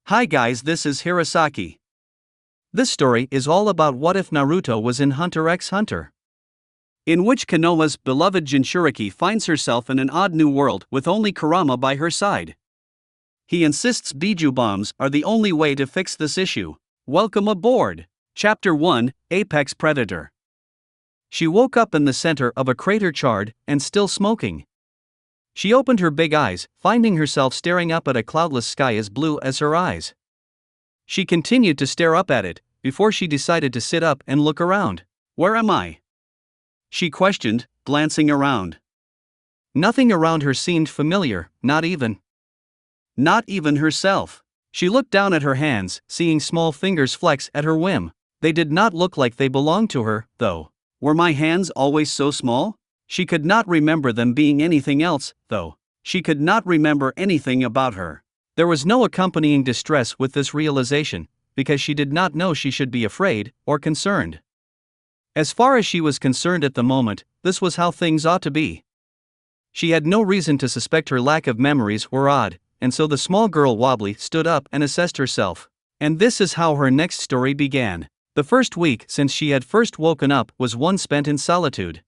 Hi guys, this is Hirosaki. This story is all about what if Naruto was in Hunter x Hunter, in which Konoha's beloved Jinchuriki finds herself in an odd new world with only Kurama by her side. He insists Biju bombs are the only way to fix this issue. Welcome aboard! Chapter 1, Apex Predator. She woke up in the center of a crater, charred and still smoking. She opened her big eyes, finding herself staring up at a cloudless sky as blue as her eyes. She continued to stare up at it, before she decided to sit up and look around. Where am I? She questioned, glancing around. Nothing around her seemed familiar, not even herself. She looked down at her hands, seeing small fingers flex at her whim. They did not look like they belonged to her, though. Were my hands always so small? She could not remember them being anything else, though. She could not remember anything about her. There was no accompanying distress with this realization, because she did not know she should be afraid or concerned. As far as she was concerned at the moment, this was how things ought to be. She had no reason to suspect her lack of memories were odd, and so the small girl wobbly stood up and assessed herself. And this is how her next story began. The first week since she had first woken up was one spent in solitude.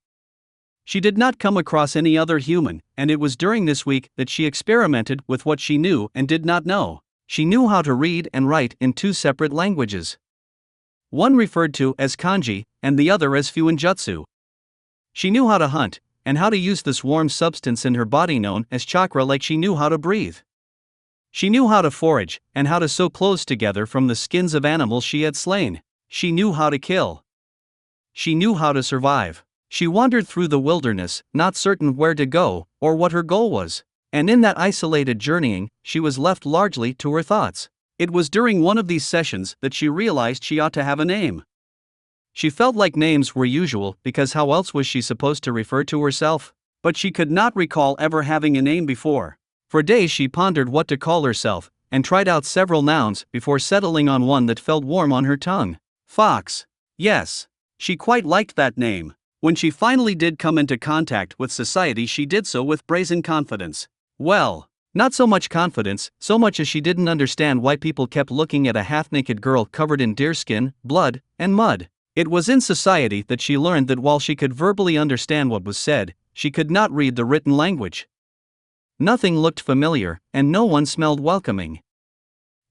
She did not come across any other human, and it was during this week that she experimented with what she knew and did not know. She knew how to read and write in two separate languages. One referred to as kanji, and the other as fuinjutsu. She knew how to hunt, and how to use this warm substance in her body known as chakra like she knew how to breathe. She knew how to forage, and how to sew clothes together from the skins of animals she had slain. She knew how to kill. She knew how to survive. She wandered through the wilderness, not certain where to go, or what her goal was. And in that isolated journeying, she was left largely to her thoughts. It was during one of these sessions that she realized she ought to have a name. She felt like names were usual because how else was she supposed to refer to herself? But she could not recall ever having a name before. For days she pondered what to call herself, and tried out several nouns before settling on one that felt warm on her tongue. Fox. Yes. She quite liked that name. When she finally did come into contact with society, she did so with brazen confidence. Well, not so much confidence, so much as she didn't understand why people kept looking at a half-naked girl covered in deerskin, blood, and mud. It was in society that she learned that while she could verbally understand what was said, she could not read the written language. Nothing looked familiar, and no one smelled welcoming.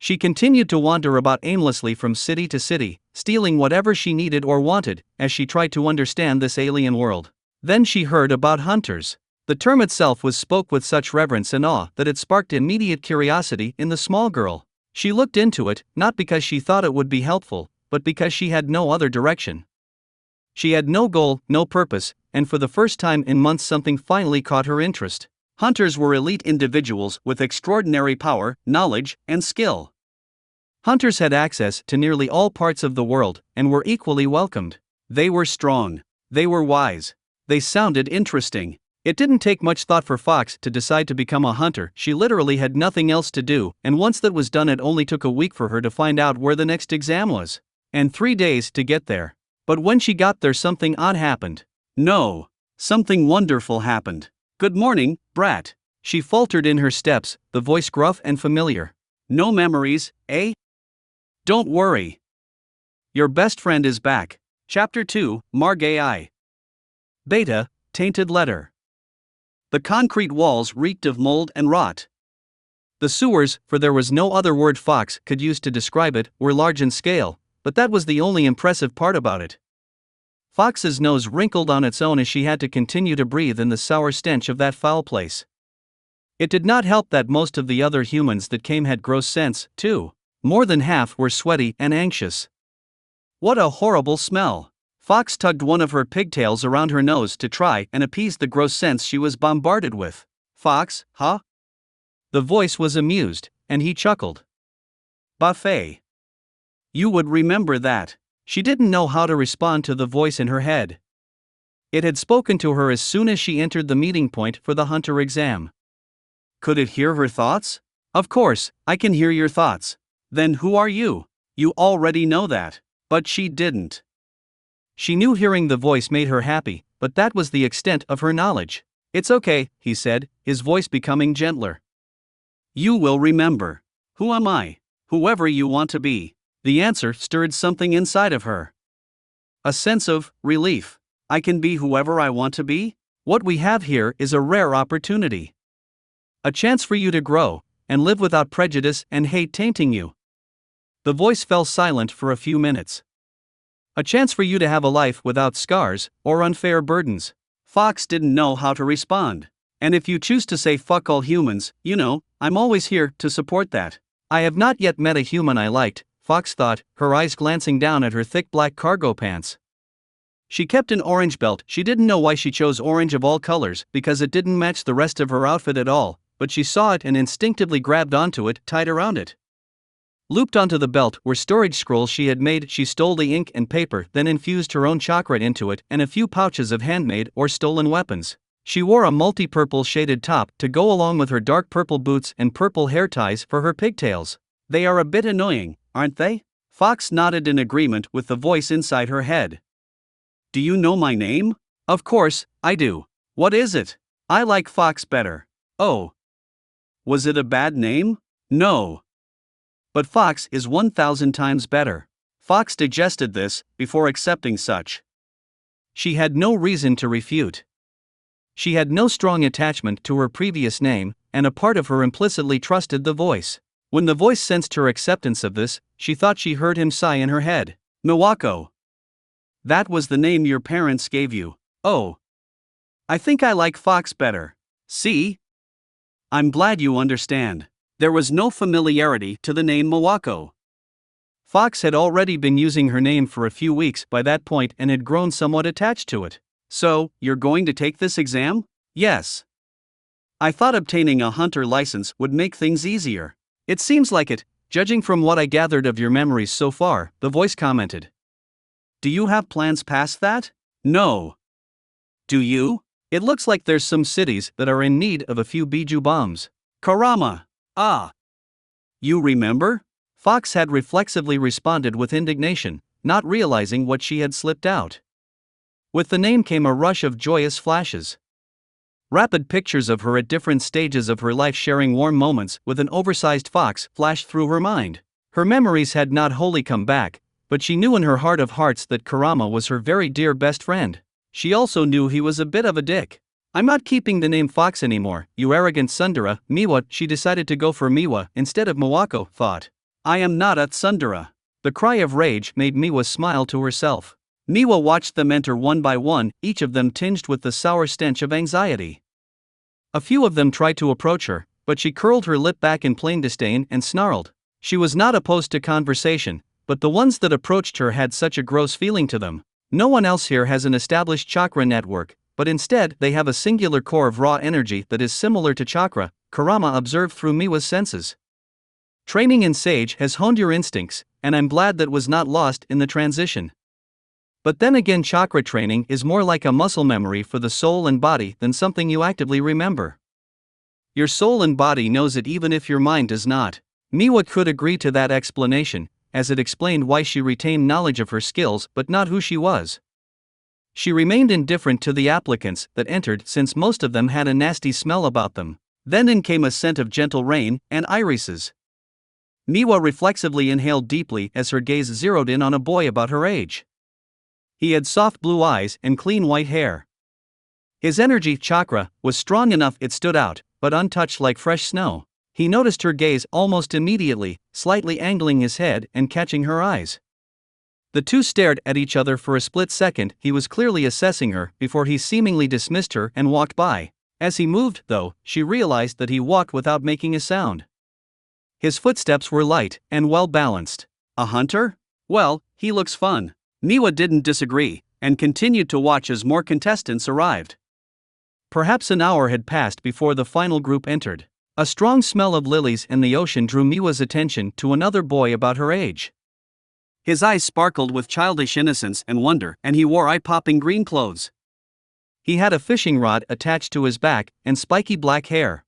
She continued to wander about aimlessly from city to city, stealing whatever she needed or wanted, as she tried to understand this alien world. Then she heard about hunters. The term itself was spoke with such reverence and awe that it sparked immediate curiosity in the small girl. She looked into it, not because she thought it would be helpful, but because she had no other direction. She had no goal, no purpose, and for the first time in months something finally caught her interest. Hunters were elite individuals with extraordinary power, knowledge, and skill. Hunters had access to nearly all parts of the world, and were equally welcomed. They were strong. They were wise. They sounded interesting. It didn't take much thought for Fox to decide to become a hunter. She literally had nothing else to do, and once that was done it only took a week for her to find out where the next exam was. And 3 days to get there. But when she got there something odd happened. No. Something wonderful happened. Good morning, brat. She faltered in her steps, the voice gruff and familiar. No memories, eh? Don't worry. Your best friend is back. Chapter 2, Margai. Beta, tainted letter. The concrete walls reeked of mold and rot. The sewers, for there was no other word Fox could use to describe it, were large in scale, but that was the only impressive part about it. Fox's nose wrinkled on its own as she had to continue to breathe in the sour stench of that foul place. It did not help that most of the other humans that came had gross scents, too. More than half were sweaty and anxious. What a horrible smell! Fox tugged one of her pigtails around her nose to try and appease the gross scents she was bombarded with. Fox, huh? The voice was amused, and he chuckled. Buffet. You would remember that. She didn't know how to respond to the voice in her head. It had spoken to her as soon as she entered the meeting point for the hunter exam. Could it hear her thoughts? Of course, I can hear your thoughts. Then who are you? You already know that. But she didn't. She knew hearing the voice made her happy, but that was the extent of her knowledge. It's okay, he said, his voice becoming gentler. You will remember. Who am I? Whoever you want to be. The answer stirred something inside of her. A sense of relief. I can be whoever I want to be? What we have here is a rare opportunity. A chance for you to grow, and live without prejudice and hate tainting you. The voice fell silent for a few minutes. A chance for you to have a life without scars or unfair burdens. Fox didn't know how to respond. And if you choose to say fuck all humans, you know, I'm always here to support that. I have not yet met a human I liked, Fox thought, her eyes glancing down at her thick black cargo pants. She kept an orange belt. She didn't know why she chose orange of all colors, because it didn't match the rest of her outfit at all, but she saw it and instinctively grabbed onto it, tied around it. Looped onto the belt were storage scrolls she had made. She stole the ink and paper, then infused her own chakra into it, and a few pouches of handmade or stolen weapons. She wore a multi-purple shaded top to go along with her dark purple boots and purple hair ties for her pigtails. They are a bit annoying, aren't they? Fox nodded in agreement with the voice inside her head. Do you know my name? Of course, I do. What is it? I like Fox better. Oh. Was it a bad name? No. But Fox is 1,000 times better. Fox digested this before accepting such. She had no reason to refute. She had no strong attachment to her previous name, and a part of her implicitly trusted the voice. When the voice sensed her acceptance of this, she thought she heard him sigh in her head. Miwako. That was the name your parents gave you. Oh. I think I like Fox better. See? I'm glad you understand. There was no familiarity to the name Miwako. Fox had already been using her name for a few weeks by that point and had grown somewhat attached to it. So, you're going to take this exam? Yes. I thought obtaining a hunter license would make things easier. It seems like it, judging from what I gathered of your memories so far, the voice commented. Do you have plans past that? No. Do you? It looks like there's some cities that are in need of a few Biju bombs. Karama. Ah. You remember? Fox had reflexively responded with indignation, not realizing what she had slipped out. With the name came a rush of joyous flashes. Rapid pictures of her at different stages of her life sharing warm moments with an oversized Fox flashed through her mind. Her memories had not wholly come back, but she knew in her heart of hearts that Karama was her very dear best friend. She also knew he was a bit of a dick. I'm not keeping the name Fox anymore, you arrogant Tsundere. Miwa. She decided to go for Miwa instead of Miwako, thought. I am not a Tsundere. The cry of rage made Miwa smile to herself. Miwa watched them enter one by one, each of them tinged with the sour stench of anxiety. A few of them tried to approach her, but she curled her lip back in plain disdain and snarled. She was not opposed to conversation, but the ones that approached her had such a gross feeling to them. No one else here has an established chakra network, but instead they have a singular core of raw energy that is similar to chakra, Karama observed through Miwa's senses. Training in Sage has honed your instincts, and I'm glad that was not lost in the transition. But then again, chakra training is more like a muscle memory for the soul and body than something you actively remember. Your soul and body knows it even if your mind does not. Miwa could agree to that explanation, as it explained why she retained knowledge of her skills but not who she was. She remained indifferent to the applicants that entered since most of them had a nasty smell about them. Then in came a scent of gentle rain and irises. Miwa reflexively inhaled deeply as her gaze zeroed in on a boy about her age. He had soft blue eyes and clean white hair. His energy chakra was strong enough it stood out, but untouched like fresh snow. He noticed her gaze almost immediately, slightly angling his head and catching her eyes. The two stared at each other for a split second. He was clearly assessing her before he seemingly dismissed her and walked by. As he moved, though, she realized that he walked without making a sound. His footsteps were light and well balanced. A hunter? Well, he looks fun. Miwa didn't disagree, and continued to watch as more contestants arrived. Perhaps an hour had passed before the final group entered. A strong smell of lilies in the ocean drew Miwa's attention to another boy about her age. His eyes sparkled with childish innocence and wonder, and he wore eye-popping green clothes. He had a fishing rod attached to his back and spiky black hair.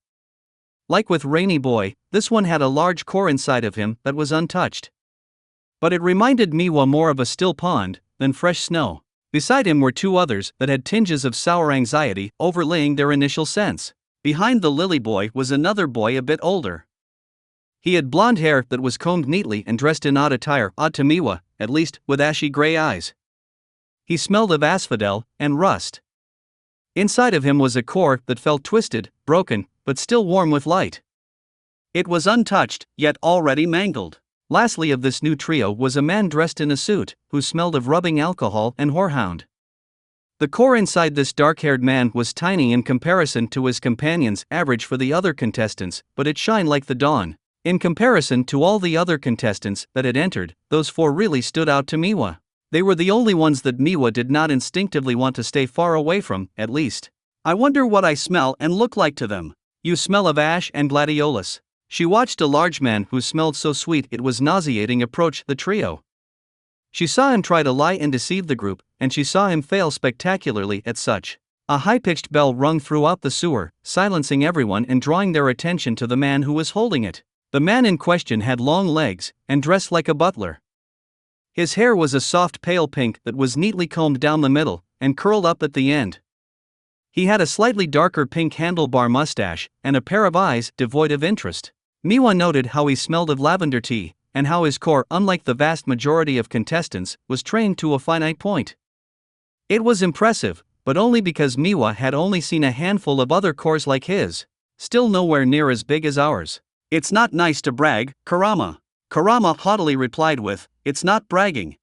Like with Rainy Boy, this one had a large core inside of him that was untouched. But it reminded Miwa more of a still pond than fresh snow. Beside him were two others that had tinges of sour anxiety overlaying their initial sense. Behind the lily boy was another boy a bit older. He had blonde hair that was combed neatly and dressed in odd attire, odd to Miwa, at least, with ashy gray eyes. He smelled of asphodel and rust. Inside of him was a core that felt twisted, broken, but still warm with light. It was untouched, yet already mangled. Lastly of this new trio was a man dressed in a suit, who smelled of rubbing alcohol and whorehound. The core inside this dark-haired man was tiny in comparison to his companions, average for the other contestants, but it shined like the dawn. In comparison to all the other contestants that had entered, those four really stood out to Miwa. They were the only ones that Miwa did not instinctively want to stay far away from, at least. I wonder what I smell and look like to them. You smell of ash and gladiolus. She watched a large man who smelled so sweet it was nauseating approach the trio. She saw him try to lie and deceive the group, and she saw him fail spectacularly at such. A high-pitched bell rung throughout the sewer, silencing everyone and drawing their attention to the man who was holding it. The man in question had long legs, and dressed like a butler. His hair was a soft pale pink that was neatly combed down the middle, and curled up at the end. He had a slightly darker pink handlebar mustache, and a pair of eyes devoid of interest. Miwa noted how he smelled of lavender tea, and how his core, unlike the vast majority of contestants, was trained to a finite point. It was impressive, but only because Miwa had only seen a handful of other cores like his, still nowhere near as big as ours. It's not nice to brag, Kurama. Kurama haughtily replied with, "It's not bragging.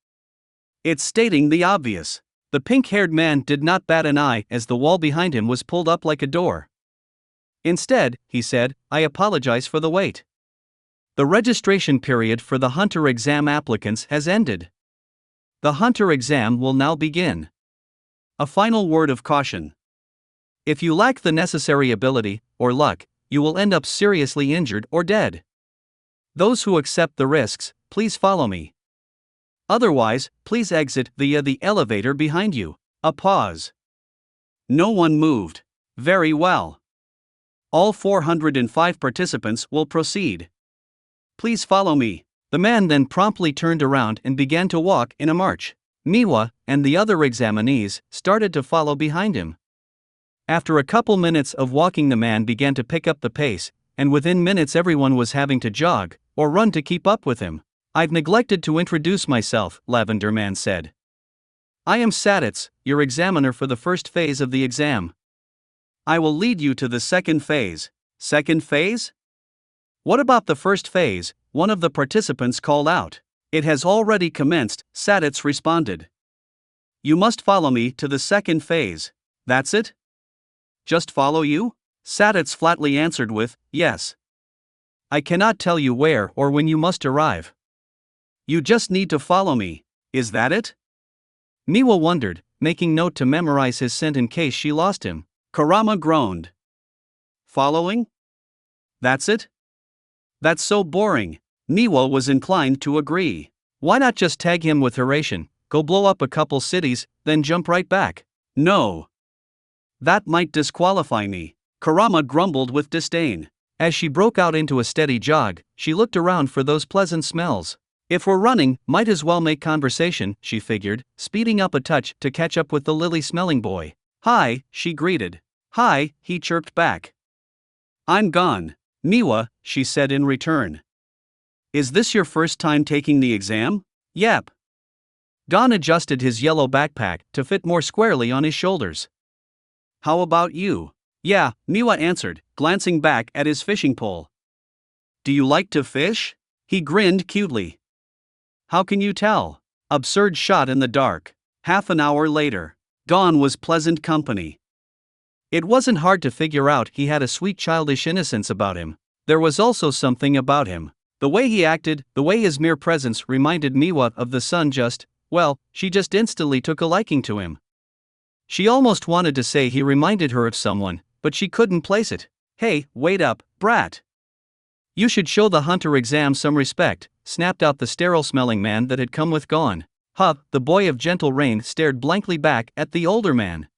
It's stating the obvious." The pink-haired man did not bat an eye as the wall behind him was pulled up like a door. Instead, he said, "I apologize for the wait. The registration period for the Hunter exam applicants has ended. The Hunter exam will now begin. A final word of caution. If you lack the necessary ability, or luck, you will end up seriously injured or dead. Those who accept the risks, please follow me. Otherwise, please exit via the elevator behind you." A pause. No one moved. Very well. All 405 participants will proceed. Please follow me. The man then promptly turned around and began to walk in a march. Miwa, and the other examinees, started to follow behind him. After a couple minutes of walking, the man began to pick up the pace, and within minutes everyone was having to jog, or run to keep up with him. "I've neglected to introduce myself," Lavender Man said. "I am Saditz, your examiner for the first phase of the exam. I will lead you to the second phase." "Second phase? What about the first phase?" one of the participants called out. "It has already commenced," Saditz responded. "You must follow me to the second phase." "That's it? Just follow you?" Saditz flatly answered with, "Yes. I cannot tell you where or when you must arrive. You just need to follow me. Is that it?" Miwa wondered, making note to memorize his scent in case she lost him. Kurama groaned. "Following? That's it? That's so boring." Miwa was inclined to agree. Why not just tag him with Haration, go blow up a couple cities, then jump right back? "No. That might disqualify me," Kurama grumbled with disdain. As she broke out into a steady jog, she looked around for those pleasant smells. "If we're running, might as well make conversation," she figured, speeding up a touch to catch up with the lily-smelling boy. "Hi," she greeted. "Hi," he chirped back. "I'm gone, Miwa," she said in return. "Is this your first time taking the exam?" "Yep." Don adjusted his yellow backpack to fit more squarely on his shoulders. "How about you?" "Yeah," Miwa answered, glancing back at his fishing pole. "Do you like to fish?" He grinned cutely. "How can you tell?" Absurd shot in the dark. Half an hour later. Dawn was pleasant company. It wasn't hard to figure out he had a sweet childish innocence about him. There was also something about him. The way he acted, the way his mere presence reminded Miwa of the sun she just instantly took a liking to him. She almost wanted to say he reminded her of someone, but she couldn't place it. "Hey, wait up, brat. You should show the Hunter exam some respect," snapped out the sterile-smelling man that had come with Gon. The boy of gentle rain stared blankly back at the older man.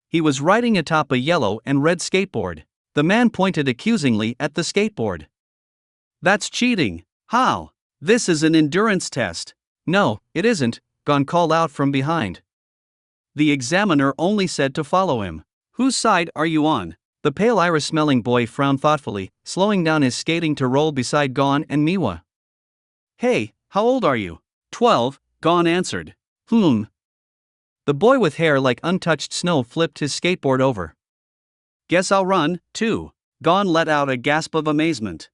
He was riding atop a yellow and red skateboard. The man pointed accusingly at the skateboard. "That's cheating." "How? This is an endurance test." "No, it isn't," Gon called out from behind. The examiner only said to follow him. "Whose side are you on?" The pale iris-smelling boy frowned thoughtfully, slowing down his skating to roll beside Gon and Miwa. Hey, how old are you? 12, Gon answered. The boy with hair like untouched snow flipped his skateboard over. Guess I'll run, too. Gon let out a gasp of amazement.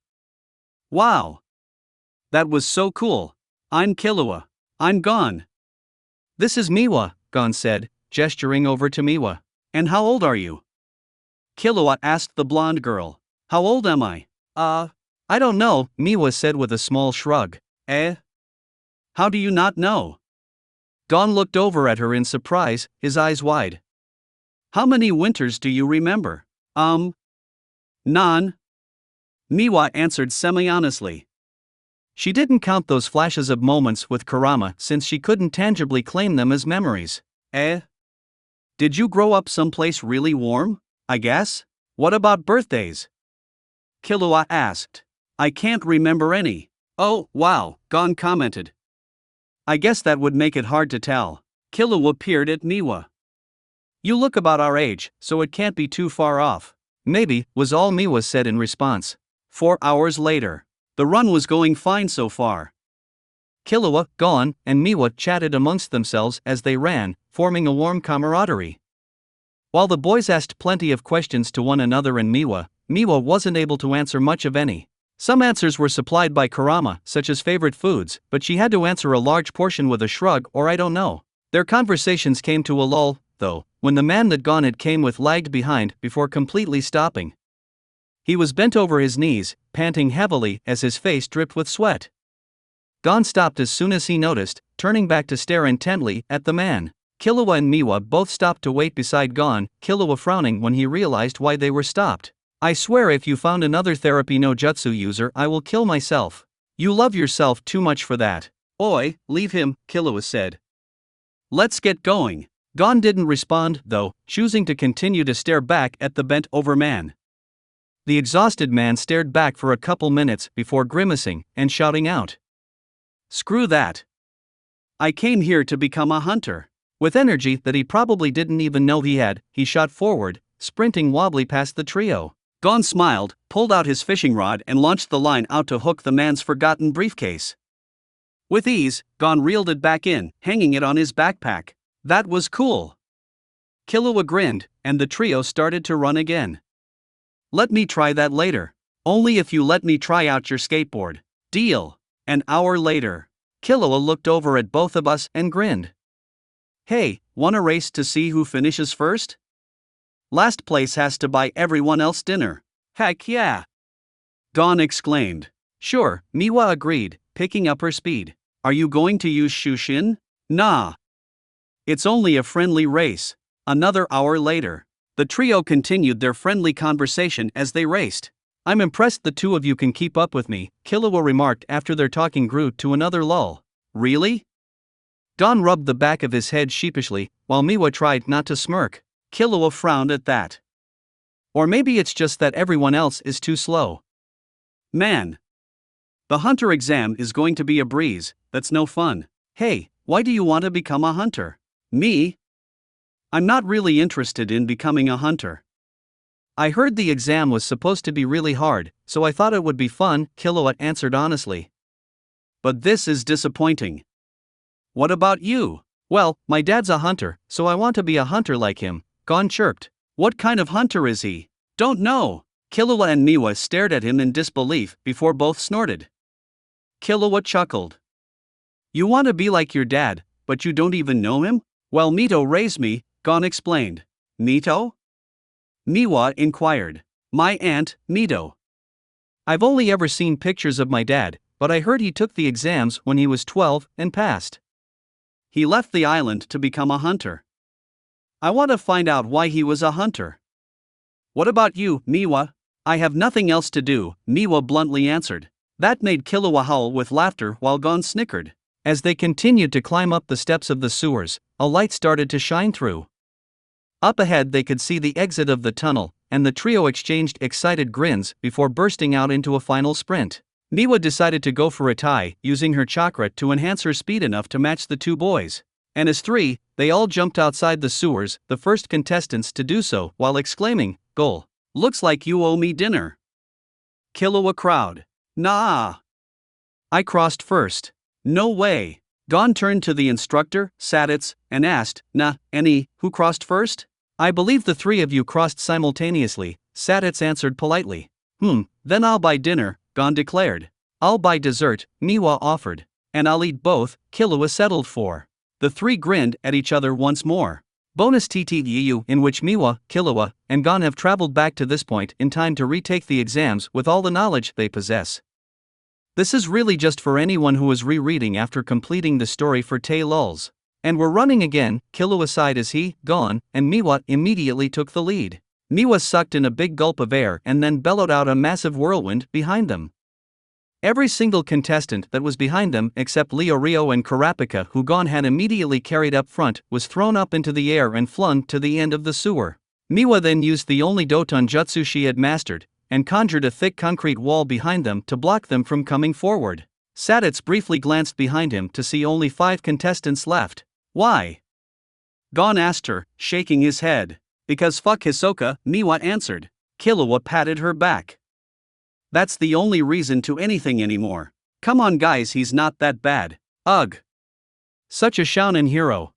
Wow! That was so cool. I'm Killua. I'm Gon. This is Miwa, Gon said, gesturing over to Miwa. And how old are you? Killua asked the blonde girl. How old am I? I don't know, Miwa said with a small shrug. How do you not know? Gon looked over at her in surprise, his eyes wide. How many winters do you remember? None. Miwa answered semi-honestly. She didn't count those flashes of moments with Kurama since she couldn't tangibly claim them as memories. Did you grow up someplace really warm? I guess? What about birthdays? Killua asked. I can't remember any. Oh, wow, Gon commented. I guess that would make it hard to tell. Killua peered at Miwa. You look about our age, so it can't be too far off. Maybe, was all Miwa said in response. 4 hours later. The run was going fine so far. Killua, Gon, and Miwa chatted amongst themselves as they ran, forming a warm camaraderie. While the boys asked plenty of questions to one another and Miwa wasn't able to answer much of any. Some answers were supplied by Kurama, such as favorite foods, but she had to answer a large portion with a shrug or I don't know. Their conversations came to a lull, though, when the man that Gon had came with lagged behind before completely stopping. He was bent over his knees, panting heavily as his face dripped with sweat. Gon stopped as soon as he noticed, turning back to stare intently at the man. Killua and Miwa both stopped to wait beside Gon, Killua frowning when he realized why they were stopped. I swear if you found another therapy no jutsu user I will kill myself. You love yourself too much for that. Oi, leave him, Killua said. Let's get going. Gon didn't respond, though, choosing to continue to stare back at the bent-over man. The exhausted man stared back for a couple minutes before grimacing and shouting out. Screw that. I came here to become a hunter. With energy that he probably didn't even know he had, he shot forward, sprinting wobbly past the trio. Gon smiled, pulled out his fishing rod and launched the line out to hook the man's forgotten briefcase. With ease, Gon reeled it back in, hanging it on his backpack. That was cool. Killua grinned, and the trio started to run again. Let me try that later. Only if you let me try out your skateboard. Deal. An hour later. Killua looked over at both of us and grinned. Hey, wanna race to see who finishes first? Last place has to buy everyone else dinner. Heck yeah! Gon exclaimed. Sure, Miwa agreed, picking up her speed. Are you going to use Shushin? Nah. It's only a friendly race. Another hour later. The trio continued their friendly conversation as they raced. I'm impressed the two of you can keep up with me, Killua remarked after their talking grew to another lull. Really? Gon rubbed the back of his head sheepishly, while Miwa tried not to smirk. Killua frowned at that. Or maybe it's just that everyone else is too slow. Man. The hunter exam is going to be a breeze, that's no fun. Hey, why do you want to become a hunter? Me? I'm not really interested in becoming a hunter. I heard the exam was supposed to be really hard, so I thought it would be fun, Killua answered honestly. But this is disappointing. What about you? Well, my dad's a hunter, so I want to be a hunter like him, Gon chirped. What kind of hunter is he? Don't know. Killua and Miwa stared at him in disbelief before both snorted. Killua chuckled. You want to be like your dad, but you don't even know him? Well, Mito raised me, Gon explained. Mito? Miwa inquired. My aunt, Mito. I've only ever seen pictures of my dad, but I heard he took the exams when he was 12 and passed. He left the island to become a hunter. I want to find out why he was a hunter. What about you, Miwa? I have nothing else to do, Miwa bluntly answered. That made Killua howl with laughter while Gon snickered. As they continued to climb up the steps of the sewers, a light started to shine through. Up ahead they could see the exit of the tunnel, and the trio exchanged excited grins before bursting out into a final sprint. Miwa decided to go for a tie, using her chakra to enhance her speed enough to match the two boys. And as three, they all jumped outside the sewers, the first contestants to do so, while exclaiming, Goal! Looks like you owe me dinner. Killua crowd. Nah. I crossed first. No way. Gon turned to the instructor, Saditz, and asked, Nah, any, who crossed first? I believe the three of you crossed simultaneously, Saditz answered politely. Then I'll buy dinner, Gon declared. I'll buy dessert, Miwa offered. And I'll eat both, Killua settled for. The three grinned at each other once more. Bonus TTEU in which Miwa, Killua, and Gon have traveled back to this point in time to retake the exams with all the knowledge they possess. This is really just for anyone who is rereading after completing the story for Tay lulz. And we're running again, Killua sighed as he, Gon, and Miwa immediately took the lead. Miwa sucked in a big gulp of air and then bellowed out a massive whirlwind behind them. Every single contestant that was behind them except Leorio and Kurapika, who Gon had immediately carried up front, was thrown up into the air and flung to the end of the sewer. Miwa then used the only Doton jutsu she had mastered, and conjured a thick concrete wall behind them to block them from coming forward. Saditz briefly glanced behind him to see only 5 contestants left. Why? Gon asked her, shaking his head. Because fuck Hisoka, Miwa answered. Killua patted her back. That's the only reason to anything anymore. Come on guys, he's not that bad. Ugh. Such a shounen hero.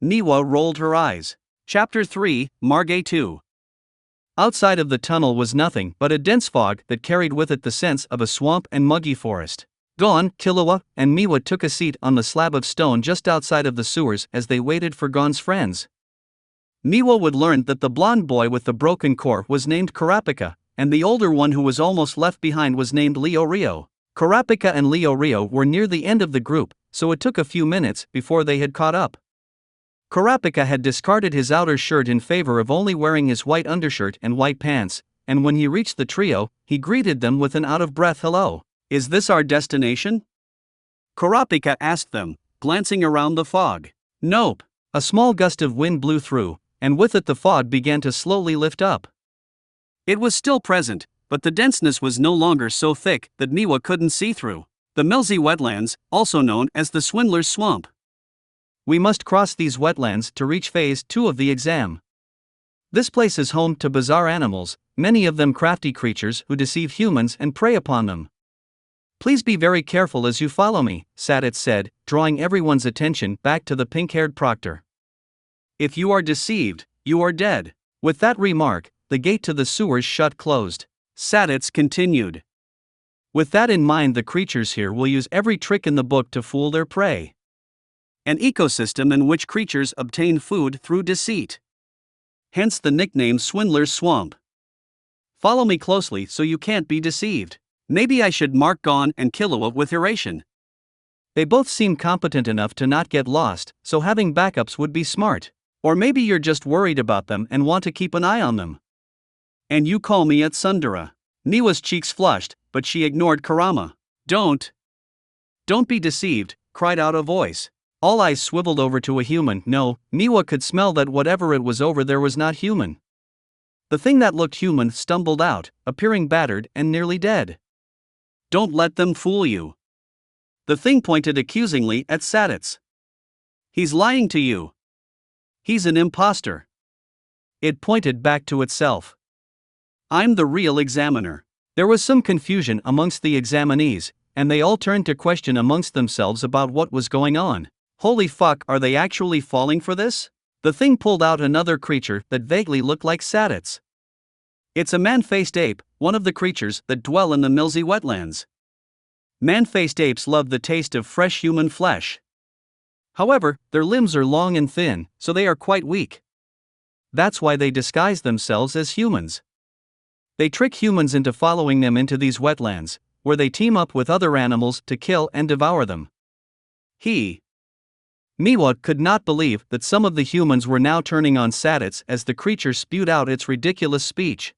Miwa rolled her eyes. Chapter 3, Margay 2. Outside of the tunnel was nothing but a dense fog that carried with it the sense of a swamp and muggy forest. Gon, Killua, and Miwa took a seat on the slab of stone just outside of the sewers as they waited for Gon's friends. Miwa would learn that the blonde boy with the broken core was named Kurapika, and the older one who was almost left behind was named Leorio. Kurapika and Leorio were near the end of the group, so it took a few minutes before they had caught up. Kurapika had discarded his outer shirt in favor of only wearing his white undershirt and white pants, and when he reached the trio, he greeted them with an out-of-breath hello. Is this our destination? Kurapika asked them, glancing around the fog. Nope. A small gust of wind blew through, and with it the fog began to slowly lift up. It was still present, but the denseness was no longer so thick that Miwa couldn't see through. The Milzy wetlands, also known as the Swindler's Swamp. We must cross these wetlands to reach phase 2 of the exam. This place is home to bizarre animals, many of them crafty creatures who deceive humans and prey upon them. Please be very careful as you follow me, Saditz said, drawing everyone's attention back to the pink-haired proctor. If you are deceived, you are dead. With that remark, the gate to the sewers shut closed. Saditz continued. With that in mind, the creatures here will use every trick in the book to fool their prey. An ecosystem in which creatures obtain food through deceit. Hence the nickname Swindler's Swamp. Follow me closely so you can't be deceived. Maybe I should mark Gon and Killua with Hiration. They both seem competent enough to not get lost, so having backups would be smart. Or maybe you're just worried about them and want to keep an eye on them. And you call me at Sundara. Miwa's cheeks flushed, but she ignored Kurama. Don't be deceived, cried out a voice. All eyes swiveled over to a human. No, Miwa could smell that whatever it was over there was not human. The thing that looked human stumbled out, appearing battered and nearly dead. Don't let them fool you. The thing pointed accusingly at Saditz. He's lying to you. He's an imposter. It pointed back to itself. I'm the real examiner. There was some confusion amongst the examinees, and they all turned to question amongst themselves about what was going on. Holy fuck, are they actually falling for this? The thing pulled out another creature that vaguely looked like Saditz. It's a man-faced ape, one of the creatures that dwell in the Milzy wetlands. Man-faced apes love the taste of fresh human flesh. However, their limbs are long and thin, so they are quite weak. That's why they disguise themselves as humans. They trick humans into following them into these wetlands, where they team up with other animals to kill and devour them. Miwa could not believe that some of the humans were now turning on Saditz as the creature spewed out its ridiculous speech.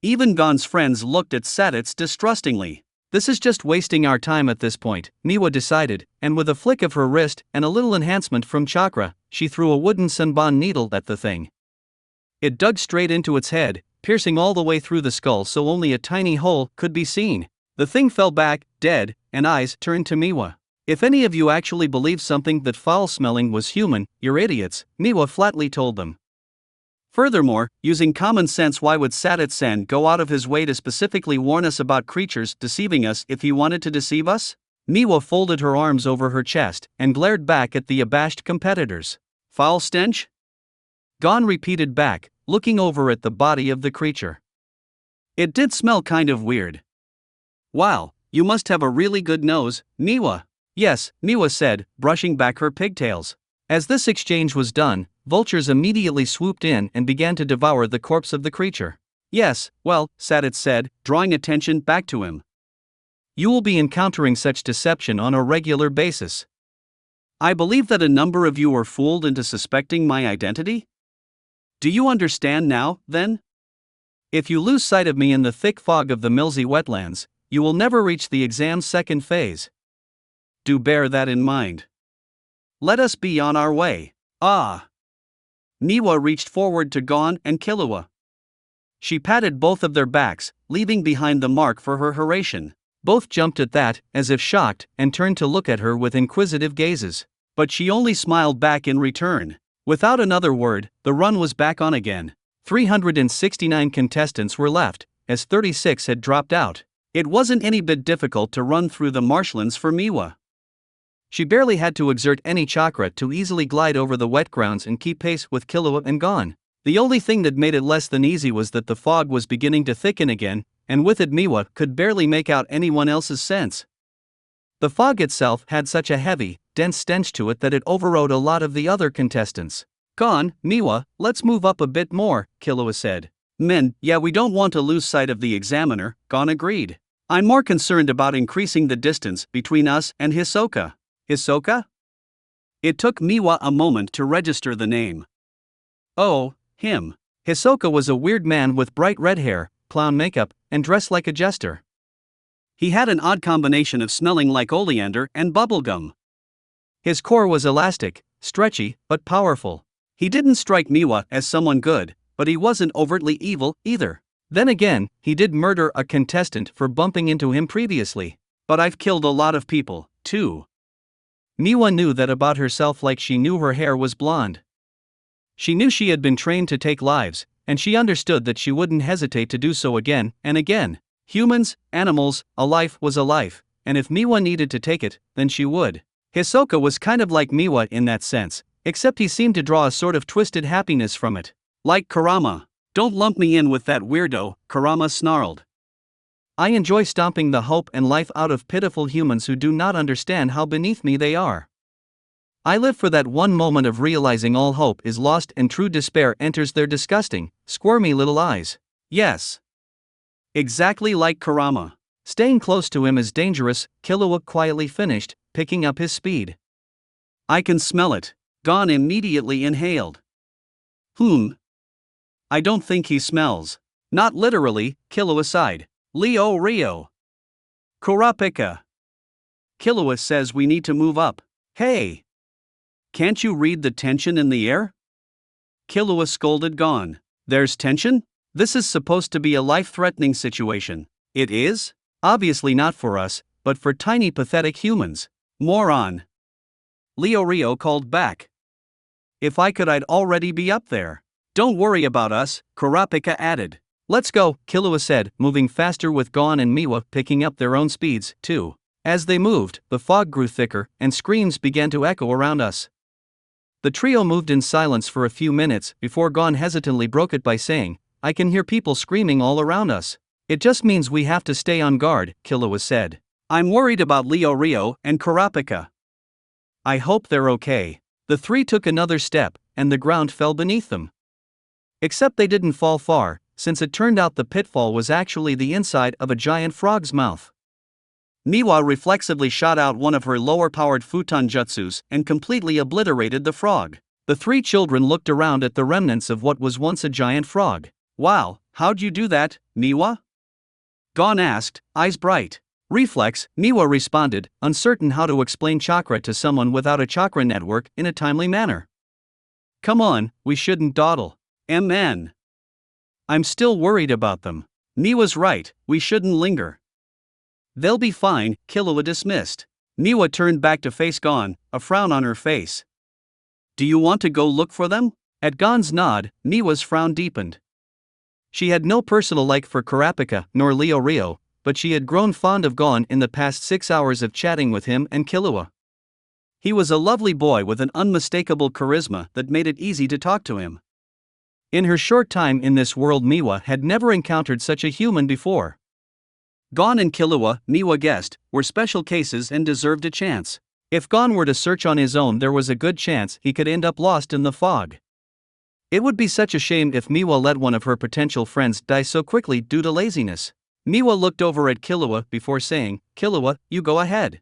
Even Gon's friends looked at Saditz distrustingly. This is just wasting our time at this point, Miwa decided, and with a flick of her wrist and a little enhancement from chakra, she threw a wooden senbon needle at the thing. It dug straight into its head, piercing all the way through the skull so only a tiny hole could be seen. The thing fell back, dead, and eyes turned to Miwa. If any of you actually believe something that foul-smelling was human, you're idiots, Miwa flatly told them. Furthermore, using common sense, why would Sadit-sen go out of his way to specifically warn us about creatures deceiving us if he wanted to deceive us? Miwa folded her arms over her chest and glared back at the abashed competitors. Foul stench? Gon repeated back, looking over at the body of the creature. It did smell kind of weird. Wow, you must have a really good nose, Miwa. Yes, Miwa said, brushing back her pigtails. As this exchange was done, vultures immediately swooped in and began to devour the corpse of the creature. Yes, well, Sadit said, drawing attention back to him. You will be encountering such deception on a regular basis. I believe that a number of you were fooled into suspecting my identity. Do you understand now, then? If you lose sight of me in the thick fog of the Milsey wetlands, you will never reach the exam's second phase. Do bear that in mind. Let us be on our way. Ah! Miwa reached forward to Gon and Killua. She patted both of their backs, leaving behind the mark for her Hiraishin. Both jumped at that, as if shocked, and turned to look at her with inquisitive gazes. But she only smiled back in return. Without another word, the run was back on again. 369 contestants were left, as 36 had dropped out. It wasn't any bit difficult to run through the marshlands for Miwa. She barely had to exert any chakra to easily glide over the wet grounds and keep pace with Killua and Gon. The only thing that made it less than easy was that the fog was beginning to thicken again, and with it Miwa could barely make out anyone else's sense. The fog itself had such a heavy, dense stench to it that it overrode a lot of the other contestants. Gon, Miwa, let's move up a bit more, Killua said. Yeah, we don't want to lose sight of the examiner, Gon agreed. I'm more concerned about increasing the distance between us and Hisoka. Hisoka? It took Miwa a moment to register the name. Oh, him. Hisoka was a weird man with bright red hair, clown makeup, and dressed like a jester. He had an odd combination of smelling like oleander and bubblegum. His core was elastic, stretchy, but powerful. He didn't strike Miwa as someone good, but he wasn't overtly evil either. Then again, he did murder a contestant for bumping into him previously. But I've killed a lot of people, too. Miwa knew that about herself, like she knew her hair was blonde. She knew she had been trained to take lives, and she understood that she wouldn't hesitate to do so again and again. Humans, animals, a life was a life, and if Miwa needed to take it, then she would. Hisoka was kind of like Miwa in that sense, except he seemed to draw a sort of twisted happiness from it. Like Kurama. Don't lump me in with that weirdo, Kurama snarled. I enjoy stomping the hope and life out of pitiful humans who do not understand how beneath me they are. I live for that one moment of realizing all hope is lost and true despair enters their disgusting, squirmy little eyes. Yes. Exactly like Kurama. Staying close to him is dangerous, Killua quietly finished, picking up his speed. I can smell it. Gon immediately inhaled. I don't think he smells. Not literally, Killua sighed. Leo Rio. Kurapika. Killua says we need to move up. Hey! Can't you read the tension in the air? Killua scolded Gon. There's tension? This is supposed to be a life-threatening situation. It is? Obviously not for us, but for tiny pathetic humans. Moron. Leo Rio called back. If I could, I'd already be up there. Don't worry about us, Kurapika added. Let's go, Killua said, moving faster with Gon and Miwa picking up their own speeds, too. As they moved, the fog grew thicker, and screams began to echo around us. The trio moved in silence for a few minutes before Gon hesitantly broke it by saying, I can hear people screaming all around us. It just means we have to stay on guard, Killua said. I'm worried about Leo Rio and Kurapika. I hope they're okay. The three took another step, and the ground fell beneath them. Except they didn't fall far, since it turned out the pitfall was actually the inside of a giant frog's mouth. Miwa reflexively shot out one of her lower-powered futon jutsus and completely obliterated the frog. The three children looked around at the remnants of what was once a giant frog. Wow, how'd you do that, Miwa? Gon asked, eyes bright. Reflex, Miwa responded, uncertain how to explain chakra to someone without a chakra network in a timely manner. Come on, we shouldn't dawdle. MN. I'm still worried about them. Miwa's right, we shouldn't linger. They'll be fine, Killua dismissed. Miwa turned back to face Gon, a frown on her face. Do you want to go look for them? At Gon's nod, Miwa's frown deepened. She had no personal like for Kurapika nor Leorio, but she had grown fond of Gon in the past 6 hours of chatting with him and Killua. He was a lovely boy with an unmistakable charisma that made it easy to talk to him. In her short time in this world, Miwa had never encountered such a human before. Gon and Killua, Miwa guessed, were special cases and deserved a chance. If Gon were to search on his own, there was a good chance he could end up lost in the fog. It would be such a shame if Miwa let one of her potential friends die so quickly due to laziness. Miwa looked over at Killua before saying, "Killua, you go ahead.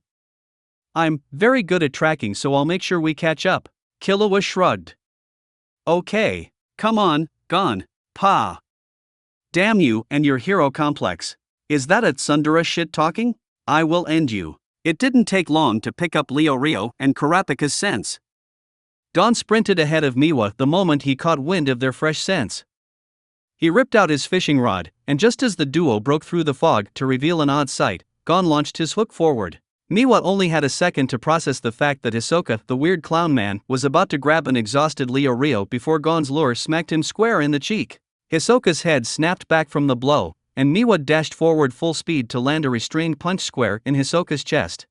I'm very good at tracking, so I'll make sure we catch up." Killua shrugged. "Okay. Come on, Gon, Pa. Damn you and your hero complex. Is that a tsundere shit talking? I will end you." It didn't take long to pick up Leorio and Kurapika's scents. Gon sprinted ahead of Miwa the moment he caught wind of their fresh scents. He ripped out his fishing rod, and just as the duo broke through the fog to reveal an odd sight, Gon launched his hook forward. Miwa only had a second to process the fact that Hisoka, the weird clown man, was about to grab an exhausted Leorio before Gon's lure smacked him square in the cheek. Hisoka's head snapped back from the blow, and Miwa dashed forward full speed to land a restrained punch square in Hisoka's chest.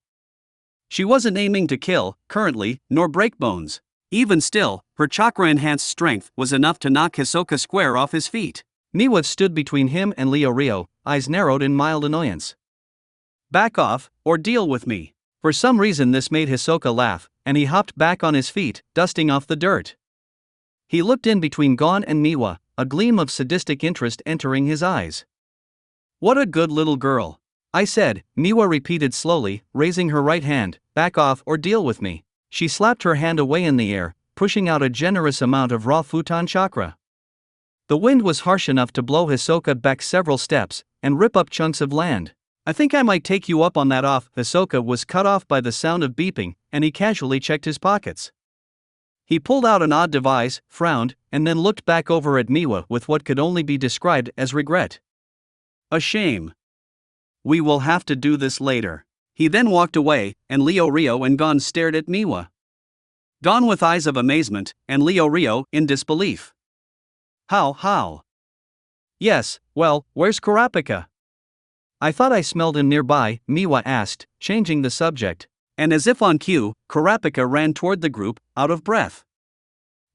She wasn't aiming to kill, currently, nor break bones. Even still, her chakra-enhanced strength was enough to knock Hisoka square off his feet. Miwa stood between him and Leorio, eyes narrowed in mild annoyance. "Back off, or deal with me." For some reason this made Hisoka laugh, and he hopped back on his feet, dusting off the dirt. He looked in between Gon and Miwa, a gleam of sadistic interest entering his eyes. "What a good little girl," I said, Miwa repeated slowly, raising her right hand. "Back off or deal with me." She slapped her hand away in the air, pushing out a generous amount of raw futon chakra. The wind was harsh enough to blow Hisoka back several steps and rip up chunks of land. "I think I might take you up on that off." Hisoka was cut off by the sound of beeping, and he casually checked his pockets. He pulled out an odd device, frowned, and then looked back over at Miwa with what could only be described as regret. "A shame. We will have to do this later." He then walked away, and Leorio and Gon stared at Miwa. Gon with eyes of amazement, and Leorio in disbelief. How? Yes, well, where's Kurapika? I thought I smelled him nearby, Miwa asked, changing the subject. And as if on cue, Kurapika ran toward the group, out of breath.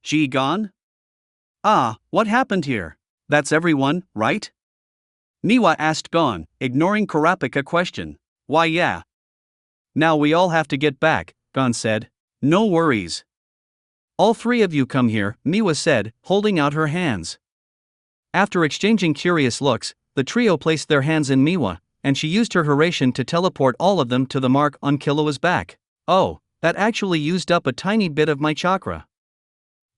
"She gone? Ah, what happened here? That's everyone, right?" Miwa asked Gon, ignoring Kurapika's question. "Why yeah. Now we all have to get back," Gon said. "No worries. All three of you come here," Miwa said, holding out her hands. After exchanging curious looks, the trio placed their hands in Miwa, and she used her Hration to teleport all of them to the mark on Killua's back. "Oh, that actually used up a tiny bit of my chakra."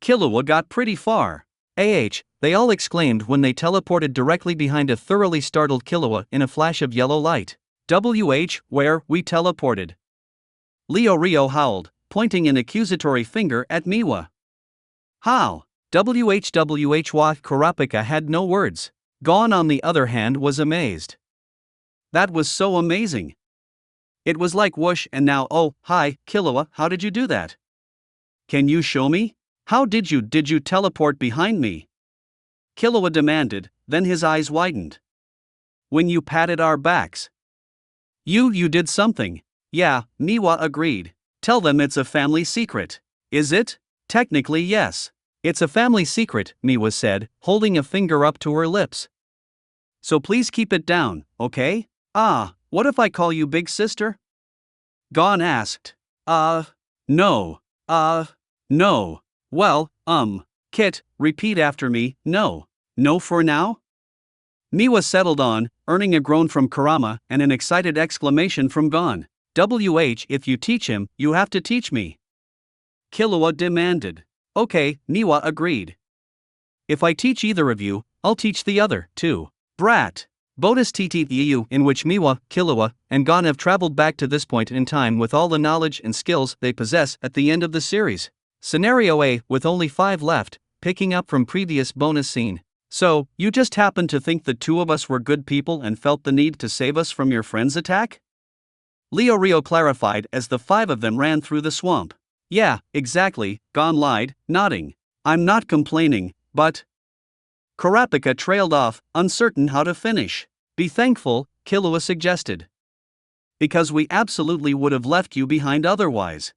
Killua got pretty far. They all exclaimed when they teleported directly behind a thoroughly startled Killua in a flash of yellow light. Where we teleported. Leorio howled, pointing an accusatory finger at Miwa. "How? Kurapika had no words. Gon on the other hand was amazed. "That was so amazing. It was like whoosh and now oh, hi, Killua, how did you do that? Can you show me? How did you teleport behind me?" Killua demanded, then his eyes widened. "When you patted our backs. You did something." "Yeah," Miwa agreed. "Tell them it's a family secret." "Is it?" "Technically yes. It's a family secret," Miwa said, holding a finger up to her lips. "So please keep it down, okay?" "Ah, what if I call you big sister?" Gon asked. No. No. Well, Kit, repeat after me, no. No for now?" Miwa settled on, earning a groan from Kurama and an excited exclamation from Gon. If you teach him, you have to teach me." Killua demanded. "Okay," Miwa agreed. "If I teach either of you, I'll teach the other, too." Brat. Bonus TTEU, in which Miwa, Killua, and Gon have traveled back to this point in time with all the knowledge and skills they possess at the end of the series. Scenario A, with only 5 left, picking up from previous bonus scene. "So, you just happened to think the two of us were good people and felt the need to save us from your friend's attack?" Leorio clarified as the 5 of them ran through the swamp. "Yeah, exactly," Gon lied, nodding. I'm not complaining, but. Kurapika trailed off, uncertain how to finish. Be thankful, Killua suggested. Because we absolutely would have left you behind otherwise.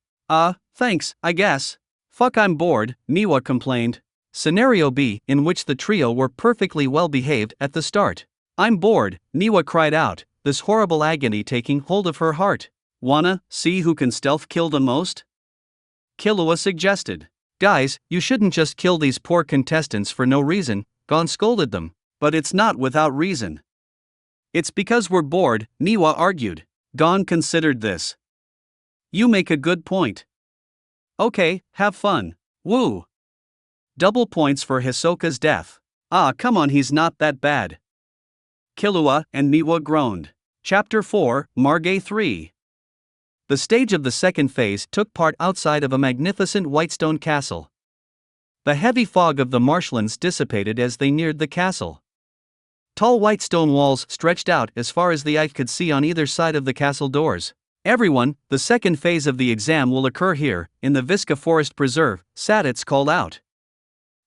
Thanks, I guess. Fuck, I'm bored, Miwa complained. Scenario B, in which the trio were perfectly well behaved at the start. I'm bored, Miwa cried out, this horrible agony taking hold of her heart. Wanna see who can stealth kill the most? Killua suggested. Guys, you shouldn't just kill these poor contestants for no reason, Gon scolded them. But it's not without reason. It's because we're bored, Miwa argued. Gon considered this. You make a good point. Okay, have fun. Woo! Double points for Hisoka's death. Come on, he's not that bad. Killua and Miwa groaned. Chapter 4, Margay 3. The stage of the second phase took part outside of a magnificent whitestone castle. The heavy fog of the marshlands dissipated as they neared the castle. Tall white stone walls stretched out as far as the eye could see on either side of the castle doors. Everyone, the second phase of the exam will occur here, in the Visca Forest Preserve, Saditz called out.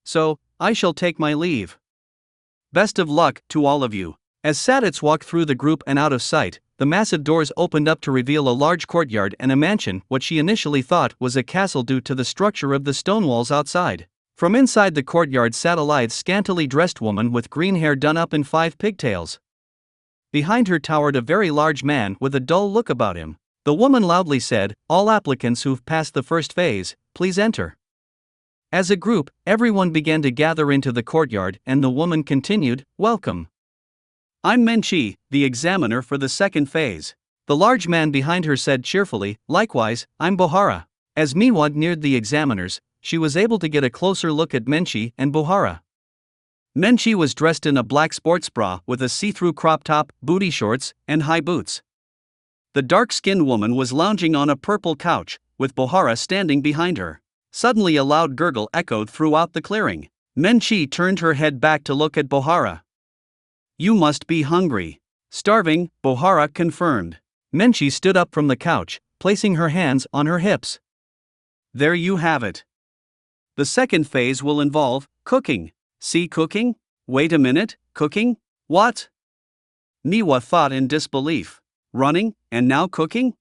So, I shall take my leave. Best of luck to all of you. As Saditz walked through the group and out of sight, the massive doors opened up to reveal a large courtyard and a mansion, what she initially thought was a castle due to the structure of the stone walls outside. From inside the courtyard sat a lithe, scantily dressed woman with green hair done up in 5 pigtails. Behind her towered a very large man with a dull look about him. The woman loudly said, "All applicants who've passed the first phase, please enter." As a group, everyone began to gather into the courtyard and the woman continued, "Welcome. I'm Menchi, the examiner for the second phase." The large man behind her said cheerfully, "Likewise, I'm Bohara." As Miwa neared the examiners, she was able to get a closer look at Menchi and Bohara. Menchi was dressed in a black sports bra with a see-through crop top, booty shorts, and high boots. The dark-skinned woman was lounging on a purple couch, with Bohara standing behind her. Suddenly a loud gurgle echoed throughout the clearing. Menchi turned her head back to look at Bohara. "You must be hungry." "Starving," Bohara confirmed. Menchi stood up from the couch, placing her hands on her hips. "There you have it. The second phase will involve cooking." "See, cooking? Wait a minute, cooking? What?" Miwa thought in disbelief. "Running, and now cooking?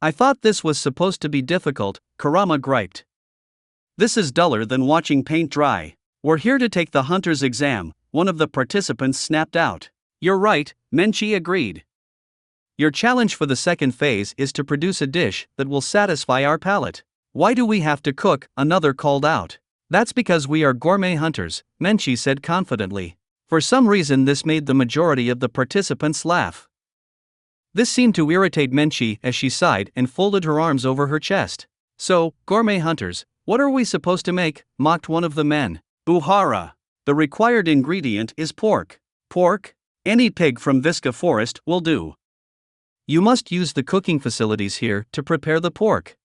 I thought this was supposed to be difficult," Kurama griped. "This is duller than watching paint dry." "We're here to take the hunter's exam," one of the participants snapped out. "You're right," Menchi agreed. "Your challenge for the second phase is to produce a dish that will satisfy our palate." "Why do we have to cook?" another called out. "That's because we are gourmet hunters," Menchi said confidently. For some reason this made the majority of the participants laugh. This seemed to irritate Menchi as she sighed and folded her arms over her chest. "So, gourmet hunters, what are we supposed to make?" mocked one of the men. "Buhara. The required ingredient is pork." "Pork? Any pig from Visca Forest will do. You must use the cooking facilities here to prepare the pork.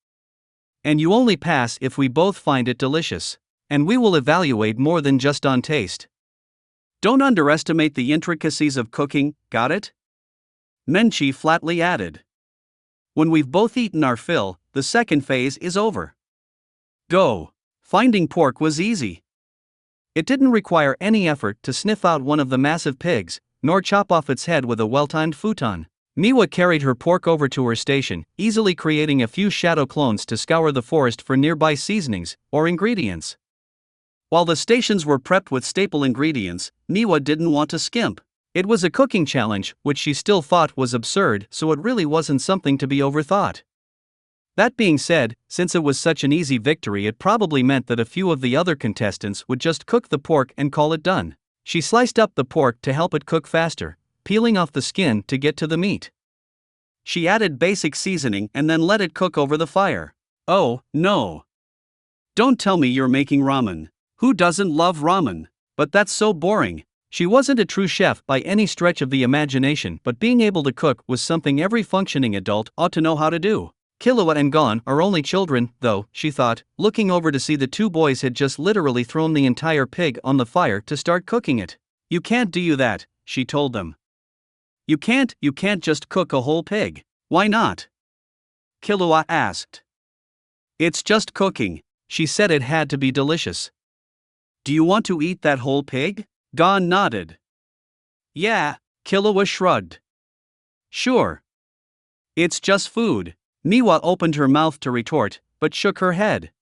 And you only pass if we both find it delicious. And we will evaluate more than just on taste. Don't underestimate the intricacies of cooking, got it?" Menchi flatly added. "When we've both eaten our fill, the second phase is over. Go." Finding pork was easy. It didn't require any effort to sniff out one of the massive pigs, nor chop off its head with a well-timed futon. Miwa carried her pork over to her station, easily creating a few shadow clones to scour the forest for nearby seasonings or ingredients. While the stations were prepped with staple ingredients, Miwa didn't want to skimp. It was a cooking challenge, which she still thought was absurd, so it really wasn't something to be overthought. That being said, since it was such an easy victory, it probably meant that a few of the other contestants would just cook the pork and call it done. She sliced up the pork to help it cook faster, peeling off the skin to get to the meat. She added basic seasoning and then let it cook over the fire. "Oh, no. Don't tell me you're making ramen. Who doesn't love ramen? But that's so boring." She wasn't a true chef by any stretch of the imagination, but being able to cook was something every functioning adult ought to know how to do. Killua and Gon are only children, though, she thought, looking over to see the two boys had just literally thrown the entire pig on the fire to start cooking it. "You can't do that," she told them. You can't just cook a whole pig." "Why not?" Killua asked. "It's just cooking." She said it had to be delicious. Do you want to eat that whole pig? Gon nodded. Yeah, Killua shrugged. Sure. It's just food. Miwa opened her mouth to retort, but shook her head.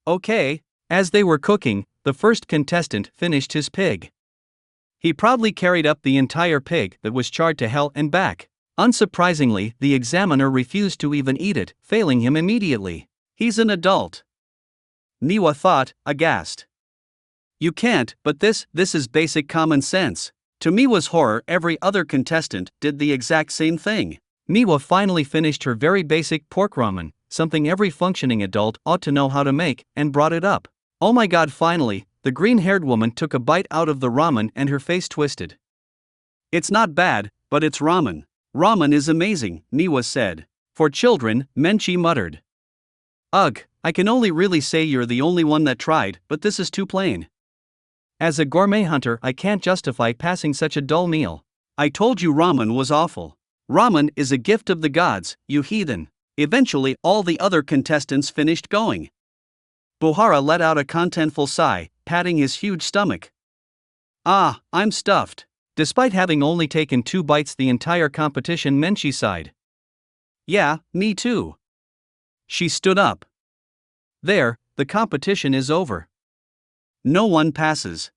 Okay. As they were cooking, the first contestant finished his pig. He proudly carried up the entire pig that was charred to hell and back. Unsurprisingly, the examiner refused to even eat it, failing him immediately. He's an adult. Miwa thought, aghast. You can't, but this is basic common sense. To Miwa's horror, every other contestant did the exact same thing. Miwa finally finished her very basic pork ramen, something every functioning adult ought to know how to make, and brought it up. Oh my god, finally, the green-haired woman took a bite out of the ramen and her face twisted. It's not bad, but it's ramen. Ramen is amazing, Miwa said. For children, Menchi muttered. Ugh, I can only really say you're the only one that tried, but this is too plain. As a gourmet hunter, I can't justify passing such a dull meal. I told you ramen was awful. Ramen is a gift of the gods, you heathen. Eventually, all the other contestants finished going. Buhara let out a contentful sigh, patting his huge stomach. Ah, I'm stuffed. Despite having only taken 2 bites the entire competition, Menchi sighed. Yeah, me too. She stood up. There, the competition is over. No one passes.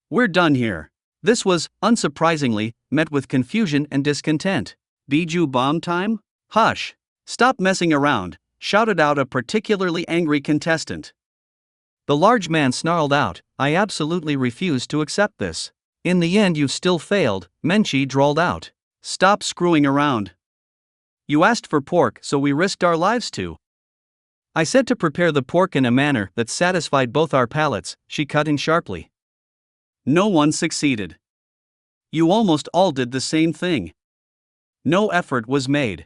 We're done here. This was, unsurprisingly, met with confusion and discontent. Biju bomb time? Hush! Stop messing around, shouted out a particularly angry contestant. The large man snarled out, I absolutely refuse to accept this. In the end you still failed, Menchi drawled out. Stop screwing around. You asked for pork, so we risked our lives too. I said to prepare the pork in a manner that satisfied both our palates, she cut in sharply. No one succeeded. You almost all did the same thing. No effort was made.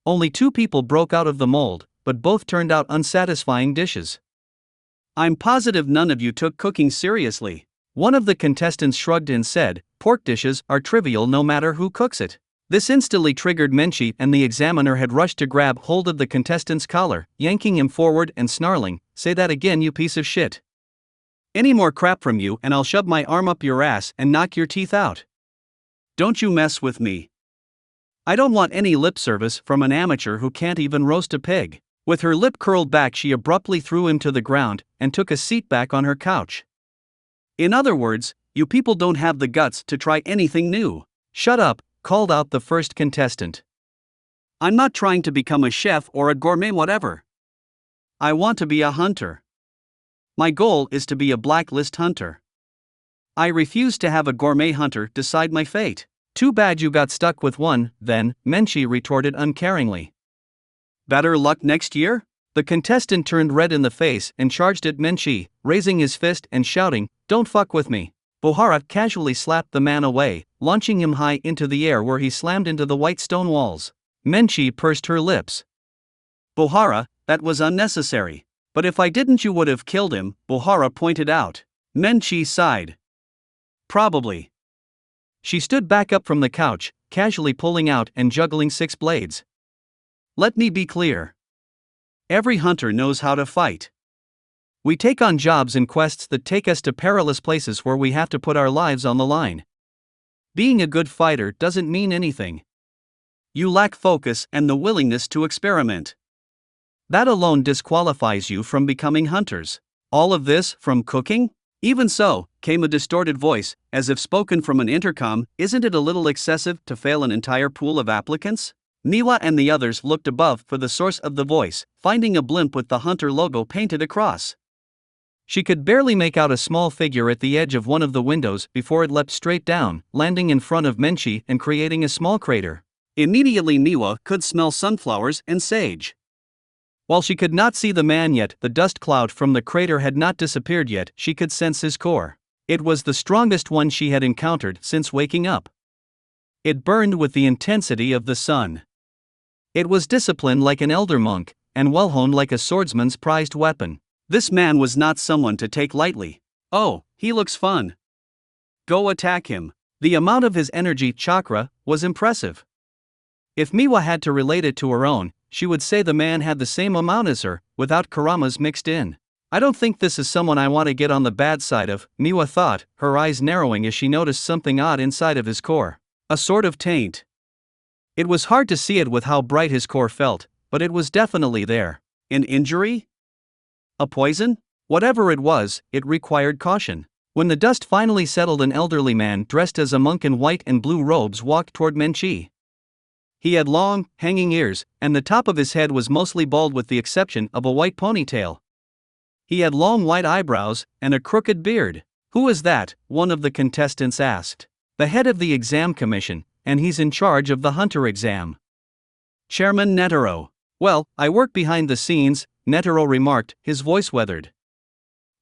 Only 2 people broke out of the mold, but both turned out unsatisfying dishes. I'm positive none of you took cooking seriously. One of the contestants shrugged and said, pork dishes are trivial no matter who cooks it. This instantly triggered Menchi, and the examiner had rushed to grab hold of the contestant's collar, yanking him forward and snarling, say that again, you piece of shit. Any more crap from you and I'll shove my arm up your ass and knock your teeth out. Don't you mess with me. I don't want any lip service from an amateur who can't even roast a pig. With her lip curled back, she abruptly threw him to the ground and took a seat back on her couch. In other words, you people don't have the guts to try anything new. Shut up, called out the first contestant. I'm not trying to become a chef or a gourmet whatever. I want to be a hunter. My goal is to be a blacklist hunter. I refuse to have a gourmet hunter decide my fate. Too bad you got stuck with one, then, Menchi retorted uncaringly. Better luck next year? The contestant turned red in the face and charged at Menchi, raising his fist and shouting, Don't fuck with me. Buhara casually slapped the man away, launching him high into the air where he slammed into the white stone walls. Menchi pursed her lips. Buhara, that was unnecessary. But if I didn't you would have killed him, Buhara pointed out. Menchi sighed. Probably. She stood back up from the couch, casually pulling out and juggling 6 blades. Let me be clear. Every hunter knows how to fight. We take on jobs and quests that take us to perilous places where we have to put our lives on the line. Being a good fighter doesn't mean anything. You lack focus and the willingness to experiment. That alone disqualifies you from becoming hunters. All of this from cooking? Even so, came a distorted voice, as if spoken from an intercom, isn't it a little excessive to fail an entire pool of applicants? Miwa and the others looked above for the source of the voice, finding a blimp with the hunter logo painted across. She could barely make out a small figure at the edge of one of the windows before it leapt straight down, landing in front of Menchi and creating a small crater. Immediately Miwa could smell sunflowers and sage. While she could not see the man yet, the dust cloud from the crater had not disappeared yet, she could sense his core. It was the strongest one she had encountered since waking up. It burned with the intensity of the sun. It was disciplined like an elder monk, and well-honed like a swordsman's prized weapon. This man was not someone to take lightly. Oh, he looks fun. Go attack him. The amount of his energy chakra was impressive. If Miwa had to relate it to her own, she would say the man had the same amount as her, without karamas mixed in. I don't think this is someone I want to get on the bad side of, Miwa thought, her eyes narrowing as she noticed something odd inside of his core. A sort of taint. It was hard to see it with how bright his core felt, but it was definitely there. An injury? A poison? Whatever it was, it required caution. When the dust finally settled, an elderly man dressed as a monk in white and blue robes walked toward Menchi. He had long, hanging ears, and the top of his head was mostly bald with the exception of a white ponytail. He had long white eyebrows and a crooked beard. "Who is that?" one of the contestants asked. "The head of the exam commission, and he's in charge of the hunter exam. Chairman Netero." "Well, I work behind the scenes," Netero remarked, his voice weathered.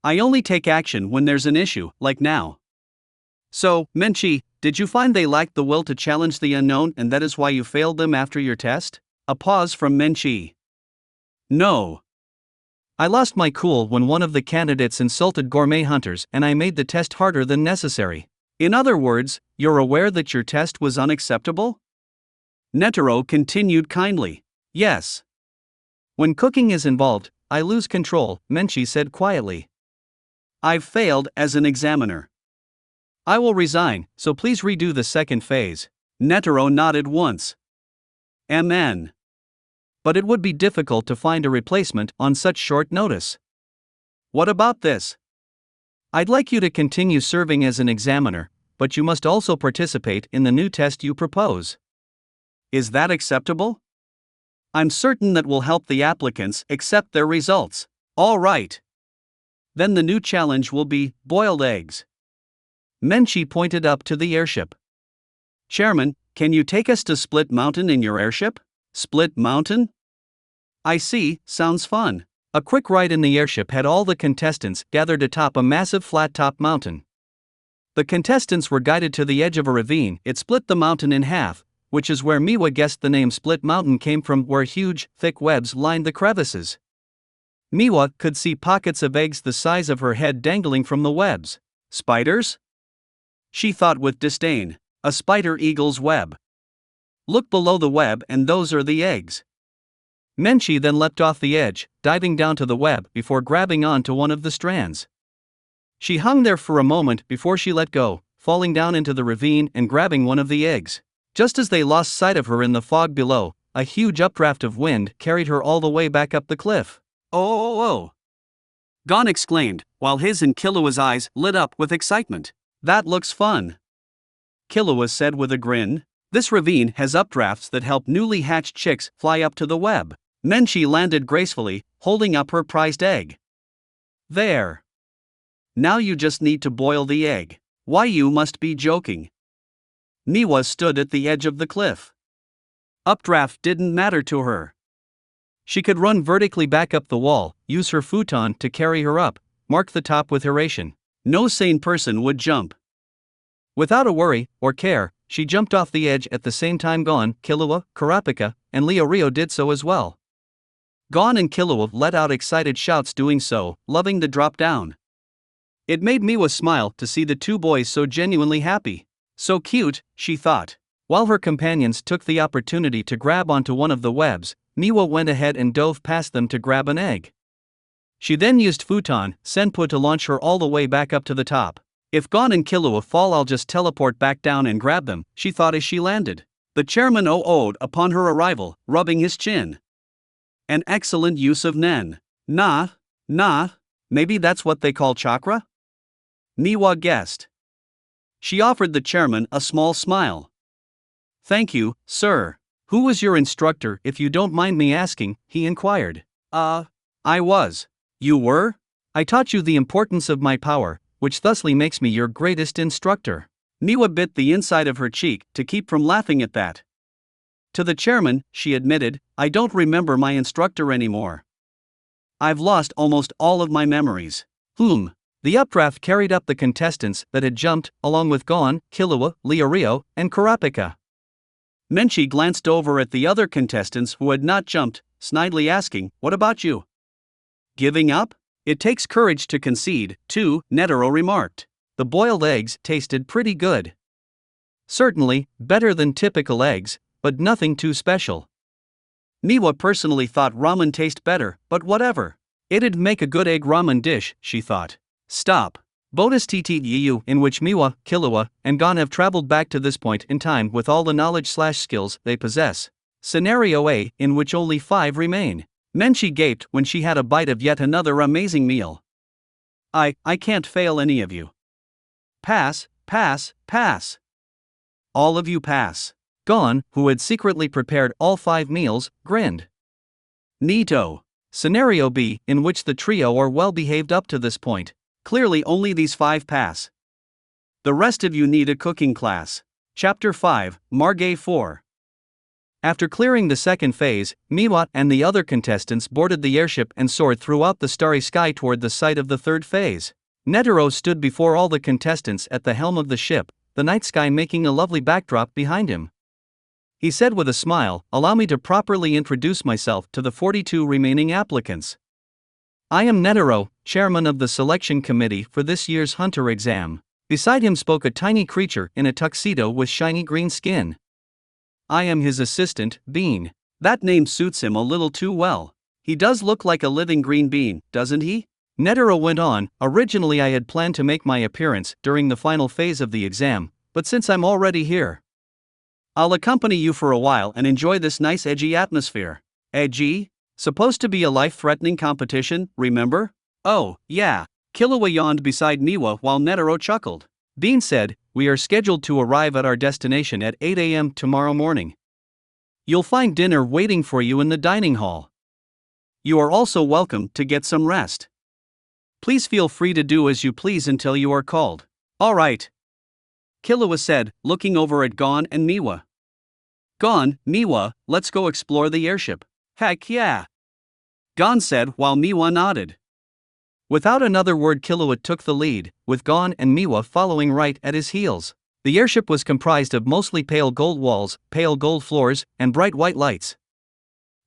"I only take action when there's an issue, like now." "So, Menchi, did you find they lacked the will to challenge the unknown and that is why you failed them after your test?" A pause from Menchi. "No. I lost my cool when one of the candidates insulted gourmet hunters and I made the test harder than necessary." "In other words, you're aware that your test was unacceptable?" Netero continued kindly. "Yes. When cooking is involved, I lose control," Menchi said quietly. "I've failed as an examiner. I will resign, so please redo the second phase." Netero nodded once. "Amen. But it would be difficult to find a replacement on such short notice." "What about this? I'd like you to continue serving as an examiner, but you must also participate in the new test you propose." "Is that acceptable?" "I'm certain that will help the applicants accept their results." "All right. Then the new challenge will be boiled eggs." Menchi pointed up to the airship. "Chairman, can you take us to Split Mountain in your airship?" "Split Mountain? I see, sounds fun." A quick ride in the airship had all the contestants gathered atop a massive flat-top mountain. The contestants were guided to the edge of a ravine. It split the mountain in half, which is where Miwa guessed the name Split Mountain came from, where huge, thick webs lined the crevices. Miwa could see pockets of eggs the size of her head dangling from the webs. "Spiders?" she thought with disdain. "A spider eagle's web. Look below the web and those are the eggs." Menchi then leapt off the edge, diving down to the web before grabbing onto one of the strands. She hung there for a moment before she let go, falling down into the ravine and grabbing one of the eggs. Just as they lost sight of her in the fog below, a huge updraft of wind carried her all the way back up the cliff. "Oh! Gon exclaimed, while his and Killua's eyes lit up with excitement. "That looks fun," Killua said with a grin. "This ravine has updrafts that help newly hatched chicks fly up to the web." Menchi landed gracefully, holding up her prized egg. "There. Now you just need to boil the egg." "Why, you must be joking." Miwa stood at the edge of the cliff. Updraft didn't matter to her. She could run vertically back up the wall, use her futon to carry her up, mark the top with Hration. No sane person would jump. Without a worry or care, she jumped off the edge at the same time Gon, Killua, Kurapika, and Leorio did so as well. Gon and Killua let out excited shouts doing so, loving the drop down. It made Miwa smile to see the two boys so genuinely happy. So cute, she thought. While her companions took the opportunity to grab onto one of the webs, Miwa went ahead and dove past them to grab an egg. She then used Futon Senpu to launch her all the way back up to the top. "If Gon and Killua fall, I'll just teleport back down and grab them," she thought as she landed. The chairman oh-oh'd upon her arrival, rubbing his chin. "An excellent use of Nen. Nah, maybe that's what they call chakra?" Miwa guessed. She offered the chairman a small smile. "Thank you, sir. Who was your instructor, if you don't mind me asking?" he inquired. I was." "You were?" "I taught you the importance of my power, which thusly makes me your greatest instructor." Miwa bit the inside of her cheek to keep from laughing at that. To the chairman, she admitted, "I don't remember my instructor anymore. I've lost almost all of my memories." The updraft carried up the contestants that had jumped, along with Gon, Killua, Leorio, and Kurapika. Menchi glanced over at the other contestants who had not jumped, snidely asking, "What about you? Giving up?" "It takes courage to concede, too," Netero remarked. The boiled eggs tasted pretty good. Certainly, better than typical eggs, but nothing too special. Miwa personally thought ramen tasted better, but whatever. It'd make a good egg ramen dish, she thought. Stop. Bonus TTEU in which Miwa, Killua, and Gon have traveled back to this point in time with all the knowledge/skills they possess. Scenario A, in which only 5 remain. Menchi gaped when she had a bite of yet another amazing meal. I can't fail any of you. Pass, pass, pass. All of you pass. Gon, who had secretly prepared all 5 meals, grinned. Neato. Scenario B, in which the trio are well behaved up to this point. Clearly only these 5 pass. The rest of you need a cooking class. Chapter 5, Margay 4. After clearing the second phase, Miwa and the other contestants boarded the airship and soared throughout the starry sky toward the site of the third phase. Netero stood before all the contestants at the helm of the ship, the night sky making a lovely backdrop behind him. He said with a smile, "Allow me to properly introduce myself to the 42 remaining applicants. I am Netero, chairman of the selection committee for this year's hunter exam." Beside him spoke a tiny creature in a tuxedo with shiny green skin. I am his assistant, Bean. That name suits him a little too well. He does look like a living green bean, doesn't he? Netero went on. Originally I had planned to make my appearance during the final phase of the exam, but since I'm already here, I'll accompany you for a while and enjoy this nice edgy atmosphere. Edgy? Supposed to be a life-threatening competition, remember? Oh, yeah. Killua yawned beside Miwa while Netero chuckled. Bean said, "We are scheduled to arrive at our destination at 8 a.m. tomorrow morning. You'll find dinner waiting for you in the dining hall. You are also welcome to get some rest. Please feel free to do as you please until you are called." All right. Killua said, looking over at Gon and Miwa. Gon, Miwa, let's go explore the airship. Heck yeah. Gon said while Miwa nodded. Without another word, Killua took the lead, with Gon and Miwa following right at his heels. The airship was comprised of mostly pale gold walls, pale gold floors, and bright white lights.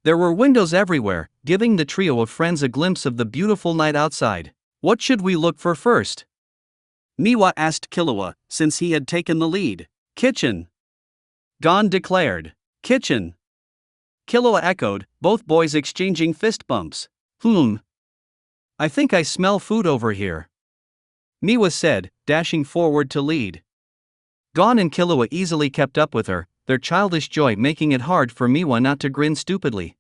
There were windows everywhere, giving the trio of friends a glimpse of the beautiful night outside. What should we look for first? Miwa asked Killua, since he had taken the lead. Kitchen. Gon declared. Kitchen. Killua echoed, both boys exchanging fist bumps. I think I smell food over here. Miwa said, dashing forward to lead. Gon and Killua easily kept up with her, their childish joy making it hard for Miwa not to grin stupidly.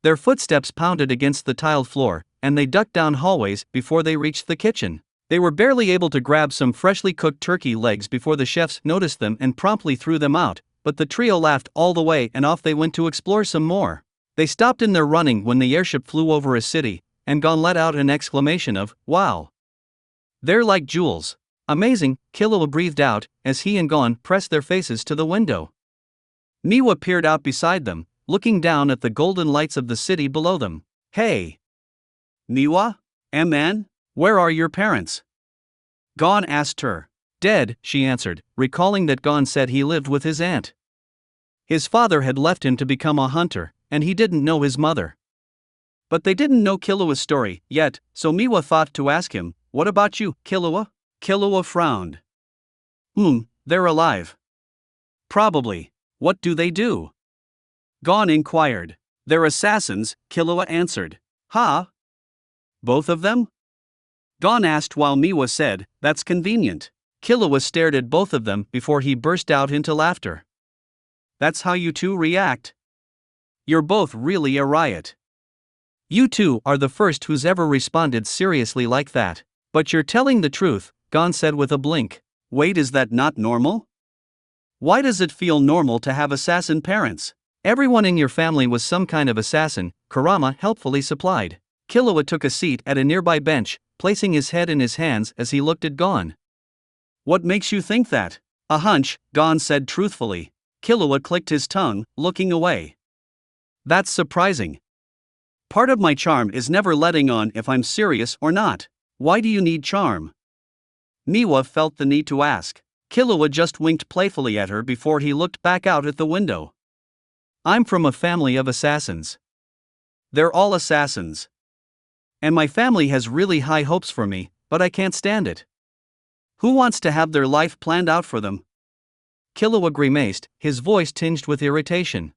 Their footsteps pounded against the tiled floor, and they ducked down hallways before they reached the kitchen. They were barely able to grab some freshly cooked turkey legs before the chefs noticed them and promptly threw them out, but the trio laughed all the way and off they went to explore some more. They stopped in their running when the airship flew over a city, and Gon let out an exclamation of, "Wow! They're like jewels." Amazing, Killua breathed out, as he and Gon pressed their faces to the window. Miwa peered out beside them, looking down at the golden lights of the city below them. Hey! Miwa? MN? Where are your parents? Gon asked her. Dead, she answered, recalling that Gon said he lived with his aunt. His father had left him to become a hunter, and he didn't know his mother. But they didn't know Killua's story yet, so Miwa thought to ask him, "What about you, Killua?" Killua frowned. They're alive. Probably. What do they do? Gon inquired. They're assassins, Killua answered. Huh? Both of them? Gon asked while Miwa said, "That's convenient." Killua stared at both of them before he burst out into laughter. That's how you two react? You're both really a riot. You two are the first who's ever responded seriously like that. But you're telling the truth, Gon said with a blink. Wait, is that not normal? Why does it feel normal to have assassin parents? Everyone in your family was some kind of assassin, Kurama helpfully supplied. Killua took a seat at a nearby bench, placing his head in his hands as he looked at Gon. What makes you think that? A hunch, Gon said truthfully. Killua clicked his tongue, looking away. That's surprising. Part of my charm is never letting on if I'm serious or not. Why do you need charm? Miwa felt the need to ask. Killua just winked playfully at her before he looked back out at the window. I'm from a family of assassins. They're all assassins. And my family has really high hopes for me, but I can't stand it. Who wants to have their life planned out for them? Killua grimaced, his voice tinged with irritation.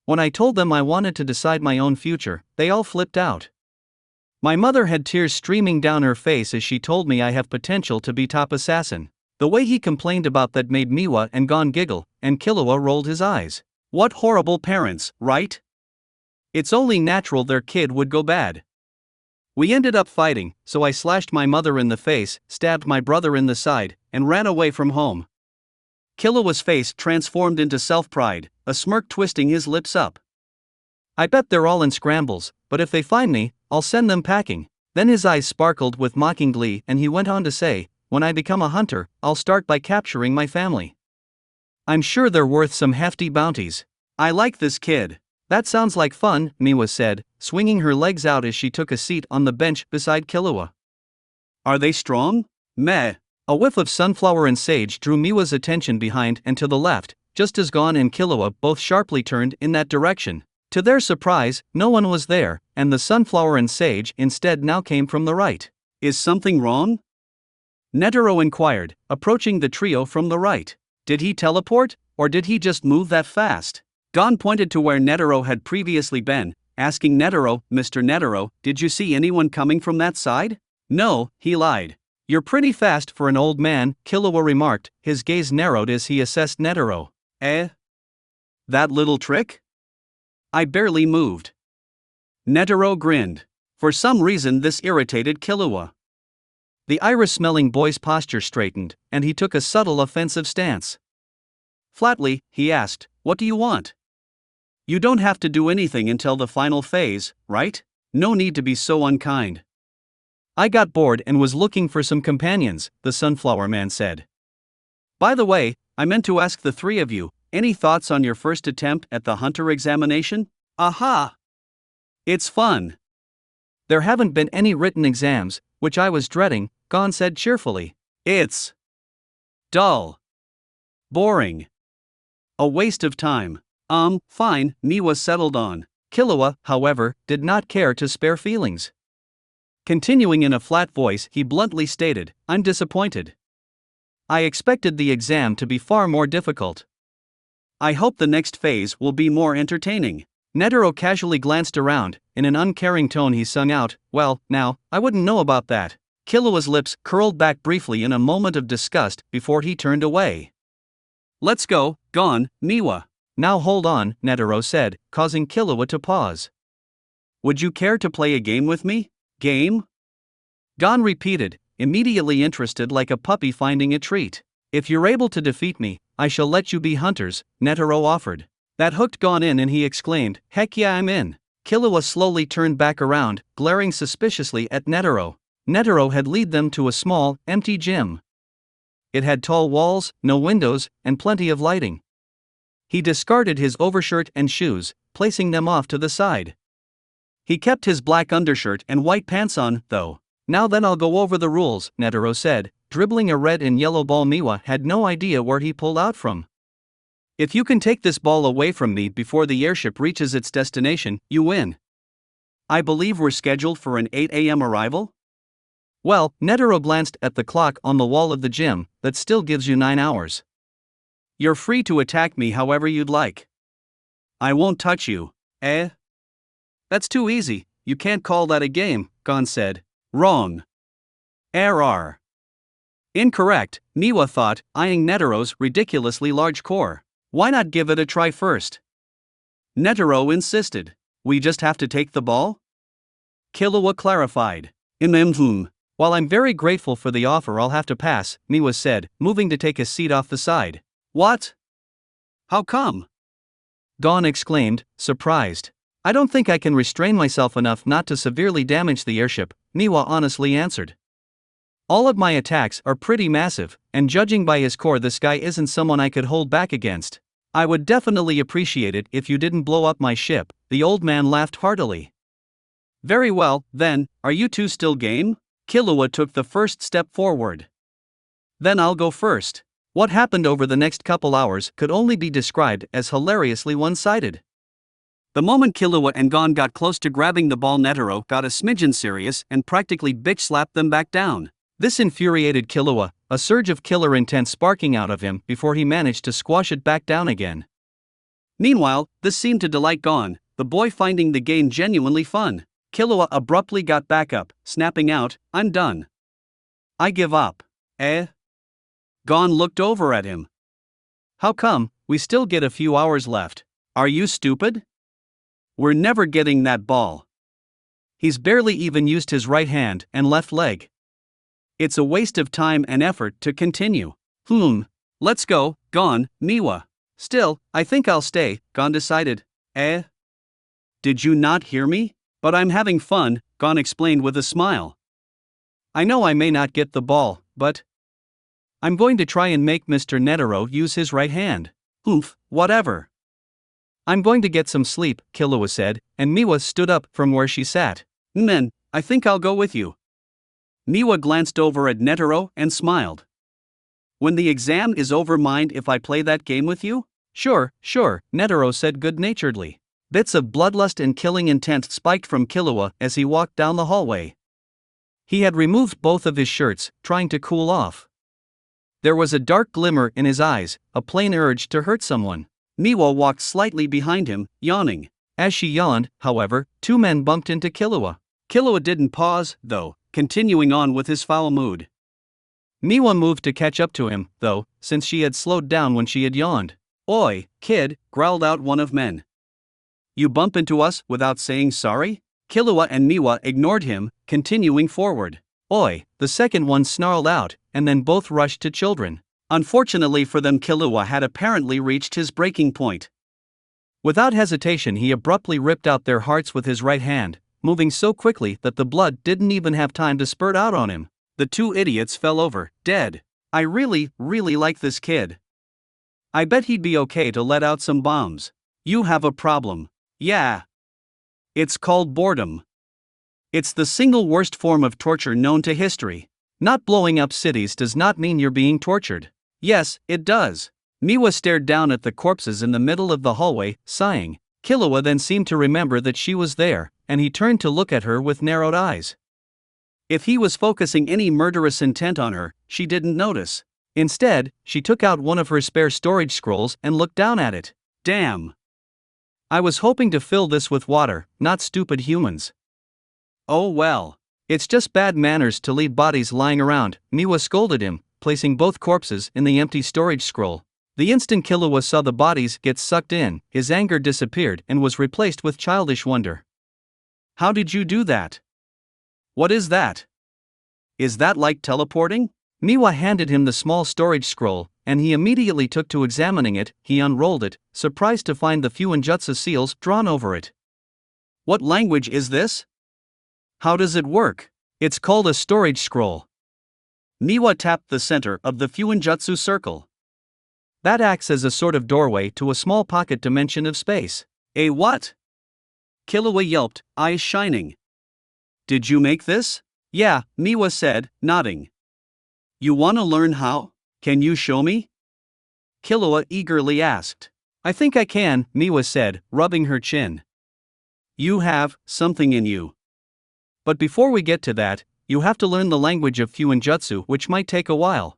When I told them I wanted to decide my own future, they all flipped out. My mother had tears streaming down her face as she told me I have potential to be top assassin. The way he complained about that made Miwa and Gon giggle, and Killua rolled his eyes. What horrible parents, right? It's only natural their kid would go bad. We ended up fighting, so I slashed my mother in the face, stabbed my brother in the side, and ran away from home. Killua's face transformed into self-pride, a smirk twisting his lips up. I bet they're all in scrambles, but if they find me, I'll send them packing. Then his eyes sparkled with mocking glee and he went on to say, when I become a hunter, I'll start by capturing my family. I'm sure they're worth some hefty bounties. I like this kid. That sounds like fun, Miwa said, swinging her legs out as she took a seat on the bench beside Killua. Are they strong? Meh. A whiff of sunflower and sage drew Miwa's attention behind and to the left, just as Gon and Killua both sharply turned in that direction. To their surprise, no one was there, and the sunflower and sage instead now came from the right. Is something wrong? Netero inquired, approaching the trio from the right. Did he teleport, or did he just move that fast? Gon pointed to where Netero had previously been, asking Netero, Mr. Netero, did you see anyone coming from that side? No, he lied. You're pretty fast for an old man, Killua remarked, his gaze narrowed as he assessed Netero. That little trick? I barely moved. Netero grinned. For some reason this irritated Killua. The iris-smelling boy's posture straightened, and he took a subtle offensive stance. Flatly, he asked, what do you want? You don't have to do anything until the final phase, right? No need to be so unkind. I got bored and was looking for some companions, the Sunflower Man said. By the way, I meant to ask the three of you, any thoughts on your first attempt at the hunter examination? Aha! It's fun. There haven't been any written exams, which I was dreading, Gon said cheerfully. It's dull. Boring. A waste of time. Fine, Miwa settled on. Killua, however, did not care to spare feelings. Continuing in a flat voice, he bluntly stated, I'm disappointed. I expected the exam to be far more difficult. I hope the next phase will be more entertaining. Netero casually glanced around. In an uncaring tone he sung out, well, now, I wouldn't know about that. Killua's lips curled back briefly in a moment of disgust before he turned away. Let's go, Gon, Miwa. Now hold on, Netero said, causing Killua to pause. Would you care to play a game with me? Game? Gon repeated, immediately interested like a puppy finding a treat. If you're able to defeat me, I shall let you be hunters, Netero offered. That hooked Gon in and he exclaimed, heck yeah, I'm in. Killua slowly turned back around, glaring suspiciously at Netero. Netero had led them to a small, empty gym. It had tall walls, no windows, and plenty of lighting. He discarded his overshirt and shoes, placing them off to the side. He kept his black undershirt and white pants on, though. Now then I'll go over the rules, Netero said, dribbling a red and yellow ball Miwa had no idea where he pulled out from. If you can take this ball away from me before the airship reaches its destination, you win. I believe we're scheduled for an 8 a.m. arrival? Well, Netero glanced at the clock on the wall of the gym, that still gives you 9 hours. You're free to attack me however you'd like. I won't touch you. That's too easy, you can't call that a game, Gon said. Wrong. Error. Incorrect, Miwa thought, eyeing Netero's ridiculously large core. Why not give it a try first? Netero insisted. We just have to take the ball? Killua clarified. While I'm very grateful for the offer, I'll have to pass, Miwa said, moving to take a seat off the side. What? How come? Gon exclaimed, surprised. I don't think I can restrain myself enough not to severely damage the airship, Miwa honestly answered. All of my attacks are pretty massive, and judging by his core, this guy isn't someone I could hold back against. I would definitely appreciate it if you didn't blow up my ship, the old man laughed heartily. Very well, then, are you two still game? Killua took the first step forward. Then I'll go first. What happened over the next couple hours could only be described as hilariously one-sided. The moment Killua and Gon got close to grabbing the ball, Netero got a smidgen serious and practically bitch-slapped them back down. This infuriated Killua, a surge of killer intent sparking out of him before he managed to squash it back down again. Meanwhile, this seemed to delight Gon, the boy finding the game genuinely fun. Killua abruptly got back up, snapping out, "I'm done. I give up." Eh? Gon looked over at him. "How come? We still get a few hours left. Are you stupid? We're never getting that ball. He's barely even used his right hand and left leg. It's a waste of time and effort to continue." Let's go, Gon, Miwa. "Still, I think I'll stay," Gon decided. Eh? Did you not hear me? "But I'm having fun," Gon explained with a smile. "I know I may not get the ball, but I'm going to try and make Mr. Netero use his right hand." Whatever. "I'm going to get some sleep," Killua said, and Miwa stood up from where she sat. "Men, I think I'll go with you." Miwa glanced over at Netero and smiled. "When the exam is over, mind if I play that game with you?" Sure, Netero said good-naturedly. Bits of bloodlust and killing intent spiked from Killua as he walked down the hallway. He had removed both of his shirts, trying to cool off. There was a dark glimmer in his eyes, a plain urge to hurt someone. Miwa walked slightly behind him, yawning. As she yawned, however, two men bumped into Killua. Killua didn't pause, though, continuing on with his foul mood. Miwa moved to catch up to him, though, since she had slowed down when she had yawned. "Oi, kid," growled out one of men. "You bump into us without saying sorry?" Killua and Miwa ignored him, continuing forward. "Oi," the second one snarled out, and then both rushed to children. Unfortunately for them, Killua had apparently reached his breaking point. Without hesitation, he abruptly ripped out their hearts with his right hand, moving so quickly that the blood didn't even have time to spurt out on him. The two idiots fell over, dead. "I really like this kid. I bet he'd be okay to let out some bombs." "You have a problem." "Yeah. It's called boredom. It's the single worst form of torture known to history. Not blowing up cities does not mean you're being tortured." "Yes, it does." Miwa stared down at the corpses in the middle of the hallway, sighing. Killua then seemed to remember that she was there, and he turned to look at her with narrowed eyes. If he was focusing any murderous intent on her, she didn't notice. Instead, she took out one of her spare storage scrolls and looked down at it. "Damn. I was hoping to fill this with water, not stupid humans." "Oh well. It's just bad manners to leave bodies lying around," Miwa scolded him, placing both corpses in the empty storage scroll. The instant Killua saw the bodies get sucked in, his anger disappeared and was replaced with childish wonder. "How did you do that? What is that? Is that like teleporting?" Miwa handed him the small storage scroll, and he immediately took to examining it. He unrolled it, surprised to find the Fuinjutsu seals drawn over it. "What language is this? How does it work?" "It's called a storage scroll." Miwa tapped the center of the Fuinjutsu circle. "That acts as a sort of doorway to a small pocket dimension of space." "A what?" Killua yelped, eyes shining. "Did you make this?" "Yeah," Miwa said, nodding. "You wanna learn how? Can you show me?" Killua eagerly asked. "I think I can," Miwa said, rubbing her chin. "You have something in you. But before we get to that, you have to learn the language of Fuinjutsu, which might take a while.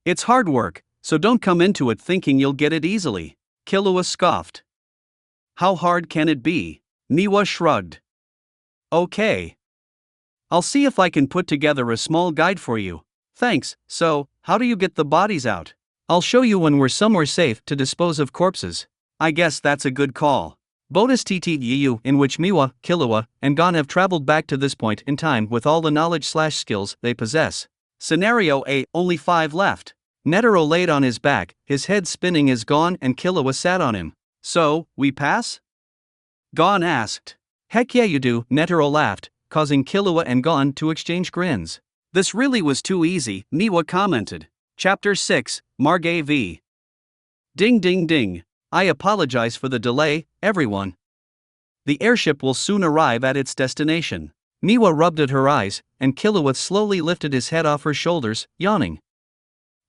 It's hard work, so don't come into it thinking you'll get it easily." Killua scoffed. "How hard can it be?" Miwa shrugged. "Okay. I'll see if I can put together a small guide for you." "Thanks. So, how do you get the bodies out?" "I'll show you when we're somewhere safe to dispose of corpses." "I guess that's a good call." Bonus TTEU, in which Miwa, Killua, and Gon have traveled back to this point in time with all the knowledge/skills they possess. Scenario A, only 5 left. Netero laid on his back, his head spinning as Gon and Killua sat on him. "So, we pass?" Gon asked. "Heck yeah you do," Netero laughed, causing Killua and Gon to exchange grins. "This really was too easy," Miwa commented. Chapter 6, Margay v. Ding ding ding. I apologize for the delay, everyone. The airship will soon arrive at its destination. Miwa rubbed at her eyes, and Killua slowly lifted his head off her shoulders, yawning.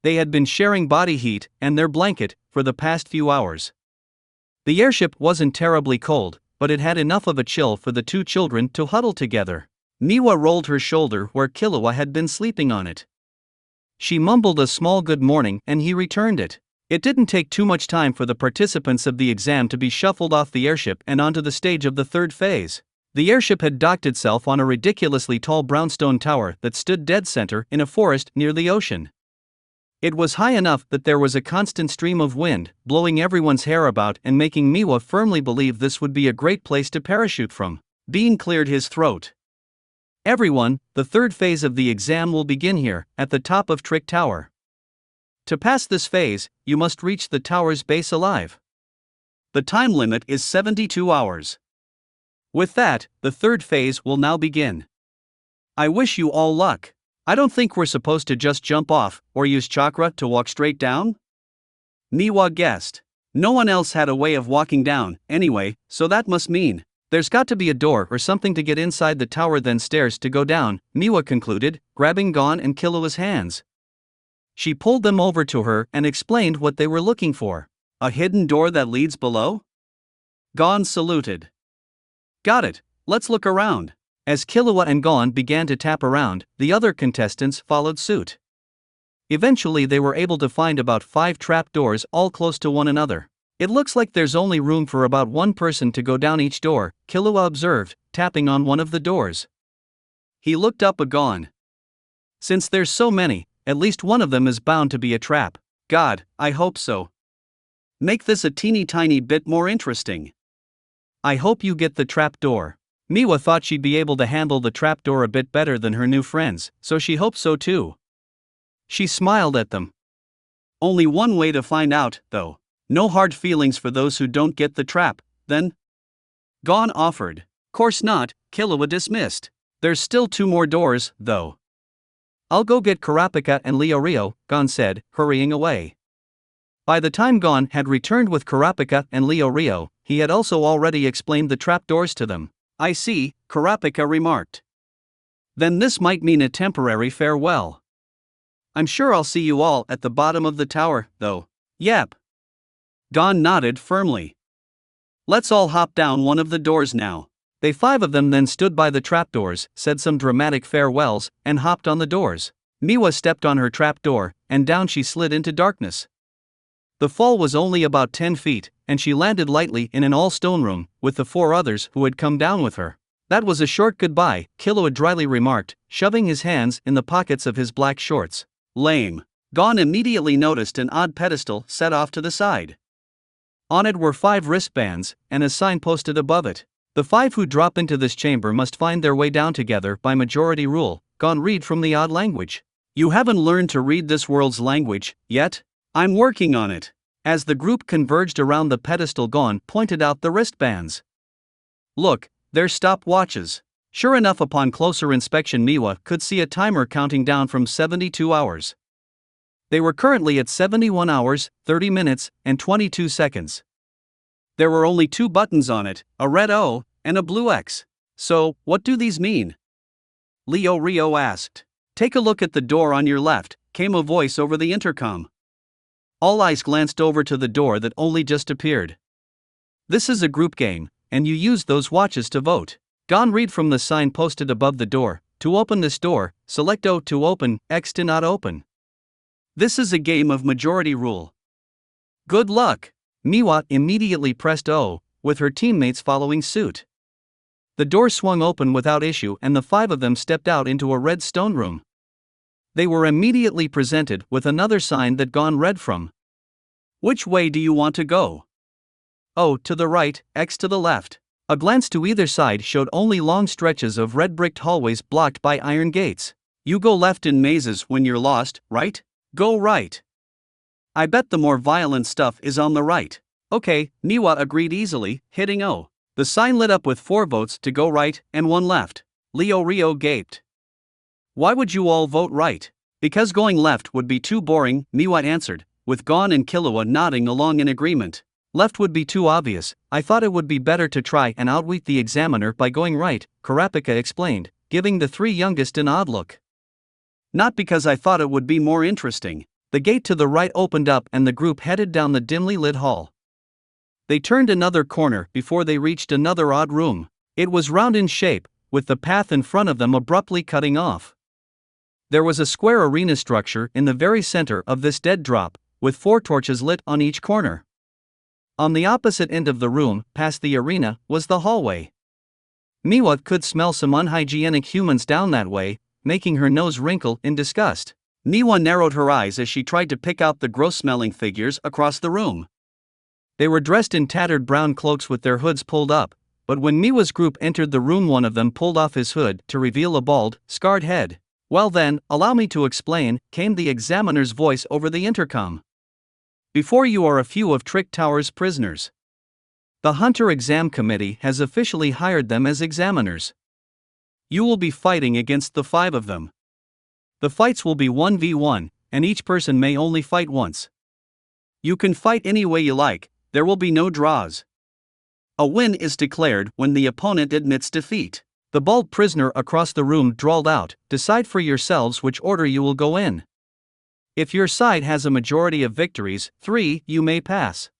They had been sharing body heat and their blanket for the past few hours. The airship wasn't terribly cold, but it had enough of a chill for the two children to huddle together. Miwa rolled her shoulder where Killua had been sleeping on it. She mumbled a small good morning and he returned it. It didn't take too much time for the participants of the exam to be shuffled off the airship and onto the stage of the third phase. The airship had docked itself on a ridiculously tall brownstone tower that stood dead center in a forest near the ocean. It was high enough that there was a constant stream of wind, blowing everyone's hair about and making Miwa firmly believe this would be a great place to parachute from. Bean cleared his throat. Everyone, the third phase of the exam will begin here, at the top of Trick Tower. To pass this phase, you must reach the tower's base alive. The time limit is 72 hours. With that, the third phase will now begin. I wish you all luck. I don't think we're supposed to just jump off, or use chakra to walk straight down? Miwa guessed. No one else had a way of walking down, anyway, so that must mean there's got to be a door or something to get inside the tower, then stairs to go down, Miwa concluded, grabbing Gon and Killua's hands. She pulled them over to her and explained what they were looking for. A hidden door that leads below? Gon saluted. Got it, let's look around. As Killua and Gon began to tap around, the other contestants followed suit. Eventually they were able to find about 5 trap doors all close to one another. It looks like there's only room for about one person to go down each door, Killua observed, tapping on one of the doors. He looked up at Gon. Since there's so many, at least one of them is bound to be a trap. God, I hope so. Make this a teeny tiny bit more interesting. I hope you get the trap door. Miwa thought she'd be able to handle the trapdoor a bit better than her new friends, so she hoped so too. She smiled at them. Only one way to find out, though. No hard feelings for those who don't get the trap, then? Gon offered. Course not, Killua dismissed. There's still 2 more doors, though. I'll go get Kurapika and Leorio, Gon said, hurrying away. By the time Gon had returned with Kurapika and Leorio, he had also already explained the trapdoors to them. I see, Kurapika remarked. Then this might mean a temporary farewell. I'm sure I'll see you all at the bottom of the tower, though. Yep. Gon nodded firmly. Let's all hop down one of the doors now. They 5 of them then stood by the trapdoors, said some dramatic farewells, and hopped on the doors. Miwa stepped on her trapdoor, and down she slid into darkness. The fall was only about 10 feet, and she landed lightly in an all-stone room, with the 4 others who had come down with her. That was a short goodbye, Killua dryly remarked, shoving his hands in the pockets of his black shorts. Lame. Gon immediately noticed an odd pedestal set off to the side. On it were 5 wristbands, and a sign posted above it. The 5 who drop into this chamber must find their way down together by majority rule. Gon read from the odd language. You haven't learned to read this world's language, yet? I'm working on it. As the group converged around the pedestal, Gon pointed out the wristbands. Look, they're stopwatches. Sure enough, upon closer inspection, Miwa could see a timer counting down from 72 hours. They were currently at 71 hours, 30 minutes, and 22 seconds. There were only 2 buttons on it, a red O and a blue X. So, what do these mean? Leorio asked. Take a look at the door on your left, came a voice over the intercom. All eyes glanced over to the door that only just appeared. This is a group game, and you use those watches to vote. Gon read from the sign posted above the door. To open this door, select O to open, X to not open. This is a game of majority rule. Good luck. Miwa immediately pressed O, with her teammates following suit. The door swung open without issue and the 5 of them stepped out into a red stone room. They were immediately presented with another sign that Gon read from. Which way do you want to go? O to the right, X to the left. A glance to either side showed only long stretches of red bricked hallways blocked by iron gates. You go left in mazes when you're lost, right? Go right. I bet the more violent stuff is on the right. Okay, Miwa agreed easily, hitting O. The sign lit up with 4 votes to go right and 1 left. Leorio gaped. Why would you all vote right? Because going left would be too boring, Miwa answered, with Gon and Killua nodding along in agreement. Left would be too obvious. I thought it would be better to try and outwit the examiner by going right, Kurapika explained, giving the 3 youngest an odd look. Not because I thought it would be more interesting. The gate to the right opened up and the group headed down the dimly lit hall. They turned another corner before they reached another odd room. It was round in shape, with the path in front of them abruptly cutting off. There was a square arena structure in the very center of this dead drop, with 4 torches lit on each corner. On the opposite end of the room, past the arena, was the hallway. Miwa could smell some unhygienic humans down that way, making her nose wrinkle in disgust. Miwa narrowed her eyes as she tried to pick out the gross-smelling figures across the room. They were dressed in tattered brown cloaks with their hoods pulled up, but when Miwa's group entered the room, one of them pulled off his hood to reveal a bald, scarred head. "Well then, allow me to explain," came the examiner's voice over the intercom. "Before you are a few of Trick Tower's prisoners. The Hunter Exam Committee has officially hired them as examiners. You will be fighting against the 5 of them. The fights will be 1v1, and each person may only fight once. You can fight any way you like, there will be no draws. A win is declared when the opponent admits defeat." The bald prisoner across the room drawled out, "Decide for yourselves which order you will go in. If your side has a majority of victories, 3, you may pass.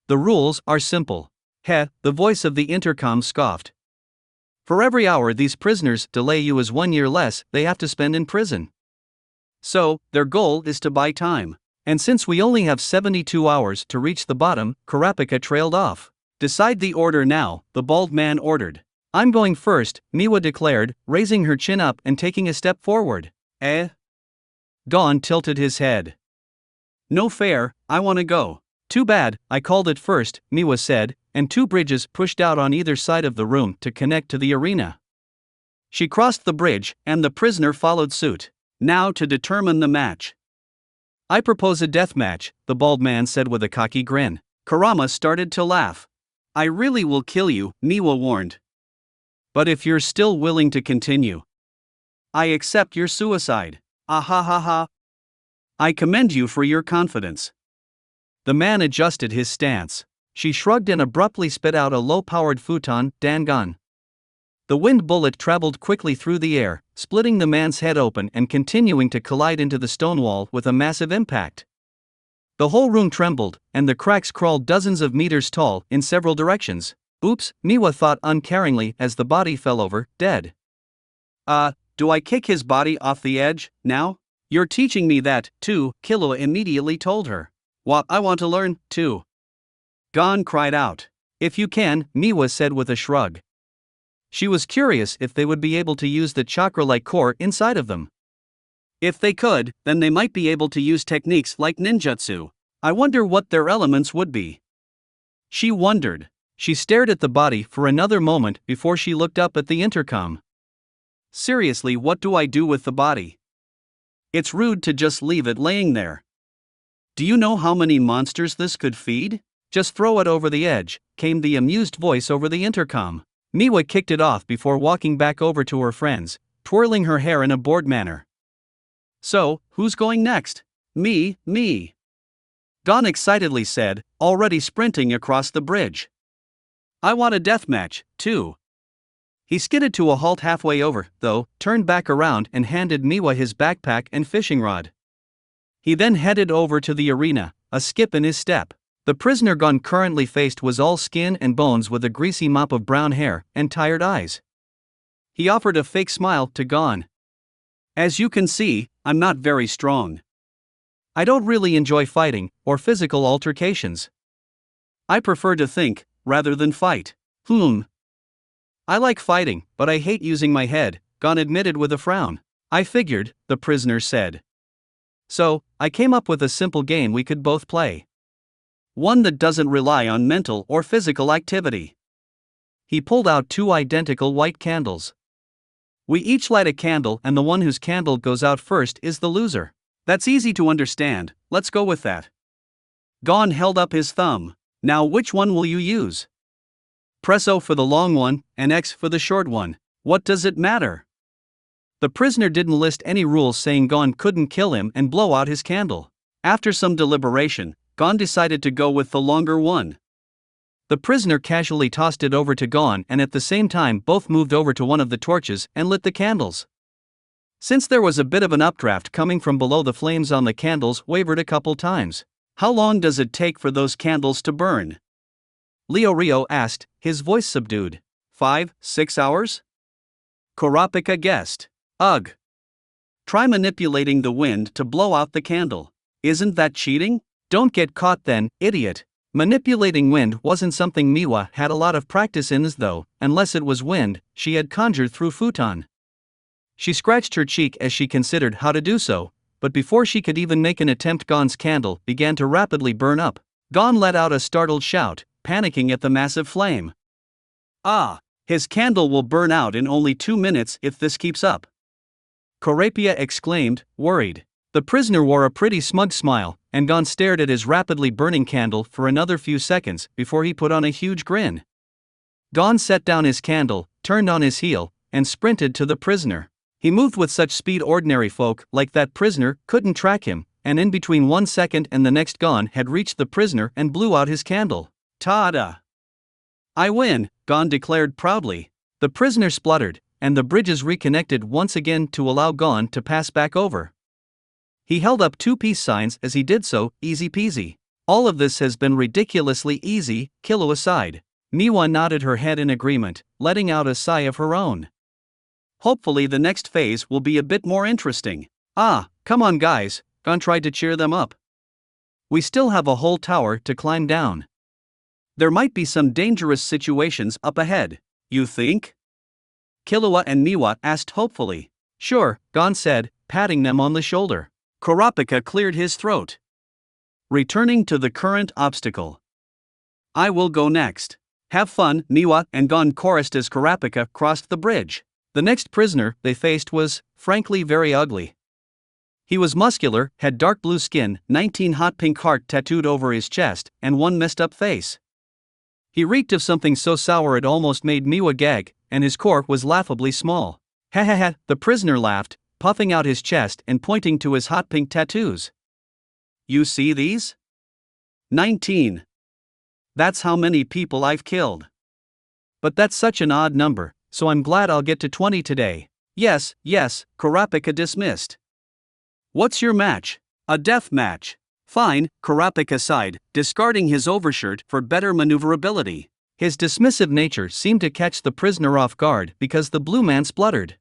The rules are simple." "Heh," the voice of the intercom scoffed. "For every hour these prisoners delay you is 1 year less they have to spend in prison. So, their goal is to buy time. And since we only have 72 hours to reach the bottom," Kurapika trailed off. "Decide the order now," the bald man ordered. "I'm going first," Miwa declared, raising her chin up and taking a step forward. "Eh?" Gon tilted his head. "No fair, I want to go." "Too bad, I called it first," Miwa said, and 2 bridges pushed out on either side of the room to connect to the arena. She crossed the bridge, and the prisoner followed suit. "Now to determine the match." "I propose a death match," the bald man said with a cocky grin. Kurama started to laugh. "I really will kill you," Miwa warned. "But if you're still willing to continue, I accept your suicide." "Ah ha ha ha. I commend you for your confidence." The man adjusted his stance. She shrugged and abruptly spit out a low-powered futon, Dangon. The wind bullet traveled quickly through the air, splitting the man's head open and continuing to collide into the stone wall with a massive impact. The whole room trembled, and the cracks crawled dozens of meters tall in several directions. "Oops," Miwa thought uncaringly as the body fell over, dead. Do I kick his body off the edge, now?" "You're teaching me that, too," Killua immediately told her. "What, I want to learn, too." Gon cried out. "If you can," Miwa said with a shrug. She was curious if they would be able to use the chakra-like core inside of them. If they could, then they might be able to use techniques like ninjutsu. I wonder what their elements would be. She wondered. She stared at the body for another moment before she looked up at the intercom. "Seriously, what do I do with the body? It's rude to just leave it laying there. Do you know how many monsters this could feed?" "Just throw it over the edge," came the amused voice over the intercom. Miwa kicked it off before walking back over to her friends, twirling her hair in a bored manner. "So, who's going next?" Me. Gon excitedly said, already sprinting across the bridge. "I want a deathmatch, too." He skidded to a halt halfway over, though, turned back around and handed Miwa his backpack and fishing rod. He then headed over to the arena, a skip in his step. The prisoner Gon currently faced was all skin and bones with a greasy mop of brown hair and tired eyes. He offered a fake smile to Gon. "As you can see, I'm not very strong. I don't really enjoy fighting, or physical altercations. I prefer to think, rather than fight." "I like fighting, but I hate using my head," Gon admitted with a frown. "I figured," the prisoner said. "So, I came up with a simple game we could both play. One that doesn't rely on mental or physical activity." He pulled out 2 identical white candles. "We each light a candle and the one whose candle goes out first is the loser." "That's easy to understand, let's go with that." Gon held up his thumb. "Now which one will you use?" "Press O for the long one, and X for the short one." "What does it matter?" The prisoner didn't list any rules saying Gon couldn't kill him and blow out his candle. After some deliberation, Gon decided to go with the longer one. The prisoner casually tossed it over to Gon, and at the same time both moved over to one of the torches and lit the candles. Since there was a bit of an updraft coming from below, the flames on the candles wavered a couple times. "How long does it take for those candles to burn?" Rio asked, his voice subdued. 5, 6 hours? Kurapika guessed. "Ugh. Try manipulating the wind to blow out the candle. Isn't that cheating?" "Don't get caught then, idiot." Manipulating wind wasn't something Miwa had a lot of practice in, though, unless it was wind she had conjured through futon. She scratched her cheek as she considered how to do so, but before she could even make an attempt, Gon's candle began to rapidly burn up. Gon let out a startled shout, panicking at the massive flame. Ah! His candle will burn out in only 2 minutes if this keeps up. Corapia exclaimed, worried. The prisoner wore a pretty smug smile, and Gon stared at his rapidly burning candle for another few seconds before he put on a huge grin. Gon set down his candle, turned on his heel, and sprinted to the prisoner. He moved with such speed ordinary folk like that prisoner couldn't track him, and in between 1 second and the next Gon had reached the prisoner and blew out his candle. Ta-da! I win, Gon declared proudly. The prisoner spluttered, and the bridges reconnected once again to allow Gon to pass back over. He held up 2 peace signs as he did so, easy peasy. All of this has been ridiculously easy, Killua sighed. Miwa nodded her head in agreement, letting out a sigh of her own. Hopefully the next phase will be a bit more interesting. Ah, come on guys, Gon tried to cheer them up. We still have a whole tower to climb down. There might be some dangerous situations up ahead. You think? Killua and Miwa asked hopefully. Sure, Gon said, patting them on the shoulder. Kurapika cleared his throat. Returning to the current obstacle. I will go next. Have fun, Miwa and Gon chorused as Kurapika crossed the bridge. The next prisoner they faced was, frankly, very ugly. He was muscular, had dark blue skin, 19 hot pink heart tattooed over his chest, and one messed up face. He reeked of something so sour it almost made Miwa gag, and his core was laughably small. Ha ha ha, the prisoner laughed, puffing out his chest and pointing to his hot pink tattoos. You see these? 19. That's how many people I've killed. But that's such an odd number, so I'm glad I'll get to 20 today. Yes, Kurapika dismissed. What's your match? A death match. Fine, Kurapika sighed, discarding his overshirt for better maneuverability. His dismissive nature seemed to catch the prisoner off guard because the blue man spluttered.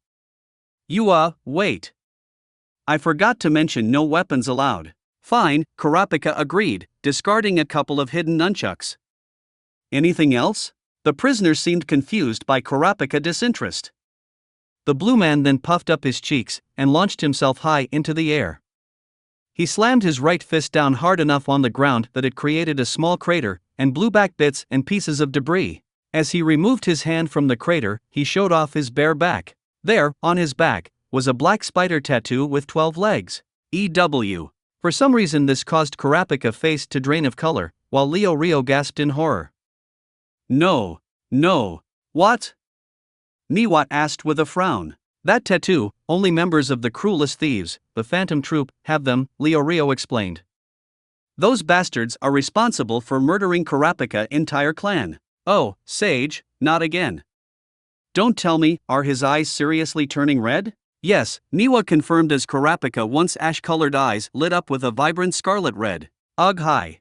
Wait. I forgot to mention no weapons allowed. Fine, Kurapika agreed, discarding a couple of hidden nunchucks. Anything else? The prisoner seemed confused by Kurapika disinterest. The blue man then puffed up his cheeks and launched himself high into the air. He slammed his right fist down hard enough on the ground that it created a small crater and blew back bits and pieces of debris. As he removed his hand from the crater, he showed off his bare back. There, on his back, was a black spider tattoo with 12 legs. EW. For some reason this caused Kurapika's face to drain of color, while Rio gasped in horror. No. What? Miwa asked with a frown. That tattoo, only members of the cruelest thieves, the Phantom Troop, have them, Rio explained. Those bastards are responsible for murdering Kurapika's entire clan. Oh, Sage, not again. Don't tell me, are his eyes seriously turning red? Yes, Miwa confirmed as Kurapika's once ash-colored eyes lit up with a vibrant scarlet red. Ugh hi.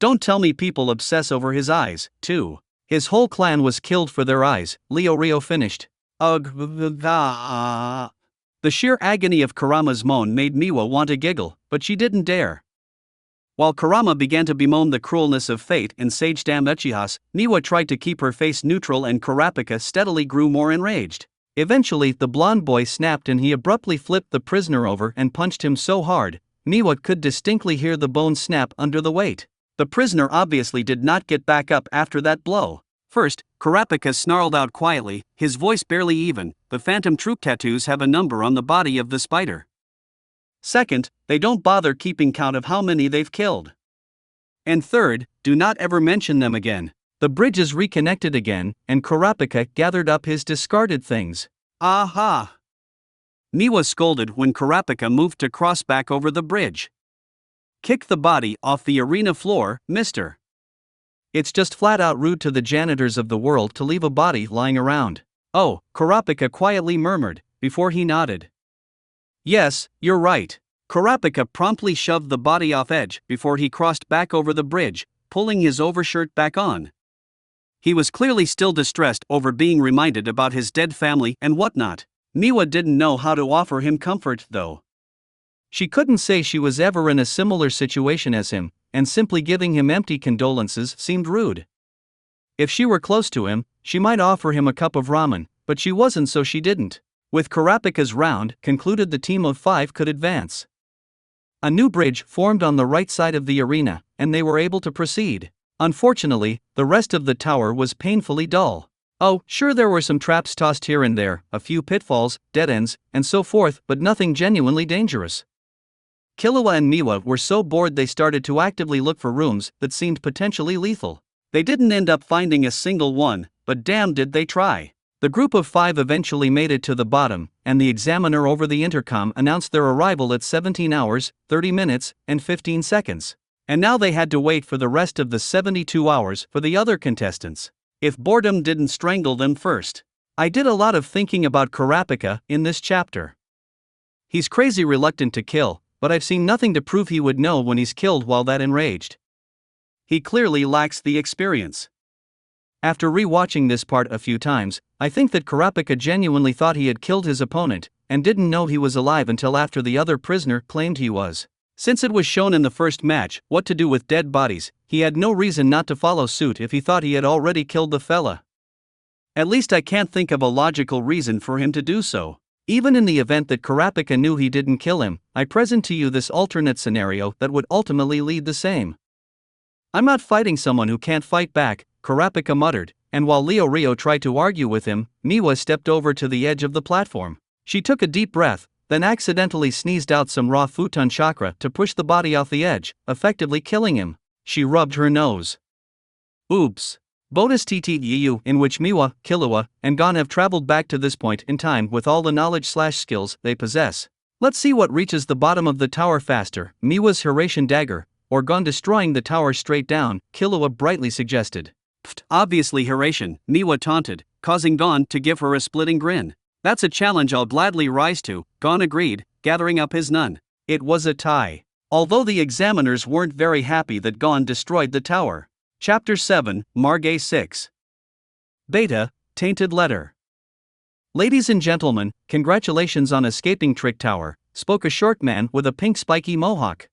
Don't tell me people obsess over his eyes, too. His whole clan was killed for their eyes, Rio finished. Ugh. The sheer agony of Kurama's moan made Miwa want to giggle, but she didn't dare. While Kurama began to bemoan the cruelness of fate and Sage Dam Uchihas, Miwa tried to keep her face neutral and Kurapika steadily grew more enraged. Eventually the blonde boy snapped and he abruptly flipped the prisoner over and punched him so hard, Miwa could distinctly hear the bones snap under the weight. The prisoner obviously did not get back up after that blow. First, Kurapika snarled out quietly, his voice barely even, the Phantom Troop tattoos have a number on the body of the spider. Second, they don't bother keeping count of how many they've killed. And third, do not ever mention them again. The bridges reconnected again, and Kurapika gathered up his discarded things. Aha! Miwa scolded when Kurapika moved to cross back over the bridge. Kick the body off the arena floor, mister. It's just flat out rude to the janitors of the world to leave a body lying around. Oh, Kurapika quietly murmured, before he nodded. Yes, you're right. Kurapika promptly shoved the body off edge before he crossed back over the bridge, pulling his overshirt back on. He was clearly still distressed over being reminded about his dead family and whatnot. Miwa didn't know how to offer him comfort, though. She couldn't say she was ever in a similar situation as him, and simply giving him empty condolences seemed rude. If she were close to him, she might offer him a cup of ramen, but she wasn't, so she didn't. With Kurapika's round concluded, the team of 5 could advance. A new bridge formed on the right side of the arena, and they were able to proceed. Unfortunately, the rest of the tower was painfully dull. Oh, sure, there were some traps tossed here and there, a few pitfalls, dead ends, and so forth, but nothing genuinely dangerous. Killua and Miwa were so bored they started to actively look for rooms that seemed potentially lethal. They didn't end up finding a single one, but damn did they try. The group of 5 eventually made it to the bottom, and the examiner over the intercom announced their arrival at 17 hours, 30 minutes, and 15 seconds. And now they had to wait for the rest of the 72 hours for the other contestants. If boredom didn't strangle them first. I did a lot of thinking about Kurapika in this chapter. He's crazy reluctant to kill, but I've seen nothing to prove he would know when he's killed while that enraged. He clearly lacks the experience. After re-watching this part a few times, I think that Kurapika genuinely thought he had killed his opponent, and didn't know he was alive until after the other prisoner claimed he was. Since it was shown in the first match what to do with dead bodies, he had no reason not to follow suit if he thought he had already killed the fella. At least I can't think of a logical reason for him to do so. Even in the event that Kurapika knew he didn't kill him, I present to you this alternate scenario that would ultimately lead the same. I'm not fighting someone who can't fight back, Kurapika muttered, and while Leo Rio tried to argue with him, Miwa stepped over to the edge of the platform. She took a deep breath, then accidentally sneezed out some raw futon chakra to push the body off the edge, effectively killing him. She rubbed her nose. Oops. Bonus TTEU, in which Miwa, Killua, and Gon have traveled back to this point in time with all the knowledge/skills they possess. Let's see what reaches the bottom of the tower faster, Miwa's Hiratian dagger, or Gon destroying the tower straight down, Killua brightly suggested. Pfft, obviously Hiratian, Miwa taunted, causing Gon to give her a splitting grin. That's a challenge I'll gladly rise to, Gon agreed, gathering up his nun. It was a tie. Although the examiners weren't very happy that Gon destroyed the tower. Chapter 7, Margay 6. Beta, Tainted Letter. Ladies and gentlemen, congratulations on escaping Trick Tower, spoke a short man with a pink spiky mohawk.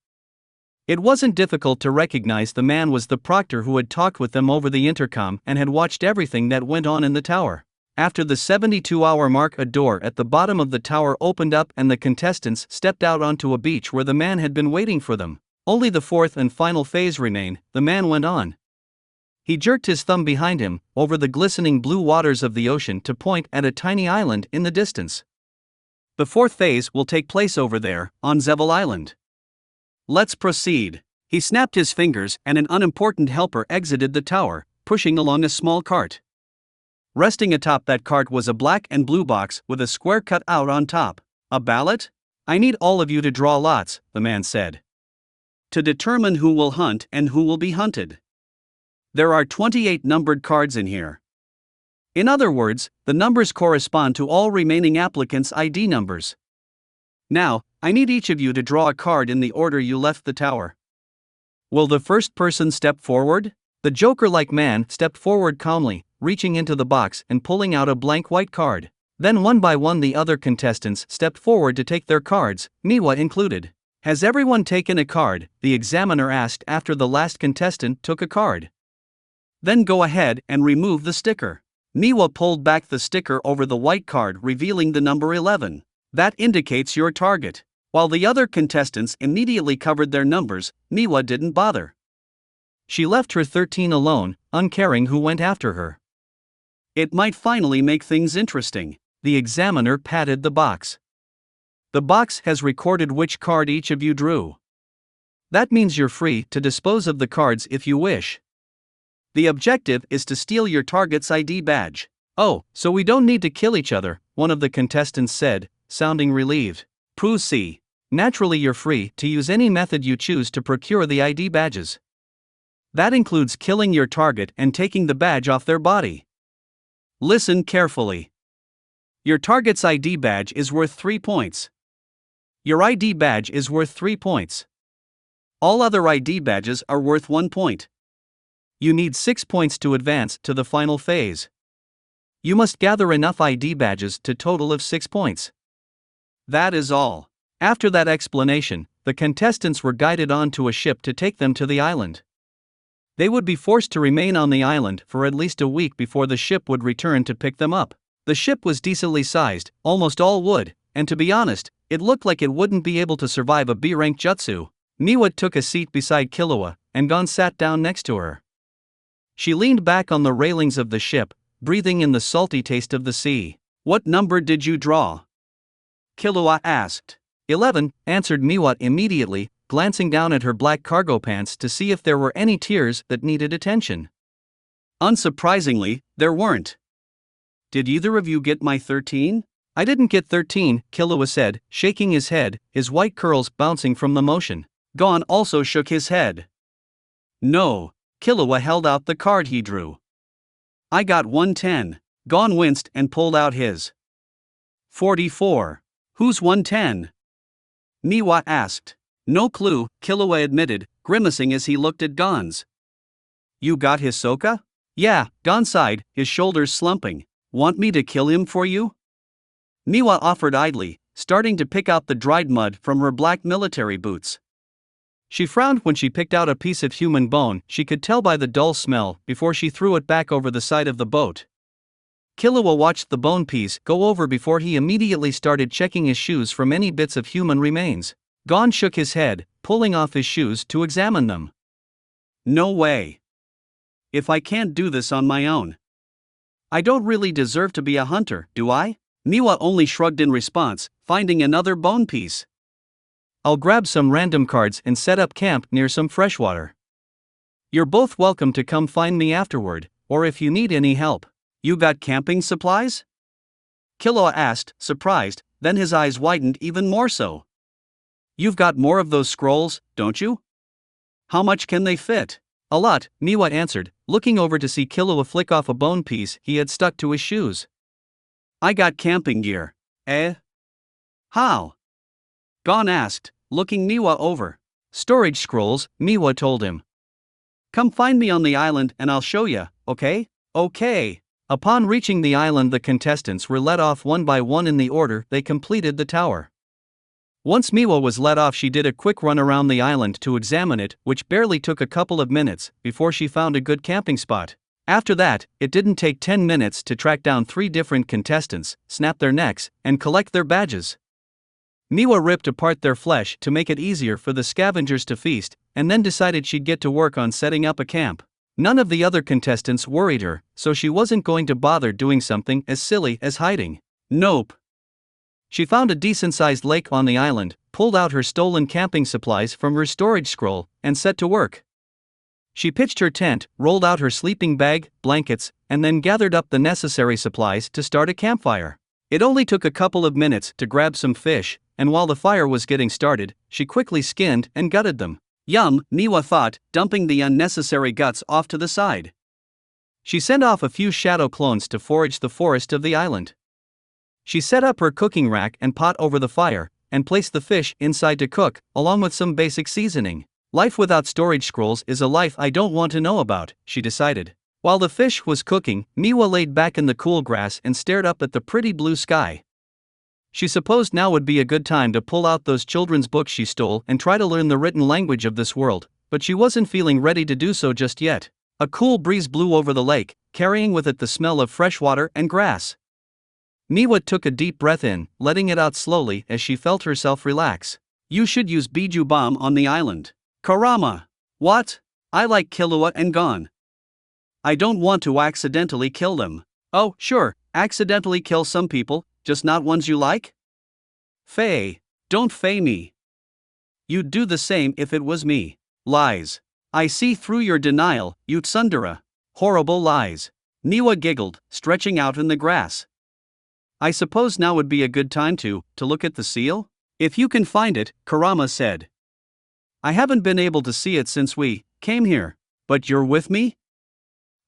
It wasn't difficult to recognize the man was the proctor who had talked with them over the intercom and had watched everything that went on in the tower. After the 72-hour mark, a door at the bottom of the tower opened up and the contestants stepped out onto a beach where the man had been waiting for them. Only the fourth and final phase remained, the man went on. He jerked his thumb behind him, over the glistening blue waters of the ocean to point at a tiny island in the distance. The fourth phase will take place over there, on Zeval Island. Let's proceed. He snapped his fingers and an unimportant helper exited the tower, pushing along a small cart. Resting atop that cart was a black and blue box with a square cut out on top. A ballot? I need all of you to draw lots, the man said. To determine who will hunt and who will be hunted. There are 28 numbered cards in here. In other words, the numbers correspond to all remaining applicants' ID numbers. Now, I need each of you to draw a card in the order you left the tower. Will the first person step forward? The Joker-like man stepped forward calmly, reaching into the box and pulling out a blank white card. Then one by one the other contestants stepped forward to take their cards, Miwa included. Has everyone taken a card? The examiner asked after the last contestant took a card. Then go ahead and remove the sticker. Miwa pulled back the sticker over the white card, revealing the number 11. That indicates your target. While the other contestants immediately covered their numbers, Miwa didn't bother. She left her 13 alone, uncaring who went after her. It might finally make things interesting. The examiner patted the box. The box has recorded which card each of you drew. That means you're free to dispose of the cards if you wish. The objective is to steal your target's ID badge. Oh, so we don't need to kill each other, one of the contestants said, sounding relieved. Proceed. Naturally, you're free to use any method you choose to procure the ID badges. That includes killing your target and taking the badge off their body. Listen carefully. Your target's ID badge is worth 3 points. Your ID badge is worth 3 points. All other ID badges are worth 1 point. You need 6 points to advance to the final phase. You must gather enough ID badges to total of 6 points. That is all. After that explanation, the contestants were guided on to a ship to take them to the island. They would be forced to remain on the island for at least a week before the ship would return to pick them up. The ship was decently sized, almost all wood, and to be honest, it looked like it wouldn't be able to survive a B-rank jutsu. Miwa took a seat beside Killua, and Gon sat down next to her. She leaned back on the railings of the ship, breathing in the salty taste of the sea. "What number did you draw?" Killua asked. 11, answered Miwa immediately, glancing down at her black cargo pants to see if there were any tears that needed attention. Unsurprisingly, there weren't. "Did either of you get my 13? "I didn't get 13, Killua said, shaking his head, his white curls bouncing from the motion. Gon also shook his head. "No." Killua held out the card he drew. "I got 110. Gon winced and pulled out his 44. "Who's 110? Miwa asked. "No clue," Killua admitted, grimacing as he looked at Gon's. "You got Hisoka?" "Yeah," Gon sighed, his shoulders slumping. "Want me to kill him for you?" Miwa offered idly, starting to pick out the dried mud from her black military boots. She frowned when she picked out a piece of human bone she could tell by the dull smell before she threw it back over the side of the boat. Killua watched the bone piece go over before he immediately started checking his shoes from any bits of human remains. Gon shook his head, pulling off his shoes to examine them. "No way. If I can't do this on my own. I don't really deserve to be a hunter, do I?" Miwa only shrugged in response, finding another bone piece. "I'll grab some random cards and set up camp near some fresh water. You're both welcome to come find me afterward, or if you need any help." "You got camping supplies?" Killua asked, surprised, then his eyes widened even more so. "You've got more of those scrolls, don't you? How much can they fit?" "A lot," Miwa answered, looking over to see Killua flick off a bone piece he had stuck to his shoes. "I got camping gear." "Eh? How?" Gon asked, looking Miwa over. "Storage scrolls," Miwa told him. "Come find me on the island and I'll show ya, okay?" "Okay." Upon reaching the island, the contestants were let off one by one in the order they completed the tower. Once Miwa was let off, she did a quick run around the island to examine it, which barely took a couple of minutes before she found a good camping spot. After that, it didn't take 10 minutes to track down 3 different contestants, snap their necks, and collect their badges. Miwa ripped apart their flesh to make it easier for the scavengers to feast, and then decided she'd get to work on setting up a camp. None of the other contestants worried her, so she wasn't going to bother doing something as silly as hiding. Nope. She found a decent-sized lake on the island, pulled out her stolen camping supplies from her storage scroll, and set to work. She pitched her tent, rolled out her sleeping bag, blankets, and then gathered up the necessary supplies to start a campfire. It only took a couple of minutes to grab some fish, and while the fire was getting started, she quickly skinned and gutted them. Yum, Miwa thought, dumping the unnecessary guts off to the side. She sent off a few shadow clones to forage the forest of the island. She set up her cooking rack and pot over the fire, and placed the fish inside to cook, along with some basic seasoning. Life without storage scrolls is a life I don't want to know about, she decided. While the fish was cooking, Miwa laid back in the cool grass and stared up at the pretty blue sky. She supposed now would be a good time to pull out those children's books she stole and try to learn the written language of this world, but she wasn't feeling ready to do so just yet. A cool breeze blew over the lake, carrying with it the smell of fresh water and grass. Miwa took a deep breath in, letting it out slowly as she felt herself relax. "You should use Biju Bomb on the island." "Karama." "What? I like Killua and Gon. I don't want to accidentally kill them." "Oh, sure, accidentally kill some people, just not ones you like?" "Faye. Don't faye me. You'd do the same if it was me." "Lies. I see through your denial, you tsundere. Horrible lies." Miwa giggled, stretching out in the grass. "I suppose now would be a good time to look at the seal? If you can find it," Karama said. "I haven't been able to see it since we came here. But you're with me?"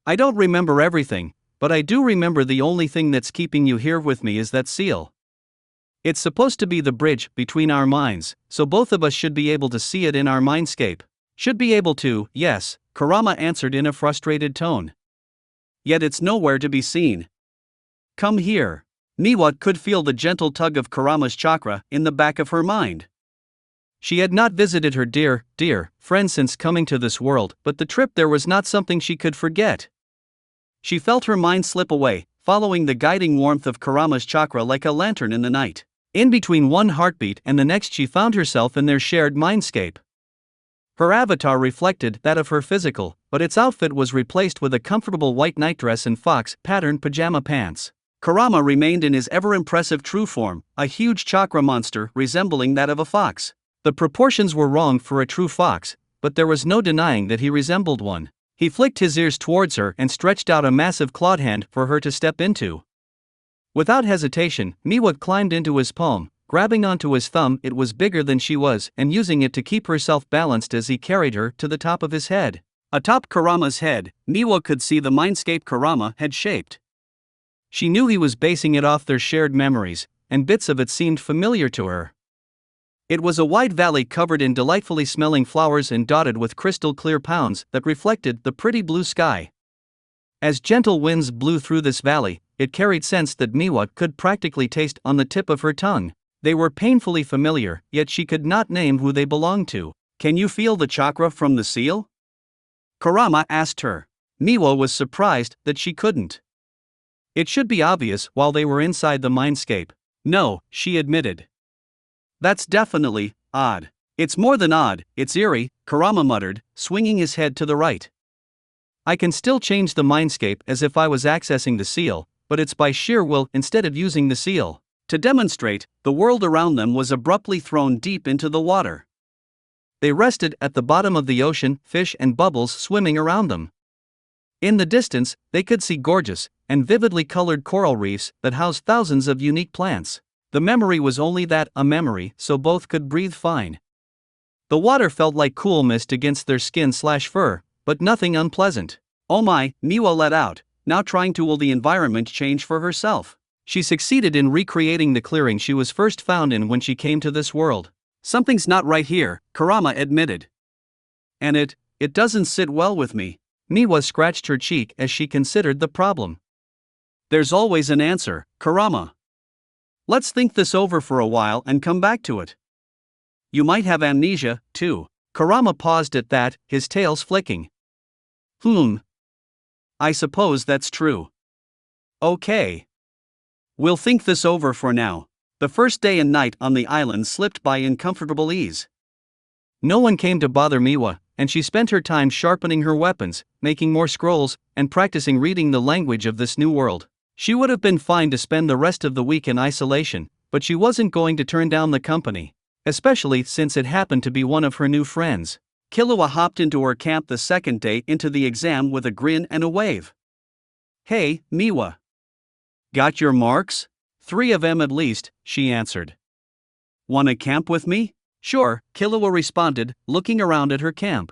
"I don't remember everything, but I do remember the only thing that's keeping you here with me is that seal. It's supposed to be the bridge between our minds, so both of us should be able to see it in our mindscape." "Should be able to, yes," Karama answered in a frustrated tone. "Yet it's nowhere to be seen." "Come here." Miwa could feel the gentle tug of Kurama's chakra in the back of her mind. She had not visited her dear friend since coming to this world, but the trip there was not something she could forget. She felt her mind slip away, following the guiding warmth of Kurama's chakra like a lantern in the night. In between one heartbeat and the next, she found herself in their shared mindscape. Her avatar reflected that of her physical, but its outfit was replaced with a comfortable white nightdress and fox-patterned pajama pants. Kurama remained in his ever-impressive true form, a huge chakra monster resembling that of a fox. The proportions were wrong for a true fox, but there was no denying that he resembled one. He flicked his ears towards her and stretched out a massive clawed hand for her to step into. Without hesitation, Miwa climbed into his palm, grabbing onto his thumb. It was bigger than she was, and using it to keep herself balanced as he carried her to the top of his head. Atop Kurama's head, Miwa could see the mindscape Kurama had shaped. She knew he was basing it off their shared memories, and bits of it seemed familiar to her. It was a wide valley covered in delightfully smelling flowers and dotted with crystal clear ponds that reflected the pretty blue sky. As gentle winds blew through this valley, it carried scents that Miwa could practically taste on the tip of her tongue. They were painfully familiar, yet she could not name who they belonged to. "Can you feel the chakra from the seal?" Kurama asked her. Miwa was surprised that she couldn't. It should be obvious while they were inside the mindscape. "No," she admitted. "That's definitely odd." "It's more than odd, it's eerie," Kurama muttered, swinging his head to the right. "I can still change the mindscape as if I was accessing the seal, but it's by sheer will instead of using the seal." To demonstrate, the world around them was abruptly thrown deep into the water. They rested at the bottom of the ocean, fish and bubbles swimming around them. In the distance, they could see gorgeous and vividly colored coral reefs that housed thousands of unique plants. The memory was only that, a memory, so both could breathe fine. The water felt like cool mist against their skin/fur, but nothing unpleasant. "Oh my," Miwa let out, now trying to will the environment change for herself. She succeeded in recreating the clearing she was first found in when she came to this world. "Something's not right here," Kurama admitted. "And it doesn't sit well with me." Miwa scratched her cheek as she considered the problem. "There's always an answer, Kurama. Let's think this over for a while and come back to it. You might have amnesia, too." Kurama paused at that, his tails flicking. I suppose that's true. Okay. We'll think this over for now." The first day and night on the island slipped by in comfortable ease. No one came to bother Miwa, and she spent her time sharpening her weapons, making more scrolls, and practicing reading the language of this new world. She would have been fine to spend the rest of the week in isolation, but she wasn't going to turn down the company, especially since it happened to be one of her new friends. Killua hopped into her camp the second day into the exam with a grin and a wave. "Hey, Miwa. Got your marks?" "3 of them at least," she answered. "Wanna camp with me?" "Sure," Killua responded, looking around at her camp.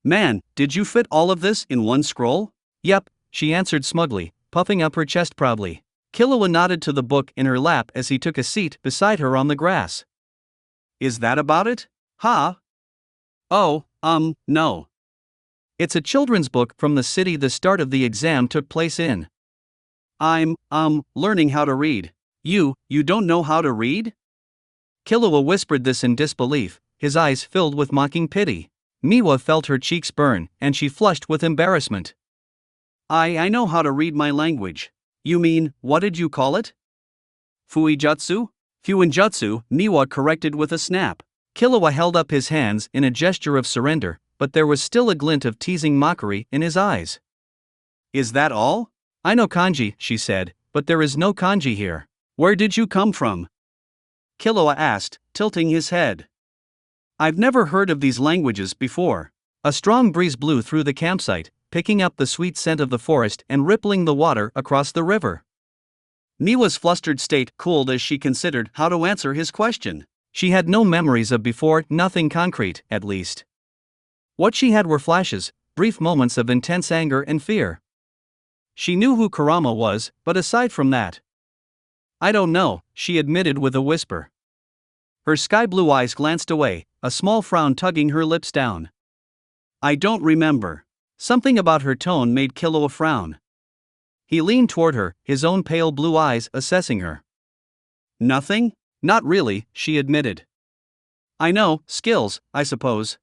"Man, did you fit all of this in one scroll?" "Yep," she answered smugly, puffing up her chest proudly. Killua nodded to the book in her lap as he took a seat beside her on the grass. "Is that about it?" "Huh? Oh, no. It's a children's book from the city the start of the exam took place in. I'm learning how to read." You don't know how to read?" Killua whispered this in disbelief, his eyes filled with mocking pity. Miwa felt her cheeks burn, and she flushed with embarrassment. I know how to read my language." "You mean, what did you call it?" "Fuijutsu?" "Fuinjutsu," Miwa corrected with a snap. Killua held up his hands in a gesture of surrender, but there was still a glint of teasing mockery in his eyes. "Is that all?" "I know kanji," she said, "but there is no kanji here." "Where did you come from?" Killua asked, tilting his head. "I've never heard of these languages before." A strong breeze blew through the campsite, picking up the sweet scent of the forest and rippling the water across the river. Miwa's flustered state cooled as she considered how to answer his question. She had no memories of before, nothing concrete, at least. What she had were flashes, brief moments of intense anger and fear. She knew who Kurama was, but aside from that, "I don't know," she admitted with a whisper. Her sky-blue eyes glanced away, a small frown tugging her lips down. "I don't remember." Something about her tone made Killua frown. He leaned toward her, his own pale blue eyes assessing her. Nothing? Not really, she admitted. I know, skills, I suppose.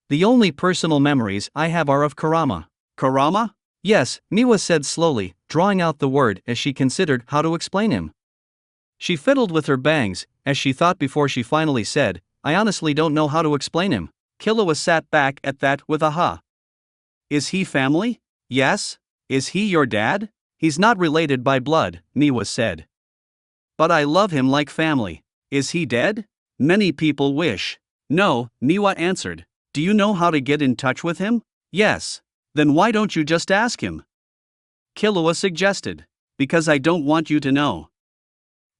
The only personal memories I have are of Kurama. Kurama? Yes, Miwa said slowly, drawing out the word as she considered how to explain him. She fiddled with her bangs, as she thought before she finally said, I honestly don't know how to explain him. Killua sat back at that with a ha. Is he family? Yes. Is he your dad? He's not related by blood, Miwa said. But I love him like family. Is he dead? Many people wish. No, Miwa answered. Do you know how to get in touch with him? Yes. Then why don't you just ask him? Killua suggested. Because I don't want you to know.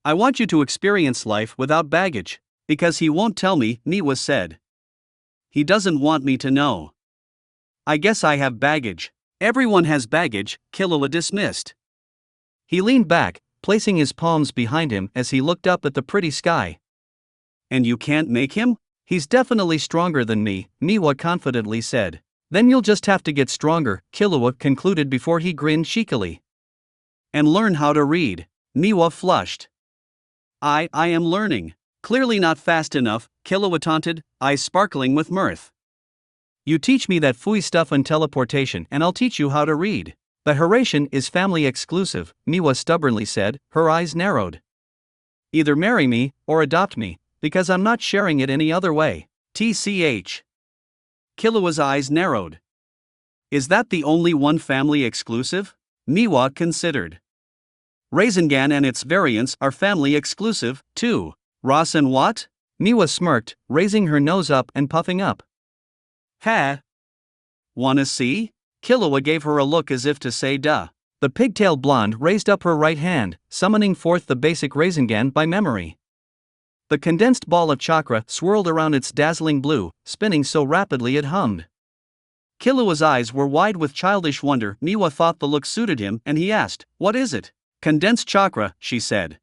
I want you to experience life without baggage. Because he won't tell me, Miwa said. He doesn't want me to know. I guess I have baggage. Everyone has baggage, Killua dismissed. He leaned back, placing his palms behind him as he looked up at the pretty sky. And you can't make him? He's definitely stronger than me, Miwa confidently said. Then you'll just have to get stronger, Killua concluded before he grinned cheekily. And learn how to read. Miwa flushed. I am learning. Clearly not fast enough, Killua taunted, eyes sparkling with mirth. You teach me that fooey stuff on teleportation and I'll teach you how to read. The Haration is family exclusive, Miwa stubbornly said, her eyes narrowed. Either marry me, or adopt me, because I'm not sharing it any other way. TCH. Killua's eyes narrowed. Is that the only one family exclusive? Miwa considered. Rasengan and its variants are family exclusive, too. Ross and what? Miwa smirked, raising her nose up and puffing up. Ha! Wanna see? Killua gave her a look as if to say duh. The pigtailed blonde raised up her right hand, summoning forth the basic Rasengan by memory. The condensed ball of chakra swirled around its dazzling blue, spinning so rapidly it hummed. Killua's eyes were wide with childish wonder. Miwa thought the look suited him and he asked, what is it? Condensed chakra, she said.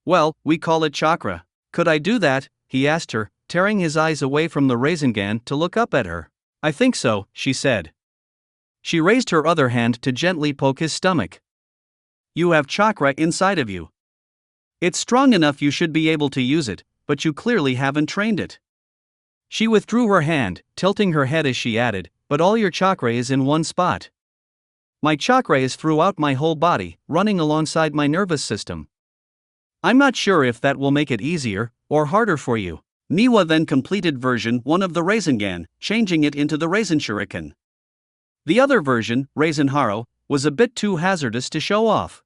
Well, we call it chakra. Could I do that? He asked her, tearing his eyes away from the Rasengan to look up at her. I think so, she said. She raised her other hand to gently poke his stomach. You have chakra inside of you. It's strong enough you should be able to use it, but you clearly haven't trained it. She withdrew her hand, tilting her head as she added, but all your chakra is in one spot. My chakra is throughout my whole body, running alongside my nervous system. I'm not sure if that will make it easier, or harder for you. Miwa then completed version 1 of the Rasengan, changing it into the Rasen Shuriken. The other version, Rasen Haro, was a bit too hazardous to show off.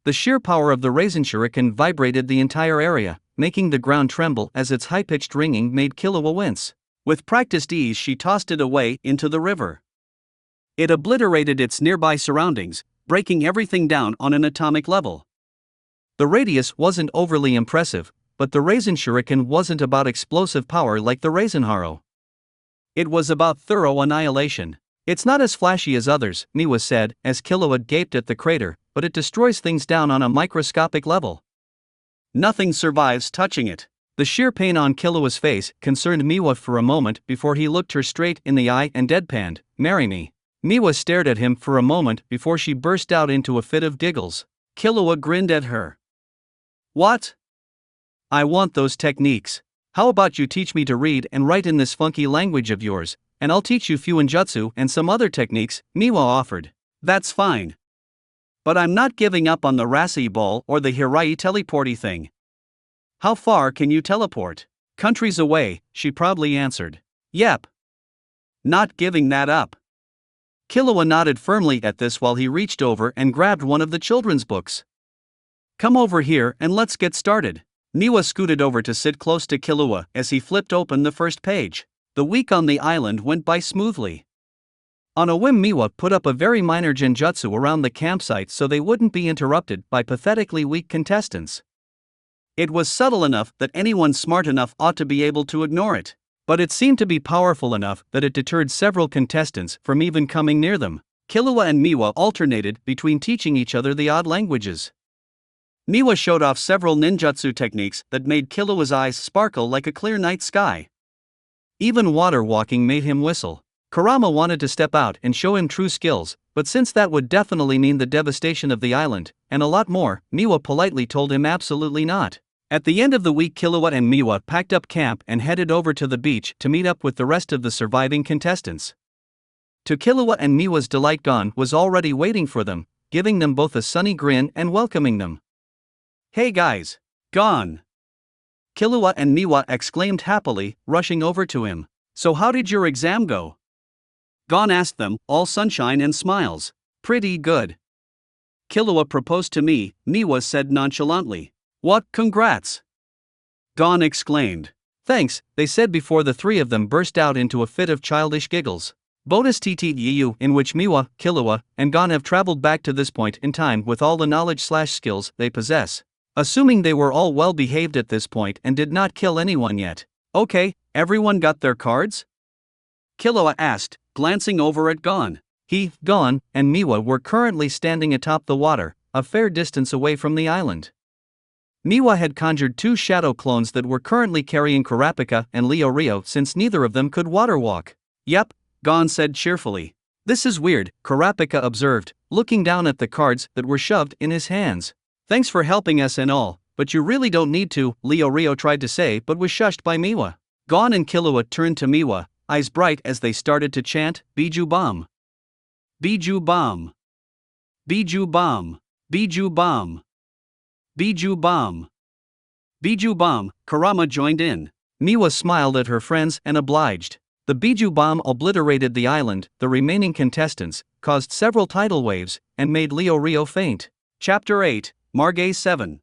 The sheer power of the Rasen Shuriken vibrated the entire area, making the ground tremble as its high-pitched ringing made Killua wince. With practiced ease she tossed it away into the river. It obliterated its nearby surroundings, breaking everything down on an atomic level. The radius wasn't overly impressive, but the Rasen Shuriken wasn't about explosive power like the Rasen Haro. It was about thorough annihilation. It's not as flashy as others, Miwa said, as Killua gaped at the crater, but it destroys things down on a microscopic level. Nothing survives touching it. The sheer pain on Killua's face concerned Miwa for a moment before he looked her straight in the eye and deadpanned, marry me. Miwa stared at him for a moment before she burst out into a fit of giggles. Killua grinned at her. What? I want those techniques. How about you teach me to read and write in this funky language of yours, and I'll teach you Fuinjutsu and some other techniques, Miwa offered. That's fine. But I'm not giving up on the Rasei ball or the Hirai teleporty thing. How far can you teleport? Countries away, she proudly answered. Yep. Not giving that up. Killua nodded firmly at this while he reached over and grabbed one of the children's books. Come over here and let's get started. Miwa scooted over to sit close to Killua as he flipped open the first page. The week on the island went by smoothly. On a whim, Miwa put up a very minor genjutsu around the campsite so they wouldn't be interrupted by pathetically weak contestants. It was subtle enough that anyone smart enough ought to be able to ignore it, but it seemed to be powerful enough that it deterred several contestants from even coming near them. Killua and Miwa alternated between teaching each other the odd languages. Miwa showed off several ninjutsu techniques that made Killua's eyes sparkle like a clear night sky. Even water walking made him whistle. Kurama wanted to step out and show him true skills, but since that would definitely mean the devastation of the island, and a lot more, Miwa politely told him absolutely not. At the end of the week, Killua and Miwa packed up camp and headed over to the beach to meet up with the rest of the surviving contestants. To Killua and Miwa's delight, Gon was already waiting for them, giving them both a sunny grin and welcoming them. "Hey guys! Gon!" Killua and Miwa exclaimed happily, rushing over to him. "So how did your exam go?" Gon asked them, all sunshine and smiles. "Pretty good. Killua proposed to me," Miwa said nonchalantly. "What, congrats!" Gon exclaimed. "Thanks," they said before the three of them burst out into a fit of childish giggles. Bonus TTEU, in which Miwa, Killua, and Gon have traveled back to this point in time with all the knowledge/skills they possess. Assuming they were all well behaved at this point and did not kill anyone yet. "Okay, everyone got their cards?" Killua asked, glancing over at Gon. He, Gon, and Miwa were currently standing atop the water, a fair distance away from the island. Miwa had conjured two shadow clones that were currently carrying Kurapika and Leorio since neither of them could water walk. "Yep," Gon said cheerfully. "This is weird," Kurapika observed, looking down at the cards that were shoved in his hands. "Thanks for helping us and all, but you really don't need to," Leorio tried to say but was shushed by Miwa. Gon and Killua turned to Miwa, eyes bright as they started to chant, "Biju Bomb! Biju Bomb! Biju Bomb! Biju Bomb! Biju Bomb! Biju Bomb!" Kurama joined in. Miwa smiled at her friends and obliged. The Biju Bomb obliterated the island, the remaining contestants, caused several tidal waves, and made Leorio faint. Chapter 8, Margay 7.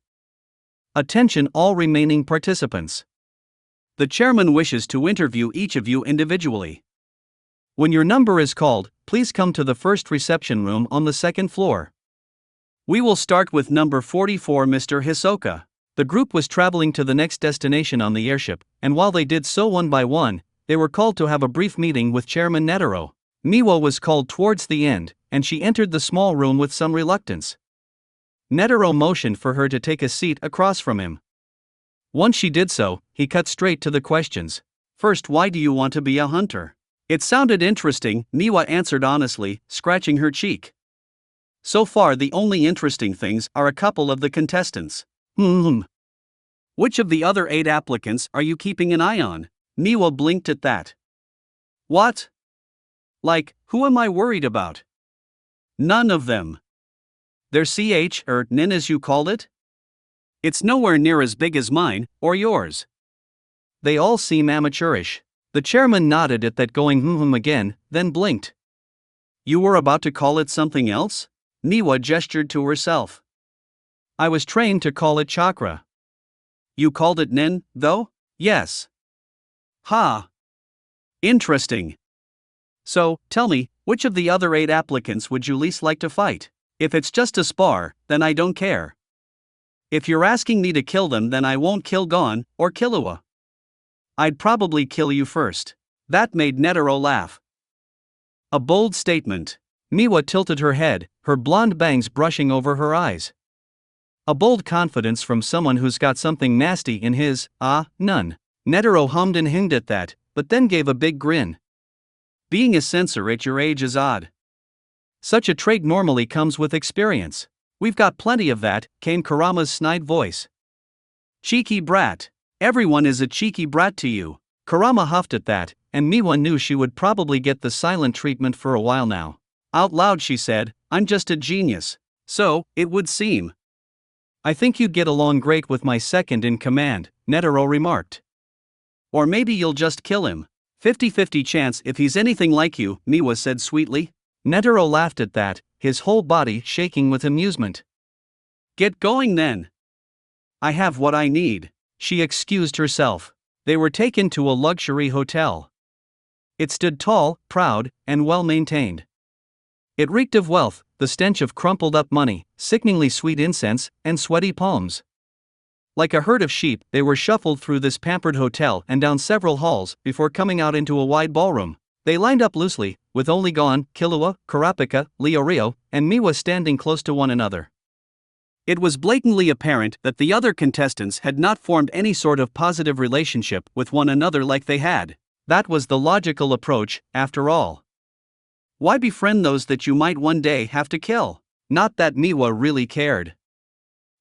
Attention all remaining participants. The chairman wishes to interview each of you individually. When your number is called, please come to the first reception room on the second floor. We will start with number 44, Mr. Hisoka. The group was traveling to the next destination on the airship, and while they did so one by one, they were called to have a brief meeting with Chairman Netero. Miwa was called towards the end, and she entered the small room with some reluctance. Netero motioned for her to take a seat across from him. Once she did so, he cut straight to the questions. "First, why do you want to be a hunter?" "It sounded interesting," Miwa answered honestly, scratching her cheek. "So far the only interesting things are a couple of the contestants." "Which of the other 8 applicants are you keeping an eye on?" Miwa blinked at that. "What? Like, who am I worried about?" "None of them. Their nin as you called it? It's nowhere near as big as mine, or yours. They all seem amateurish." The chairman nodded at that, going again, then blinked. "You were about to call it something else?" Miwa gestured to herself. "I was trained to call it chakra." "You called it nin, though?" "Yes." "Ha! Interesting. So, tell me, which of the other 8 applicants would you least like to fight? If it's just a spar, then I don't care. If you're asking me to kill them, then I won't kill Gon, or Killua. I'd probably kill you first." That made Netero laugh. A bold statement. Miwa tilted her head, her blonde bangs brushing over her eyes. A bold confidence from someone who's got something nasty in his, none. Netero hummed and hinged at that, but then gave a big grin. "Being a censor at your age is odd. Such a trait normally comes with experience." "We've got plenty of that," came Kurama's snide voice. "Cheeky brat. Everyone is a cheeky brat to you." Kurama huffed at that, and Miwa knew she would probably get the silent treatment for a while now. Out loud she said, "I'm just a genius. So, it would seem." "I think you'd get along great with my second in command," Netero remarked. "Or maybe you'll just kill him. 50-50 chance if he's anything like you," Miwa said sweetly. Netero laughed at that, his whole body shaking with amusement. "Get going then. I have what I need." She excused herself. They were taken to a luxury hotel. It stood tall, proud, and well maintained. It reeked of wealth, the stench of crumpled up money, sickeningly sweet incense, and sweaty palms. Like a herd of sheep, they were shuffled through this pampered hotel and down several halls before coming out into a wide ballroom. They lined up loosely, with only Gon, Killua, Kurapika, Leorio, and Miwa standing close to one another. It was blatantly apparent that the other contestants had not formed any sort of positive relationship with one another like they had. That was the logical approach, after all. Why befriend those that you might one day have to kill? Not that Miwa really cared.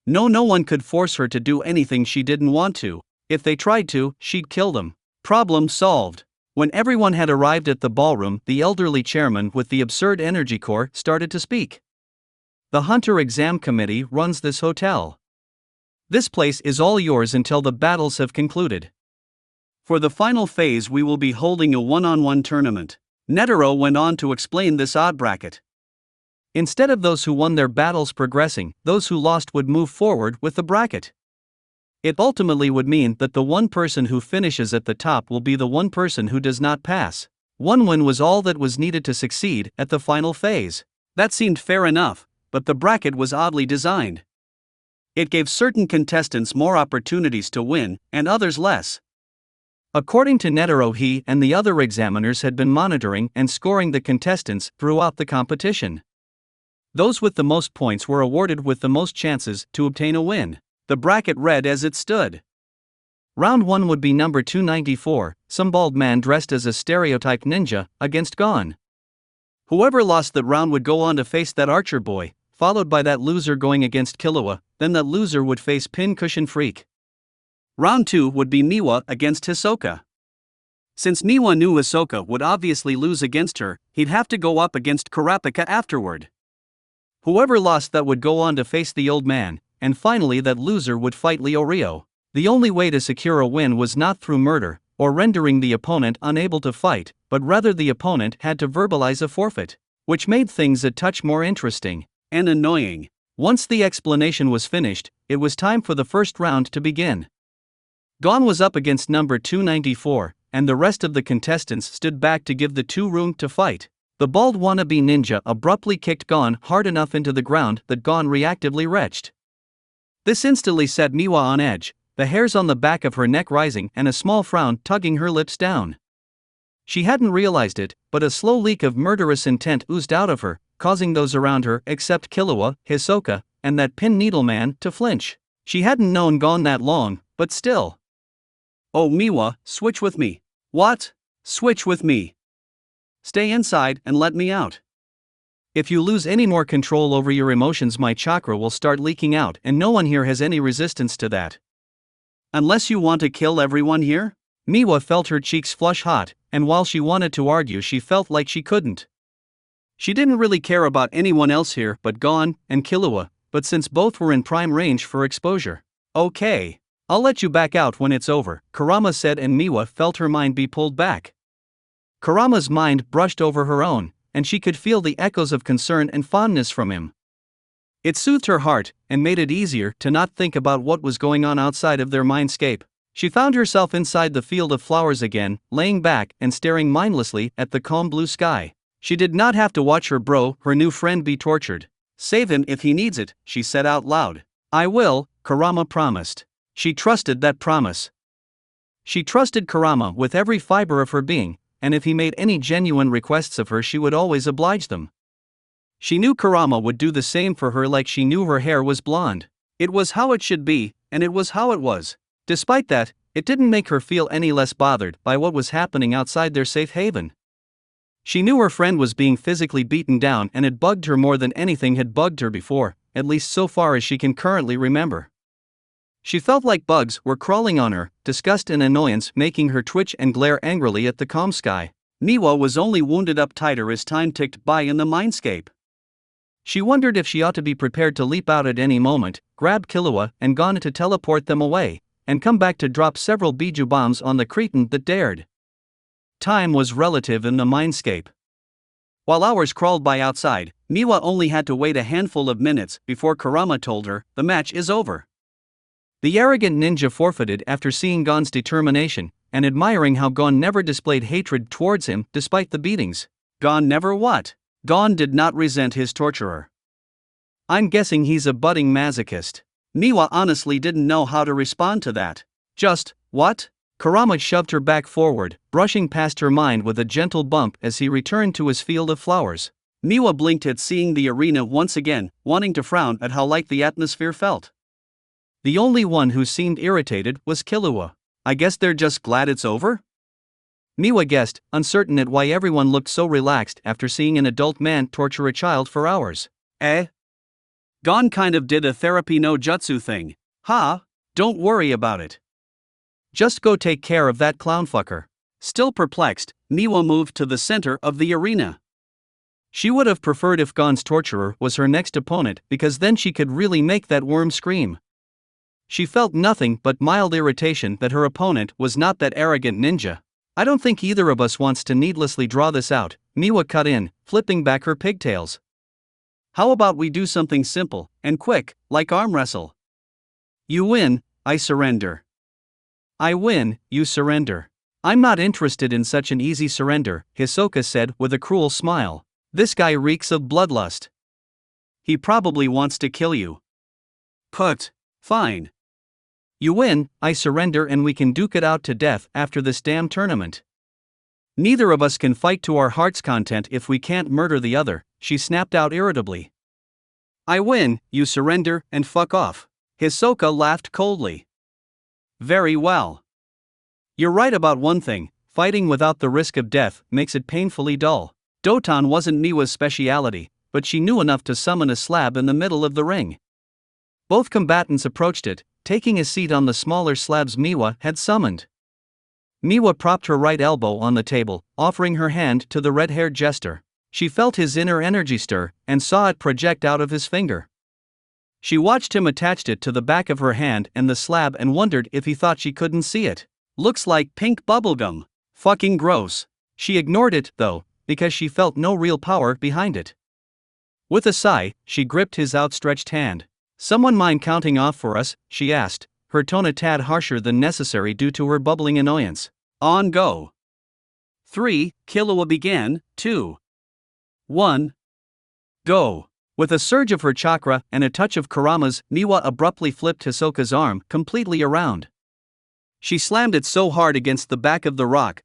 No one could force her to do anything she didn't want to. If they tried to, she'd kill them. Problem solved. When everyone had arrived at the ballroom, the elderly chairman with the absurd energy core started to speak. The Hunter Exam Committee runs this hotel. This place is all yours until the battles have concluded. For the final phase, we will be holding a one-on-one tournament. Netero went on to explain this odd bracket. Instead of those who won their battles progressing, those who lost would move forward with the bracket. It ultimately would mean that the one person who finishes at the top will be the one person who does not pass. One win was all that was needed to succeed at the final phase. That seemed fair enough, but the bracket was oddly designed. It gave certain contestants more opportunities to win, and others less. According to Netero, he and the other examiners had been monitoring and scoring the contestants throughout the competition. Those with the most points were awarded with the most chances to obtain a win. The bracket read as it stood. Round 1 would be number 294, some bald man dressed as a stereotyped ninja, against Gon. Whoever lost that round would go on to face that archer boy, followed by that loser going against Killua, then that loser would face Pincushion Freak. Round 2 would be Miwa against Hisoka. Since Miwa knew Hisoka would obviously lose against her, he'd have to go up against Kurapika afterward. Whoever lost that would go on to face the old man, and finally that loser would fight Leorio. The only way to secure a win was not through murder, or rendering the opponent unable to fight, but rather the opponent had to verbalize a forfeit, which made things a touch more interesting and annoying. Once the explanation was finished, it was time for the first round to begin. Gon was up against number 294, and the rest of the contestants stood back to give the two room to fight. The bald wannabe ninja abruptly kicked Gon hard enough into the ground that Gon reactively retched. This instantly set Miwa on edge, the hairs on the back of her neck rising and a small frown tugging her lips down. She hadn't realized it, but a slow leak of murderous intent oozed out of her, causing those around her except Killua, Hisoka, and that pin needle man to flinch. She hadn't known Gon that long, but still. Oh Miwa, switch with me. What? Switch with me. Stay inside and let me out. If you lose any more control over your emotions, my chakra will start leaking out, and no one here has any resistance to that. Unless you want to kill everyone here? Miwa felt her cheeks flush hot, and while she wanted to argue, she felt like she couldn't. She didn't really care about anyone else here but Gon and Killua, but since both were in prime range for exposure. Okay. I'll let you back out when it's over, Kurama said, and Miwa felt her mind be pulled back. Kurama's mind brushed over her own, and she could feel the echoes of concern and fondness from him. It soothed her heart, and made it easier to not think about what was going on outside of their mindscape. She found herself inside the field of flowers again, laying back and staring mindlessly at the calm blue sky. She did not have to watch her new friend, be tortured. Save him if he needs it, she said out loud. I will, Kurama promised. She trusted that promise. She trusted Kurama with every fiber of her being, and if he made any genuine requests of her, she would always oblige them. She knew Kurama would do the same for her, like she knew her hair was blonde. It was how it should be, and it was how it was. Despite that, it didn't make her feel any less bothered by what was happening outside their safe haven. She knew her friend was being physically beaten down, and it bugged her more than anything had bugged her before, at least so far as she can currently remember. She felt like bugs were crawling on her, disgust and annoyance making her twitch and glare angrily at the calm sky. Miwa was only wounded up tighter as time ticked by in the mindscape. She wondered if she ought to be prepared to leap out at any moment, grab Killua and Gon to teleport them away, and come back to drop several Biju bombs on the cretin that dared. Time was relative in the mindscape. While hours crawled by outside, Miwa only had to wait a handful of minutes before Kurama told her, the match is over. The arrogant ninja forfeited after seeing Gon's determination, and admiring how Gon never displayed hatred towards him despite the beatings. Gon never what? Gon did not resent his torturer. I'm guessing he's a budding masochist. Miwa honestly didn't know how to respond to that. Just, what? Kurama shoved her back forward, brushing past her mind with a gentle bump as he returned to his field of flowers. Miwa blinked at seeing the arena once again, wanting to frown at how light the atmosphere felt. The only one who seemed irritated was Killua. I guess they're just glad it's over? Miwa guessed, uncertain at why everyone looked so relaxed after seeing an adult man torture a child for hours. Gon kind of did a therapy no jutsu thing. Ha! Don't worry about it. Just go take care of that clownfucker. Still perplexed, Miwa moved to the center of the arena. She would have preferred if Gon's torturer was her next opponent because then she could really make that worm scream. She felt nothing but mild irritation that her opponent was not that arrogant ninja. I don't think either of us wants to needlessly draw this out, Miwa cut in, flipping back her pigtails. How about we do something simple and quick, like arm wrestle? You win, I surrender. I win, you surrender. I'm not interested in such an easy surrender, Hisoka said with a cruel smile. This guy reeks of bloodlust. He probably wants to kill you. Fine. You win, I surrender, and we can duke it out to death after this damn tournament. Neither of us can fight to our heart's content if we can't murder the other, she snapped out irritably. I win, you surrender, and fuck off. Hisoka laughed coldly. Very well. You're right about one thing, fighting without the risk of death makes it painfully dull. Doton wasn't Miwa's speciality, but she knew enough to summon a slab in the middle of the ring. Both combatants approached it, taking a seat on the smaller slabs Miwa had summoned. Miwa propped her right elbow on the table, offering her hand to the red-haired jester. She felt his inner energy stir, and saw it project out of his finger. She watched him attach it to the back of her hand and the slab and wondered if he thought she couldn't see it. Looks like pink bubblegum. Fucking gross. She ignored it, though, because she felt no real power behind it. With a sigh, she gripped his outstretched hand. Someone mind counting off for us? She asked, her tone a tad harsher than necessary due to her bubbling annoyance. On go. 3, Killua began. 2. 1. Go. With a surge of her chakra and a touch of Kurama's, Miwa abruptly flipped Hisoka's arm completely around. She slammed it so hard against the back of the rock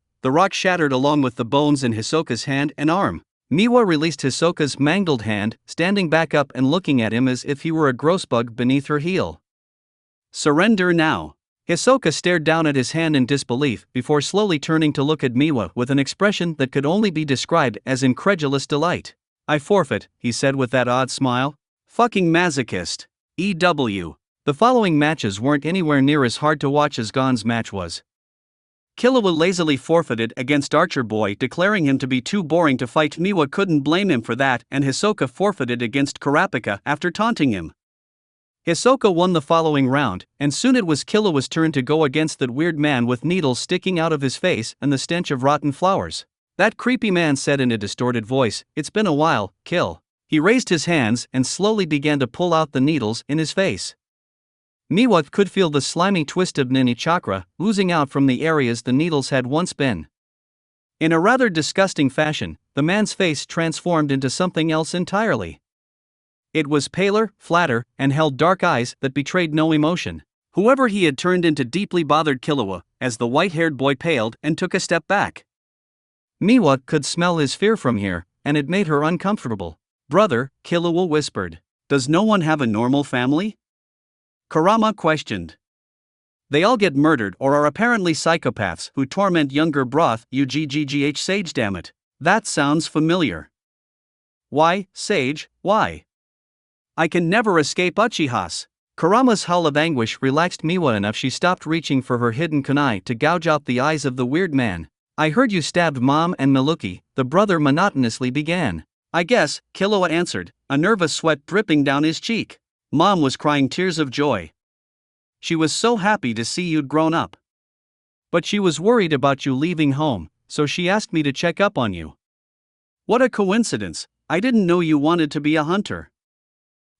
shattered along with the bones in Hisoka's hand and arm. Miwa released Hisoka's mangled hand, standing back up and looking at him as if he were a gross bug beneath her heel. Surrender now. Hisoka stared down at his hand in disbelief before slowly turning to look at Miwa with an expression that could only be described as incredulous delight. I forfeit, he said with that odd smile. Fucking masochist. EW. The following matches weren't anywhere near as hard to watch as Gon's match was. Killua lazily forfeited against Archer Boy, declaring him to be too boring to fight. Miwa couldn't blame him for that, and Hisoka forfeited against Kurapika after taunting him. Hisoka won the following round, and soon it was Killua's turn to go against that weird man with needles sticking out of his face and the stench of rotten flowers. That creepy man said in a distorted voice, "It's been a while, Kill." He raised his hands and slowly began to pull out the needles in his face. Miwa could feel the slimy twist of Nini chakra oozing out from the areas the needles had once been. In a rather disgusting fashion, the man's face transformed into something else entirely. It was paler, flatter, and held dark eyes that betrayed no emotion. Whoever he had turned into deeply bothered Killua, as the white-haired boy paled and took a step back. Miwa could smell his fear from here, and it made her uncomfortable. "Brother," Killua whispered, "does no one have a normal family?" Kurama questioned. "They all get murdered or are apparently psychopaths who torment younger broth. Uggh Sage, damn it. That sounds familiar." "Why, Sage, why?" "I can never escape Uchihas." Kurama's howl of anguish relaxed Miwa enough she stopped reaching for her hidden kunai to gouge out the eyes of the weird man. "I heard you stabbed Mom and Miluki," the brother monotonously began. "I guess," Killua answered, a nervous sweat dripping down his cheek. "Mom was crying tears of joy. She was so happy to see you'd grown up. But she was worried about you leaving home, so she asked me to check up on you." "What a coincidence, I didn't know you wanted to be a hunter."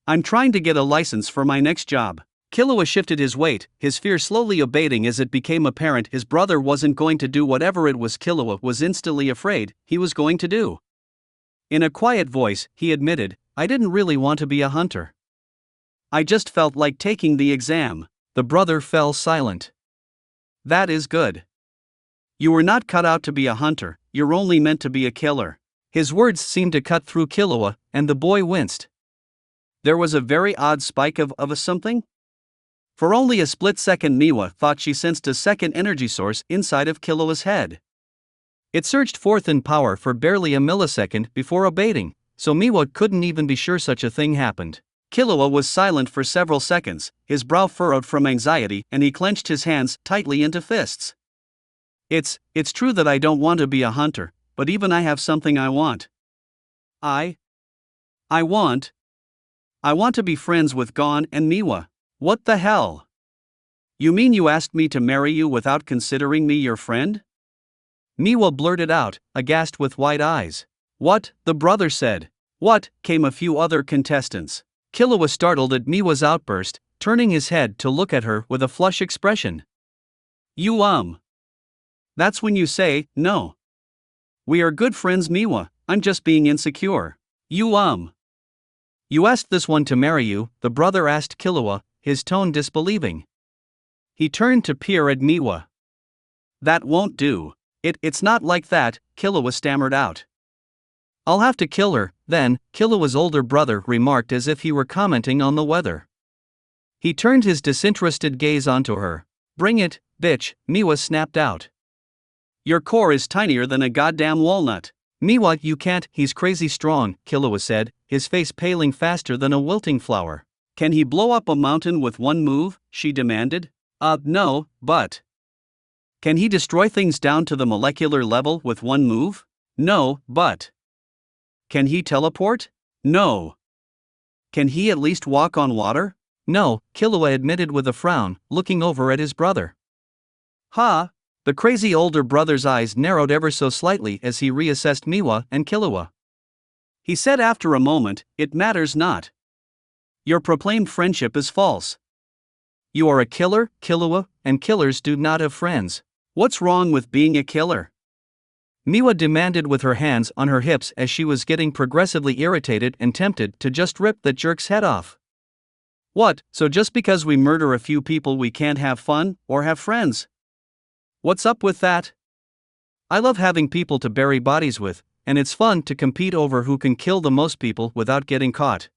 "I'm trying to get a license for my next job." Killua shifted his weight, his fear slowly abating as it became apparent his brother wasn't going to do whatever it was Killua was instantly afraid he was going to do. In a quiet voice, he admitted, "I didn't really want to be a hunter. I just felt like taking the exam." The brother fell silent. "That is good. You were not cut out to be a hunter, you're only meant to be a killer." His words seemed to cut through Killua, and the boy winced. There was a very odd spike of a something? For only a split second Miwa thought she sensed a second energy source inside of Killua's head. It surged forth in power for barely a millisecond before abating, so Miwa couldn't even be sure such a thing happened. Killua was silent for several seconds, his brow furrowed from anxiety, and he clenched his hands tightly into fists. It's true that I don't want to be a hunter, but even I have something I want. I want to be friends with Gon and Miwa. What the hell? You mean you asked me to marry you without considering me your friend? Miwa blurted out, aghast with wide eyes. What? The brother said. What? Came a few other contestants. Killua was startled at Miwa's outburst, turning his head to look at her with a flush expression. You That's when you say, no. We are good friends, Miwa, I'm just being insecure. You asked this one to marry you, the brother asked Killua, his tone disbelieving. He turned to peer at Miwa. That won't do. It's not like that, Killua stammered out. I'll have to kill her, then, Killua's older brother remarked as if he were commenting on the weather. He turned his disinterested gaze onto her. Bring it, bitch, Miwa snapped out. Your core is tinier than a goddamn walnut. Miwa, you can't, he's crazy strong, Killua said, his face paling faster than a wilting flower. Can he blow up a mountain with one move? She demanded. No, but. Can he destroy things down to the molecular level with one move? No, but. Can he teleport? No. Can he at least walk on water? No, Killua admitted with a frown, looking over at his brother. Ha! The crazy older brother's eyes narrowed ever so slightly as he reassessed Miwa and Killua. He said after a moment, it matters not. Your proclaimed friendship is false. You are a killer, Killua, and killers do not have friends. What's wrong with being a killer? Miwa demanded with her hands on her hips as she was getting progressively irritated and tempted to just rip that jerk's head off. What, so just because we murder a few people we can't have fun, or have friends? What's up with that? I love having people to bury bodies with, and it's fun to compete over who can kill the most people without getting caught.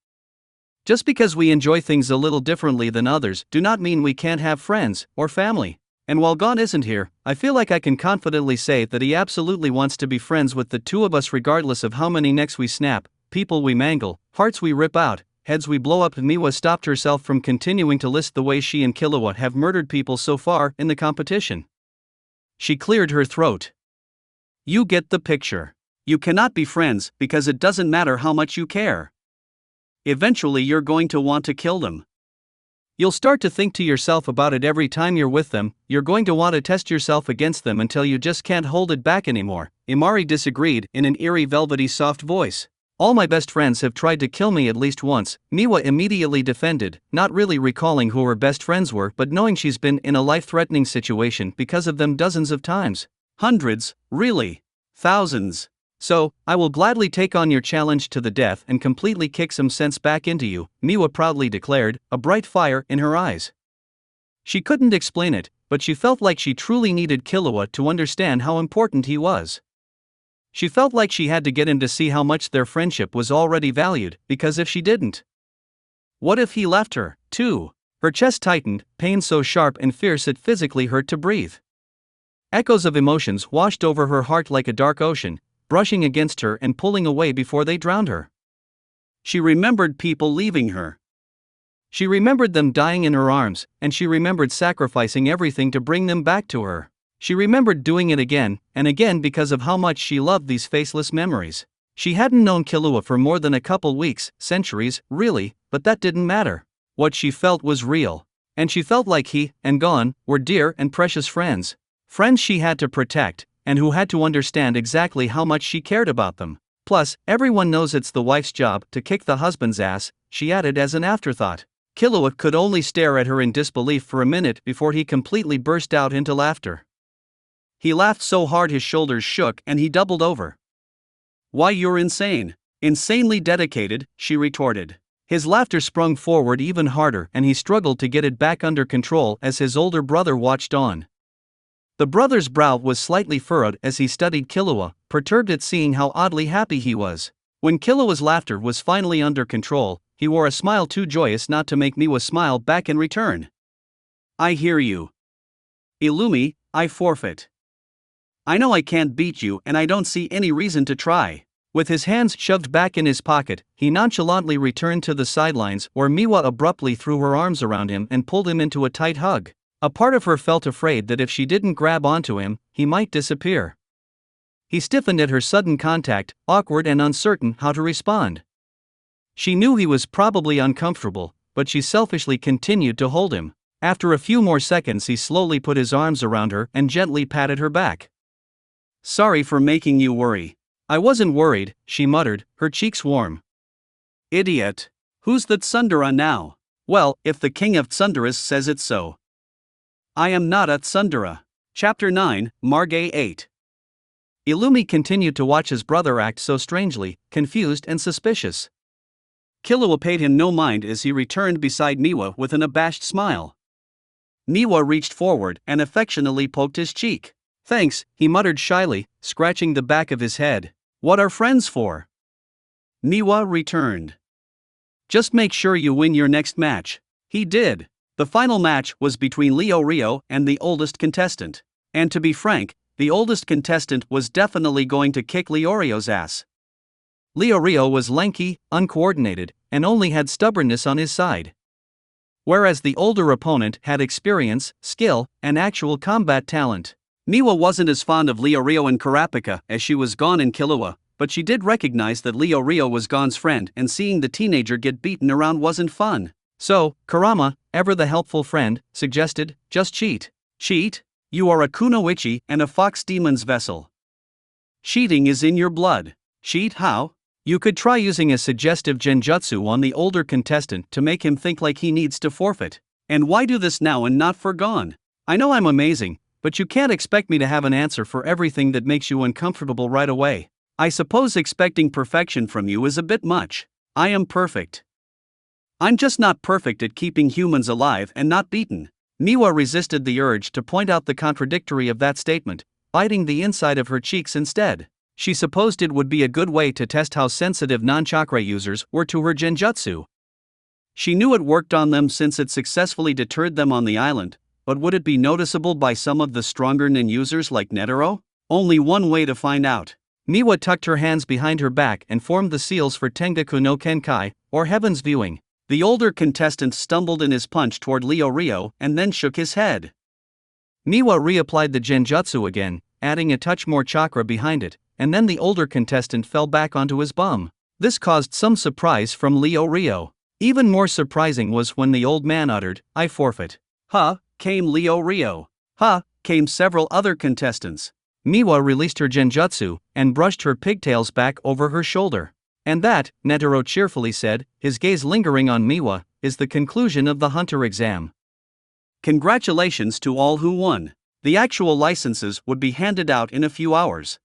Just because we enjoy things a little differently than others do not mean we can't have friends, or family. And while Gon isn't here, I feel like I can confidently say that he absolutely wants to be friends with the two of us regardless of how many necks we snap, people we mangle, hearts we rip out, heads we blow up. Miwa stopped herself from continuing to list the ways she and Killua have murdered people so far in the competition. She cleared her throat. You get the picture. You cannot be friends because it doesn't matter how much you care. Eventually you're going to want to kill them. You'll start to think to yourself about it every time you're with them, you're going to want to test yourself against them until you just can't hold it back anymore. Imari disagreed in an eerie velvety soft voice. All my best friends have tried to kill me at least once, Miwa immediately defended, not really recalling who her best friends were but knowing she's been in a life-threatening situation because of them dozens of times. Hundreds, really? Thousands. So, I will gladly take on your challenge to the death and completely kick some sense back into you, Miwa proudly declared, a bright fire in her eyes. She couldn't explain it, but she felt like she truly needed Killua to understand how important he was. She felt like she had to get him to see how much their friendship was already valued, because if she didn't, what if he left her, too? Her chest tightened, pain so sharp and fierce it physically hurt to breathe. Echoes of emotions washed over her heart like a dark ocean, brushing against her and pulling away before they drowned her. She remembered people leaving her. She remembered them dying in her arms, and she remembered sacrificing everything to bring them back to her. She remembered doing it again and again because of how much she loved these faceless memories. She hadn't known Killua for more than a couple weeks, centuries, really, but that didn't matter. What she felt was real. And she felt like he and Gon were dear and precious friends. Friends she had to protect, and who had to understand exactly how much she cared about them. Plus, everyone knows it's the wife's job to kick the husband's ass, she added as an afterthought. Killua could only stare at her in disbelief for a minute before he completely burst out into laughter. He laughed so hard his shoulders shook and he doubled over. Why, you're insane. Insanely dedicated, she retorted. His laughter sprung forward even harder and he struggled to get it back under control as his older brother watched on. The brother's brow was slightly furrowed as he studied Killua, perturbed at seeing how oddly happy he was. When Killua's laughter was finally under control, he wore a smile too joyous not to make Miwa smile back in return. I hear you. Illumi, I forfeit. I know I can't beat you and I don't see any reason to try. With his hands shoved back in his pocket, he nonchalantly returned to the sidelines where Miwa abruptly threw her arms around him and pulled him into a tight hug. A part of her felt afraid that if she didn't grab onto him, he might disappear. He stiffened at her sudden contact, awkward and uncertain how to respond. She knew he was probably uncomfortable, but she selfishly continued to hold him. After a few more seconds, he slowly put his arms around her and gently patted her back. Sorry for making you worry. I wasn't worried, she muttered, her cheeks warm. Idiot. Who's that Tsundere now? Well, if the king of Tsunderes says it so. I am not a Tsundere. Chapter 9, Margay 8. Illumi continued to watch his brother act so strangely, confused and suspicious. Killua paid him no mind as he returned beside Miwa with an abashed smile. Miwa reached forward and affectionately poked his cheek. Thanks, he muttered shyly, scratching the back of his head. What are friends for? Miwa returned. Just make sure you win your next match. He did. The final match was between Rio and the oldest contestant. And to be frank, the oldest contestant was definitely going to kick Leorio's ass. Rio was lanky, uncoordinated, and only had stubbornness on his side. Whereas the older opponent had experience, skill, and actual combat talent. Miwa wasn't as fond of Rio and Kurapika as she was Gon and Killua, but she did recognize that Rio was Gon's friend and seeing the teenager get beaten around wasn't fun. So, Kurama, ever the helpful friend, suggested, just cheat. Cheat? You are a kunoichi and a fox demon's vessel. Cheating is in your blood. Cheat how? You could try using a suggestive genjutsu on the older contestant to make him think like he needs to forfeit. And why do this now and not for Gon? I know I'm amazing, but you can't expect me to have an answer for everything that makes you uncomfortable right away. I suppose expecting perfection from you is a bit much. I am perfect. I'm just not perfect at keeping humans alive and not beaten. Miwa resisted the urge to point out the contradictory of that statement, biting the inside of her cheeks instead. She supposed it would be a good way to test how sensitive non-chakra users were to her genjutsu. She knew it worked on them since it successfully deterred them on the island, but would it be noticeable by some of the stronger nin users like Netero? Only one way to find out. Miwa tucked her hands behind her back and formed the seals for Tengaku no Kenkai, or Heaven's Viewing. The older contestant stumbled in his punch toward Rio and then shook his head. Miwa reapplied the genjutsu again, adding a touch more chakra behind it, and then the older contestant fell back onto his bum. This caused some surprise from Rio. Even more surprising was when the old man uttered, I forfeit. Huh, came Rio. Huh, came several other contestants. Miwa released her genjutsu and brushed her pigtails back over her shoulder. And that, Netero cheerfully said, his gaze lingering on Miwa, is the conclusion of the hunter exam. Congratulations to all who won. The actual licenses would be handed out in a few hours.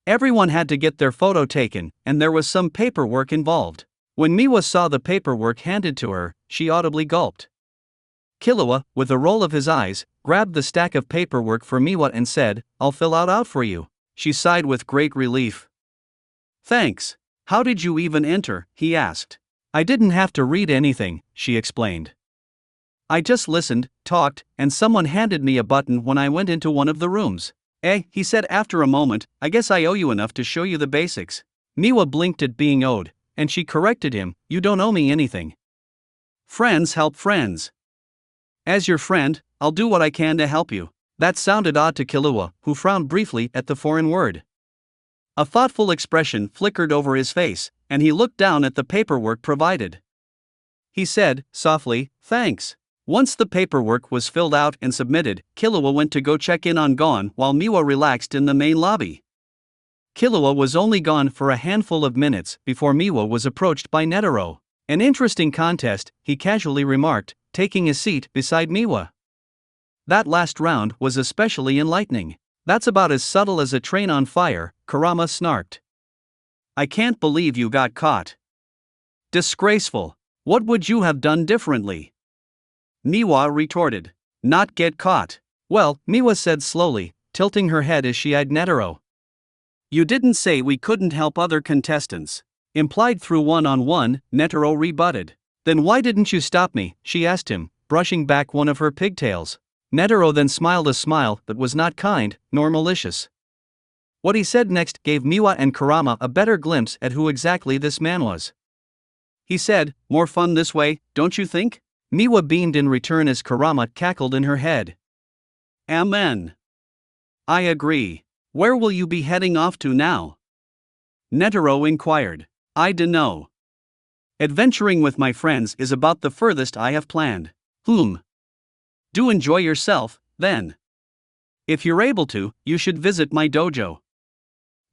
Everyone had to get their photo taken, and there was some paperwork involved. When Miwa saw the paperwork handed to her, she audibly gulped. Killua, with a roll of his eyes, grabbed the stack of paperwork for Miwa and said, I'll fill out for you. She sighed with great relief. Thanks. How did you even enter? He asked. I didn't have to read anything, she explained. I just listened, talked, and someone handed me a button when I went into one of the rooms. He said after a moment, I guess I owe you enough to show you the basics. Miwa blinked at being owed, and she corrected him, you don't owe me anything. Friends help friends. As your friend, I'll do what I can to help you. That sounded odd to Killua, who frowned briefly at the foreign word. A thoughtful expression flickered over his face, and he looked down at the paperwork provided. He said, softly, thanks. Once the paperwork was filled out and submitted, Killua went to go check in on Gon while Miwa relaxed in the main lobby. Killua was only gone for a handful of minutes before Miwa was approached by Netero. An interesting contest, he casually remarked, taking a seat beside Miwa. That last round was especially enlightening. That's about as subtle as a train on fire, Kurama snarked. I can't believe you got caught. Disgraceful. What would you have done differently? Miwa retorted. Not get caught. Well, Miwa said slowly, tilting her head as she eyed Netero. You didn't say we couldn't help other contestants. Implied through one-on-one, Netero rebutted. Then why didn't you stop me? She asked him, brushing back one of her pigtails. Netero then smiled a smile that was not kind nor malicious. What he said next gave Miwa and Kurama a better glimpse at who exactly this man was. He said, "More fun this way, don't you think?" Miwa beamed in return as Kurama cackled in her head. "Amen. I agree. Where will you be heading off to now?" Netero inquired. "I dunno. Adventuring with my friends is about the furthest I have planned." Do enjoy yourself, then. If you're able to, you should visit my dojo.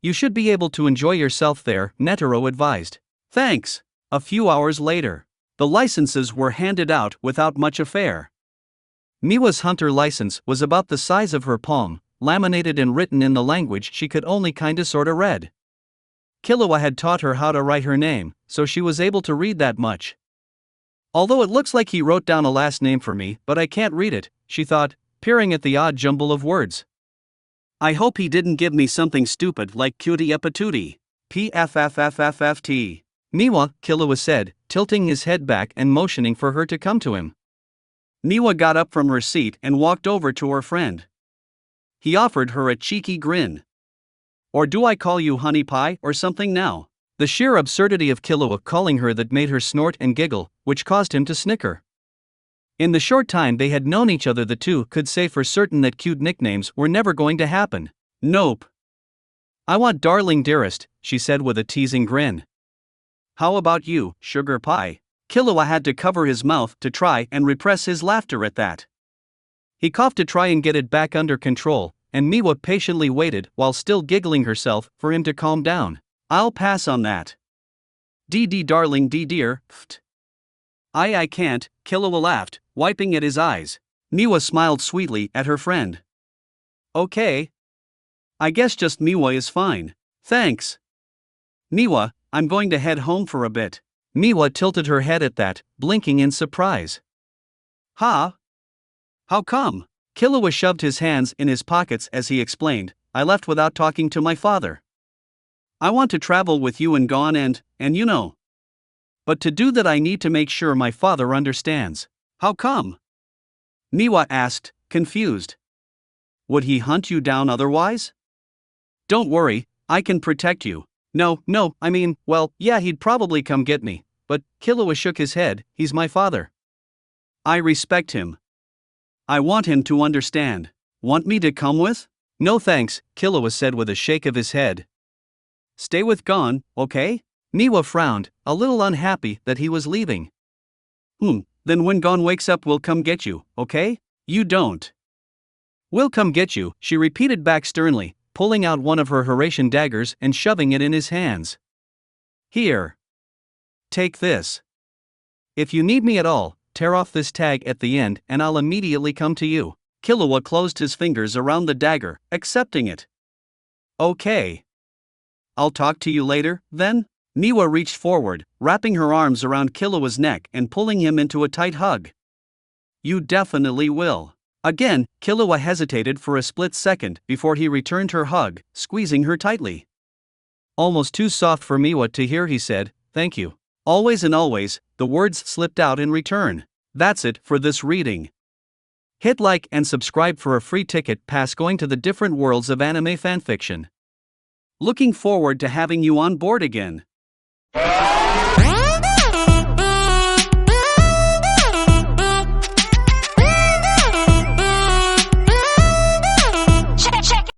You should be able to enjoy yourself there, Netero advised. Thanks. A few hours later, the licenses were handed out without much affair. Miwa's hunter license was about the size of her palm, laminated and written in the language she could only kinda sorta read. Killua had taught her how to write her name, so she was able to read that much. Although it looks like he wrote down a last name for me, but I can't read it, she thought, peering at the odd jumble of words. I hope he didn't give me something stupid like cutie a patootie. PFFFFFT. Miwa, Killua said, tilting his head back and motioning for her to come to him. Miwa got up from her seat and walked over to her friend. He offered her a cheeky grin. Or do I call you honey pie or something now? The sheer absurdity of Killua calling her that made her snort and giggle, which caused him to snicker. In the short time they had known each other, the two could say for certain that cute nicknames were never going to happen. Nope. I want darling dearest, she said with a teasing grin. How about you, sugar pie? Killua had to cover his mouth to try and repress his laughter at that. He coughed to try and get it back under control, and Miwa patiently waited while still giggling herself for him to calm down. I'll pass on that. Dee darling dee dear, pht. I can't, Killua laughed, wiping at his eyes. Miwa smiled sweetly at her friend. Okay. I guess just Miwa is fine. Thanks. Miwa, I'm going to head home for a bit. Miwa tilted her head at that, blinking in surprise. Huh? How come? Killua shoved his hands in his pockets as he explained, I left without talking to my father. I want to travel with you and Gon and you know. But to do that I need to make sure my father understands. How come? Miwa asked, confused. Would he hunt you down otherwise? Don't worry, I can protect you. No, I mean, well, yeah, he'd probably come get me, but Killua shook his head, he's my father. I respect him. I want him to understand. Want me to come with? No thanks, Killua said with a shake of his head. Stay with Gon, okay? Miwa frowned, a little unhappy that he was leaving. Then when Gon wakes up we'll come get you, okay? You don't. We'll come get you, she repeated back sternly, pulling out one of her Horatian daggers and shoving it in his hands. Here. Take this. If you need me at all, tear off this tag at the end and I'll immediately come to you. Killua closed his fingers around the dagger, accepting it. Okay. I'll talk to you later, then? Miwa reached forward, wrapping her arms around Killua's neck and pulling him into a tight hug. You definitely will. Again, Killua hesitated for a split second before he returned her hug, squeezing her tightly. Almost too soft for Miwa to hear, he said, thank you. Always and always, the words slipped out in return. That's it for this reading. Hit like and subscribe for a free ticket pass going to the different worlds of anime fanfiction. Looking forward to having you on board again.